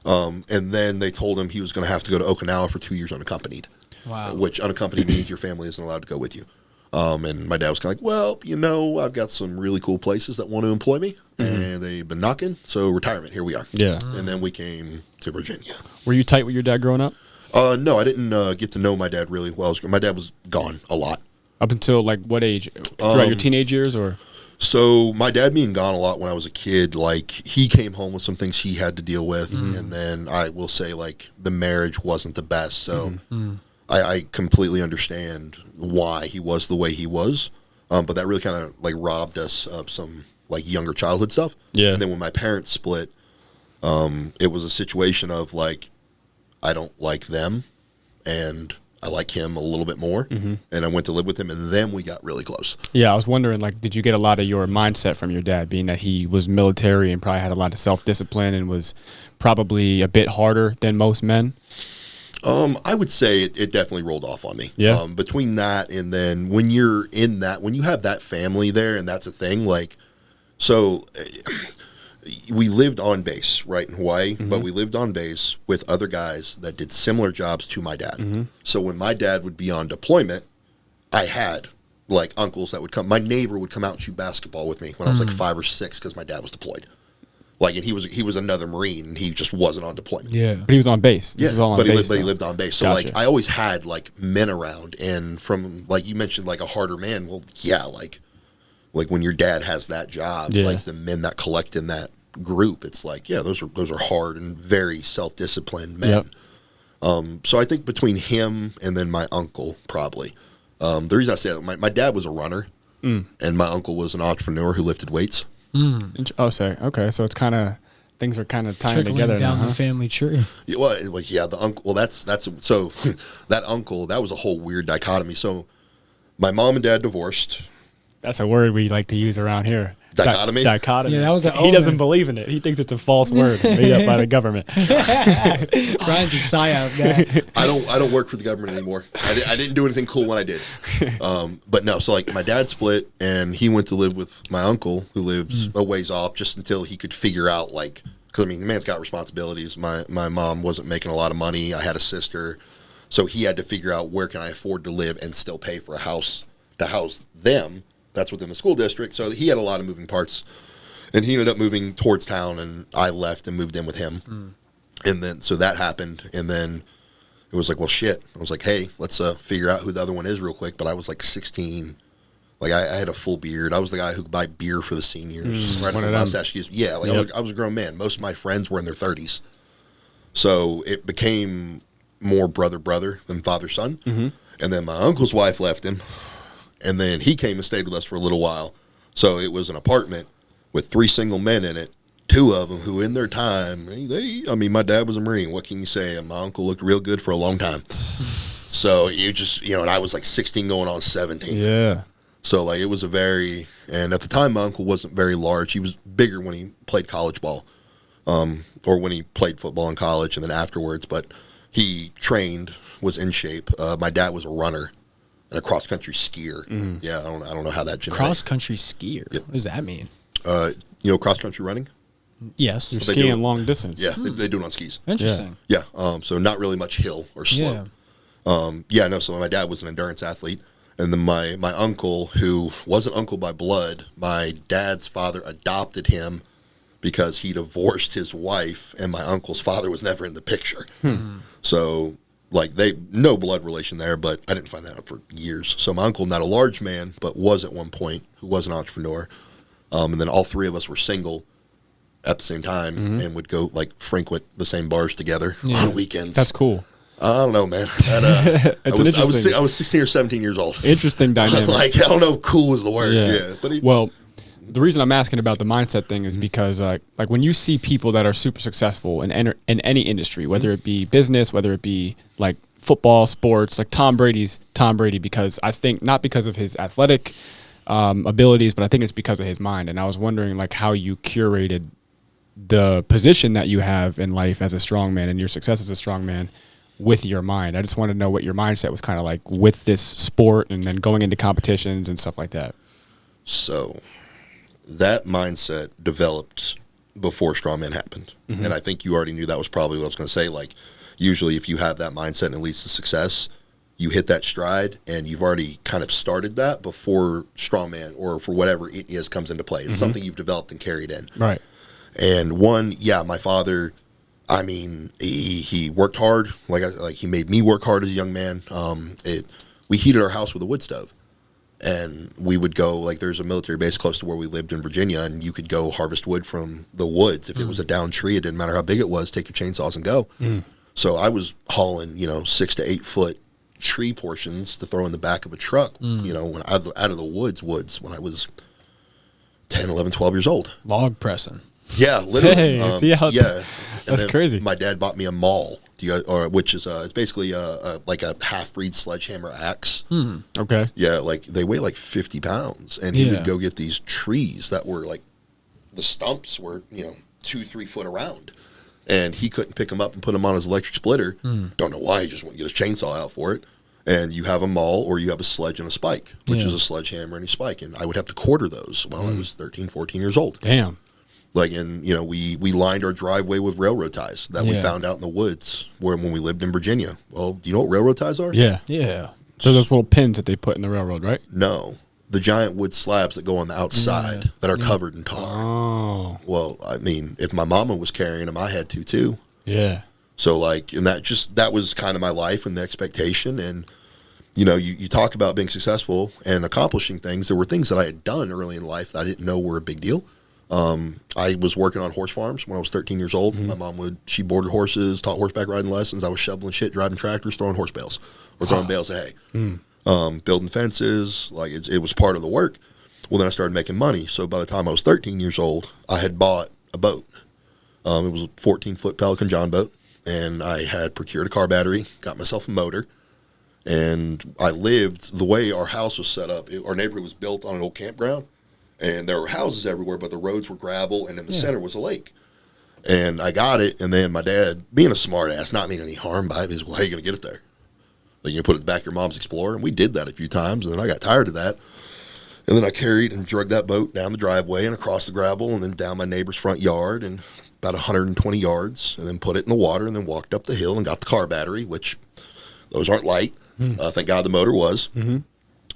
And then they told him he was going to have to go to Okinawa for 2 years unaccompanied. Wow. Which unaccompanied means your family isn't allowed to go with you. And my dad was kind of like, well, you know, I've got some really cool places that want to employ me, and they've been knocking, so retirement, here we are. Yeah. And then we came to Virginia. Were you tight with your dad growing up? No, I didn't get to know my dad really well. My dad was gone a lot. Up until, like, what age? Throughout your teenage years, or? So my dad being gone a lot when I was a kid, like, he came home with some things he had to deal with, and then I will say, like, the marriage wasn't the best, so I completely understand why he was the way he was, but that really kind of, like, robbed us of some, like, younger childhood stuff. Yeah. And then when my parents split, it was a situation of, like, I don't like them, and I like him a little bit more, and I went to live with him, and then we got really close. Yeah, I was wondering, like, did you get a lot of your mindset from your dad, being that he was military and probably had a lot of self-discipline and was probably a bit harder than most men? I would say it definitely rolled off on me. Yeah. Between that and then when you're in that, when you have that family there and that's a thing, like, so we lived on base, right, in Hawaii, but we lived on base with other guys that did similar jobs to my dad. So when my dad would be on deployment, I had, like, uncles that would come. My neighbor would come out and shoot basketball with me when I was, like, 5 or 6 because my dad was deployed. Like, and he was another Marine, and he just wasn't on deployment. Yeah. But he was on base. This is all on but base. he lived on base. So, Gotcha. like, I always had, like, men around. And from, like, you mentioned, like, a harder man. Well, yeah, like when your dad has that job, like, the men that collect in that group, it's like, yeah, those are hard and very self-disciplined men. So I think between him and then my uncle, probably. The reason I say that, my dad was a runner, and my uncle was an entrepreneur who lifted weights. Oh, sorry. Okay, so it's kind of, things are kind of tying Trickling together down now, the family tree. Yeah, well, like, yeah, the uncle. Well, that's so that uncle. That was a whole weird dichotomy. So my mom and dad divorced. That's a word we like to use around here. Dichotomy? Dichotomy. Yeah, that was He doesn't believe in it. He thinks it's a false word made up by the government. Brian's a psyop guy. I don't work for the government anymore. I didn't do anything cool when I did. But no, so, like, my dad split, and he went to live with my uncle, who lives a ways off, just until he could figure out, like, because, I mean, the man's got responsibilities. My mom wasn't making a lot of money. I had a sister. So he had to figure out, where can I afford to live and still pay for a house to house them. That's within the school district. So he had a lot of moving parts. And he ended up moving towards town, and I left and moved in with him. And then, so that happened. And then it was like, well, shit. I was like, hey, let's figure out who the other one is real quick. But I was like 16. Like, I had a full beard. I was the guy who could buy beer for the seniors. Right after the mustache. Yeah, like, I was a grown man. Most of my friends were in their 30s. So it became more brother than father-son. And then my uncle's wife left him. And then he came and stayed with us for a little while. So it was an apartment with 3 single men in it, two of them who in their time, my dad was a Marine. What can you say? And my uncle looked real good for a long time. So and I was like 16 going on 17. Yeah. So like it was and at the time my uncle wasn't very large. He was bigger when he played college ball, or when he played football in college and then afterwards, but he trained, was in shape. My dad was a runner and a cross country skier. Yeah. I don't know how that generated. Cross country skier. Yep. What does that mean? Cross country running? Yes. You're skiing long distance. Yeah. They do it on skis. Interesting. Yeah. So not really much hill or slope. So my dad was an endurance athlete. And then my uncle, who wasn't uncle by blood, my dad's father adopted him because he divorced his wife, and my uncle's father was never in the picture. So, like, no blood relation there, but I didn't find that out for years. So my uncle, not a large man, but was at one point, who was an entrepreneur. And then all three of us were single at the same time and would go, like, frequent the same bars together on weekends. That's cool. I don't know, man. I was 16 or 17 years old. Interesting dynamic. Like, I don't know, cool is the word. Yeah. But the reason I'm asking about the mindset thing is because like when you see people that are super successful in any industry, whether it be business, whether it be like football, sports, like Tom Brady's Tom Brady, because I think not because of his athletic abilities, but I think it's because of his mind. And I was wondering like how you curated the position that you have in life as a strongman and your success as a strongman with your mind. I just want to know what your mindset was kind of like with this sport and then going into competitions and stuff like that. So that mindset developed before strongman happened. And I think you already knew that was probably what I was going to say. Like, usually if you have that mindset and it leads to success, you hit that stride and you've already kind of started that before strongman or for whatever it is comes into play. It's something you've developed and carried in. Right. And my father, I mean, he worked hard. Like he made me work hard as a young man. We heated our house with a wood stove, and we would go, like, there's a military base close to where we lived in Virginia, and you could go harvest wood from the woods. If it was a down tree, it didn't matter how big it was, take your chainsaws and go. So I was hauling, 6 to 8 foot tree portions to throw in the back of a truck, when out of the woods when I was 10, 11, 12 years old. Log pressing. Yeah, literally. That's crazy. My dad bought me a maul, which is it's basically like a half-breed sledgehammer axe. Okay. Yeah, like they weigh like 50 pounds, and he would go get these trees that were like the stumps were 2-3 foot around, and he couldn't pick them up and put them on his electric splitter. Don't know why. He just wouldn't get his chainsaw out for it. And you have a maul or you have a sledge and a spike, which is a sledgehammer and a spike, and I would have to quarter those while I was 13, 14 years old. Damn. Like, and we lined our driveway with railroad ties that we found out in the woods when we lived in Virginia. Well, do you know what railroad ties are? Yeah. So those little pins that they put in the railroad, right? No, the giant wood slabs that go on the outside that are covered in tar. Oh. Well, I mean, if my mama was carrying them, I had to too. Yeah. So like, and that was kind of my life and the expectation. And you talk about being successful and accomplishing things. There were things that I had done early in life that I didn't know were a big deal. I was working on horse farms when I was 13 years old. My mom she boarded horses, taught horseback riding lessons. I was shoveling shit, driving tractors, throwing horse bales or throwing bales of hay, building fences. Like it was part of the work. Well, then I started making money. So by the time I was 13 years old, I had bought a boat. It was a 14-foot Pelican John boat, and I had procured a car battery, got myself a motor, and I lived the way our house was set up. Our neighborhood was built on an old campground. And there were houses everywhere, but the roads were gravel, and in the center was a lake. And I got it, and then my dad, being a smart ass, not meaning any harm by it, he was, well, how are you going to get it there? Like, you put it in the back of your mom's Explorer, and we did that a few times, and then I got tired of that. And then I carried and dragged that boat down the driveway and across the gravel and then down my neighbor's front yard and about 120 yards, and then put it in the water and then walked up the hill and got the car battery, which those aren't light. Thank God the motor was. And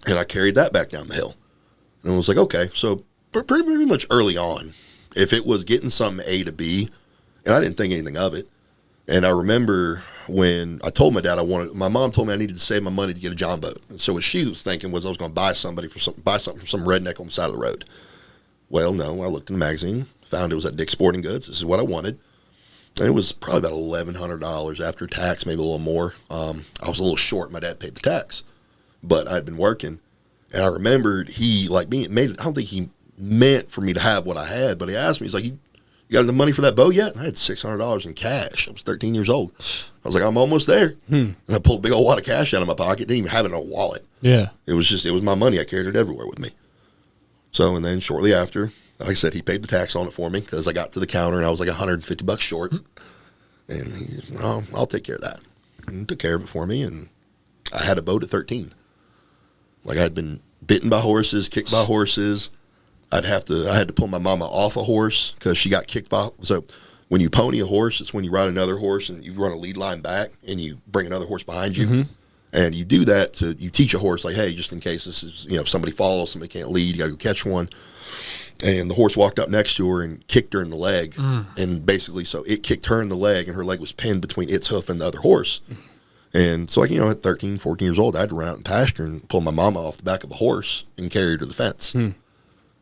I carried that back down the hill. And I was like, okay, so pretty much early on, if it was getting something A to B, and I didn't think anything of it. And I remember when I told my dad my mom told me I needed to save my money to get a John boat. And so what she was thinking was I was going to buy something from some redneck on the side of the road. Well, no, I looked in the magazine, found it was at Dick's Sporting Goods. This is what I wanted. And it was probably about $1,100 after tax, maybe a little more. I was a little short. My dad paid the tax, but I'd been working. And I remembered he, like me, I don't think he meant for me to have what I had, but he asked me, he's like, you You got enough money for that bow yet? And I had $600 in cash. I was 13 years old. I was like, I'm almost there. And I pulled a big old wad of cash out of my pocket. Didn't even have it in a wallet. Yeah. It was my money. I carried it everywhere with me. So, and then shortly after, like I said, he paid the tax on it for me because I got to the counter and I was like $150 short. And he, well, I'll take care of that. And he took care of it for me. And I had a boat at 13. Like I had been bitten by horses, kicked by horses. I had to pull my mama off a horse because she got kicked by. So when you pony a horse, it's when you ride another horse and you run a lead line back and you bring another horse behind you. And you do that you teach a horse like, hey, just in case this is, if somebody falls, somebody can't lead, you got to go catch one. And the horse walked up next to her and kicked her in the leg. And basically, so it kicked her in the leg and her leg was pinned between its hoof and the other horse. And so, like, at 13, 14 years old, I had to run out in pasture and pull my mama off the back of a horse and carry her to the fence.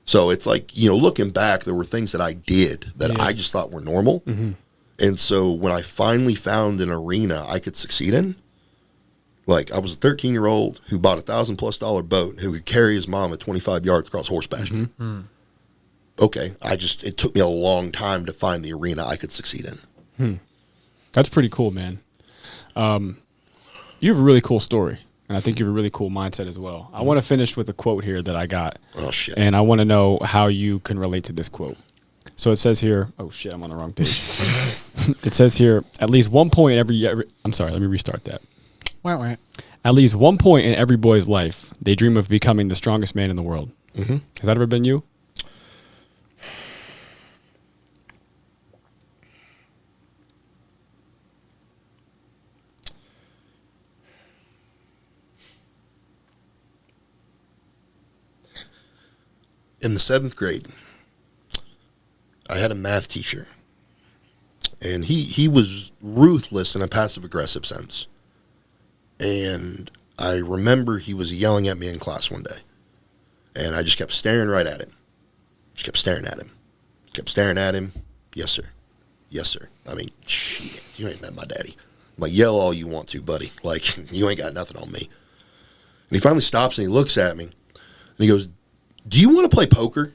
So it's like, looking back, there were things that I did that I just thought were normal. And so when I finally found an arena I could succeed in, like I was a 13-year-old who bought $1,000+ boat who could carry his mom at 25 yards across horse pasture. Okay, it took me a long time to find the arena I could succeed in. That's pretty cool, man. You have a really cool story, and I think you have a really cool mindset as well. I want to finish with a quote here that I got. Oh, shit. And I want to know how you can relate to this quote. So it says here, oh, shit, I'm on the wrong page. It says here, at least one point I'm sorry, let me restart that. At least one point in every boy's life, they dream of becoming the strongest man in the world. Has that ever been you? In the 7th grade, I had a math teacher, and he was ruthless in a passive-aggressive sense. And I remember he was yelling at me in class one day, and I just kept staring right at him. Just kept staring at him. Kept staring at him. Yes, sir. Yes, sir. I mean, shit, you ain't met my daddy. I'm like, yell all you want to, buddy. Like, you ain't got nothing on me. And he finally stops and he looks at me, and he goes, do you want to play poker?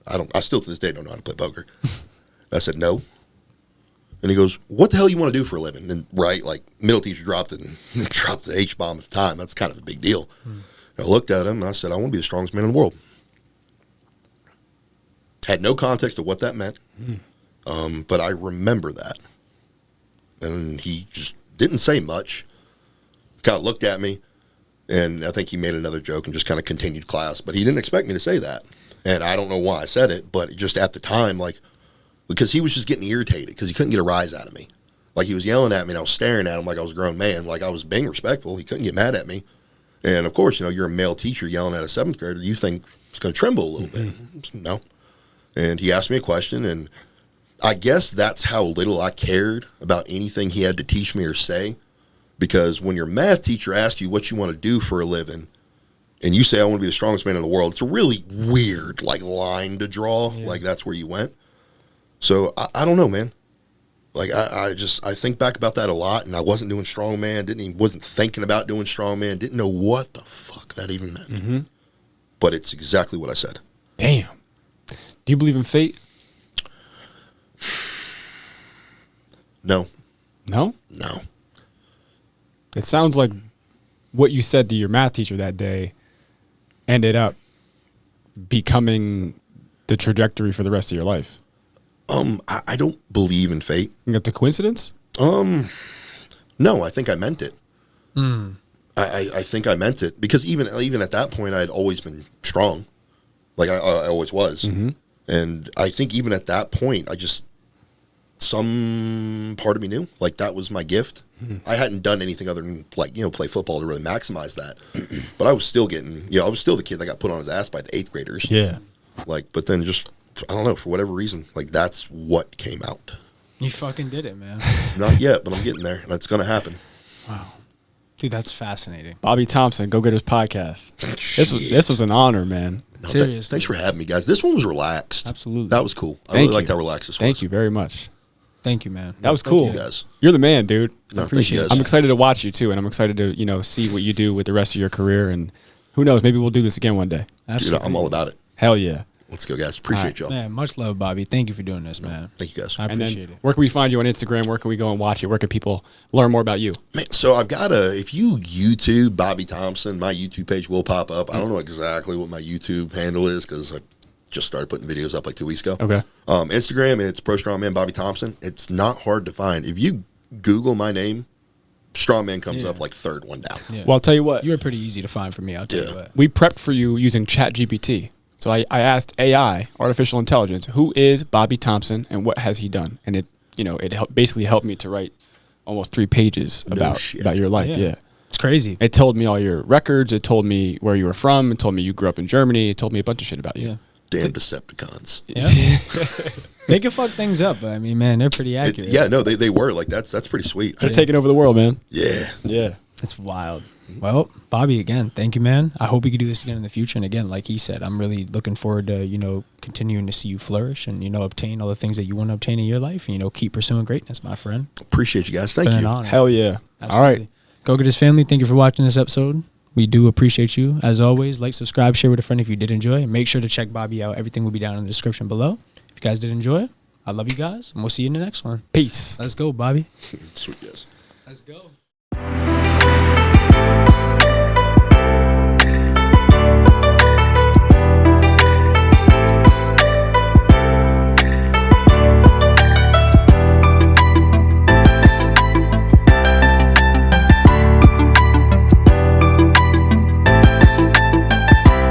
I still to this day don't know how to play poker. And I said, no. And he goes, what the hell you want to do for a living? And like middle teacher dropped it and dropped the H-bomb at the time. That's kind of a big deal. I looked at him and I said, I want to be the strongest man in the world. Had no context of what that meant. But I remember that. And he just didn't say much. Kind of looked at me. And I think he made another joke and just kind of continued class. But he didn't expect me to say that. And I don't know why I said it, but just at the time, like, because he was just getting irritated because he couldn't get a rise out of me. Like, he was yelling at me and I was staring at him like I was a grown man. Like, I was being respectful. He couldn't get mad at me. And, of course, you're a male teacher yelling at a 7th grader. You think it's going to tremble a little bit. No. And he asked me a question, and I guess that's how little I cared about anything he had to teach me or say. Because when your math teacher asks you what you want to do for a living, and you say, I want to be the strongest man in the world, it's a really weird, like, line to draw. Yeah. Like, that's where you went. So, I don't know, man. Like, I think back about that a lot, and I wasn't doing strongman, wasn't thinking about doing strongman, didn't know what the fuck that even meant. But it's exactly what I said. Damn. Do you believe in fate? No. No? No. It sounds like what you said to your math teacher that day ended up becoming the trajectory for the rest of your life. I don't believe in fate. You got the coincidence? No, I think I meant it. I think I meant it because even at that point, I had always been strong. Like I always was. And I think even at that point, some part of me knew, like, that was my gift. I hadn't done anything other than, like, play football to really maximize that. But I was still getting, I was still the kid that got put on his ass by the 8th graders. Yeah. Like, but then just, I don't know, for whatever reason, like, that's what came out. You fucking did it, man. Not yet, but I'm getting there, and it's going to happen. Wow. Dude, that's fascinating. Bobby Thompson, go get his podcast. This was an honor, man. No, Seriously. Thanks for having me, guys. This one was relaxed. Absolutely. That was cool. I really liked how relaxed this was. Thank you very much. Thank you, man. That was cool. Thank you, guys. You're the man, dude. No, thank you, guys. I'm excited to watch you too, and I'm excited to see what you do with the rest of your career. And who knows, maybe we'll do this again one day. Absolutely. Dude, I'm all about it. Hell yeah. Let's go, guys. Appreciate y'all. Man, much love, Bobby. Thank you for doing this, man. Thank you, guys. I appreciate it. Where can we find you on Instagram? Where can we go and watch it? Where can people learn more about you? Man, so I've got if you YouTube Bobby Thompson, my YouTube page will pop up. I don't know exactly what my YouTube handle is because I just started putting videos up like 2 weeks ago. Okay. Instagram, it's Pro Strongman Bobby Thompson. It's not hard to find. If you Google my name, Strongman comes up like third one down. Yeah. Well, I'll tell you what. You were pretty easy to find for me. I'll tell you what. We prepped for you using ChatGPT. So I asked AI, artificial intelligence, who is Bobby Thompson and what has he done? And it basically helped me to write almost 3 pages about your life. Yeah. It's crazy. It told me all your records. It told me where you were from. It told me you grew up in Germany. It told me a bunch of shit about you. Yeah. Damn Decepticons. Yeah. They can fuck things up, but I mean, man, they're pretty accurate. They were. Like, that's pretty sweet. They're taking over the world, man. Yeah. Yeah. That's wild. Well, Bobby, again, thank you, man. I hope we can do this again in the future. And again, like he said, I'm really looking forward to, continuing to see you flourish and, obtain all the things that you want to obtain in your life and, keep pursuing greatness, my friend. Appreciate you guys. Thank you. Hell yeah. Absolutely. All right. Go Get His family. Thank you for watching this episode. We do appreciate you. As always, like, subscribe, share with a friend if you did enjoy. Make sure to check Bobby out. Everything will be down in the description below. If you guys did enjoy it, I love you guys, and we'll see you in the next one. Peace. Let's go, Bobby. Sweet, guys. Let's go.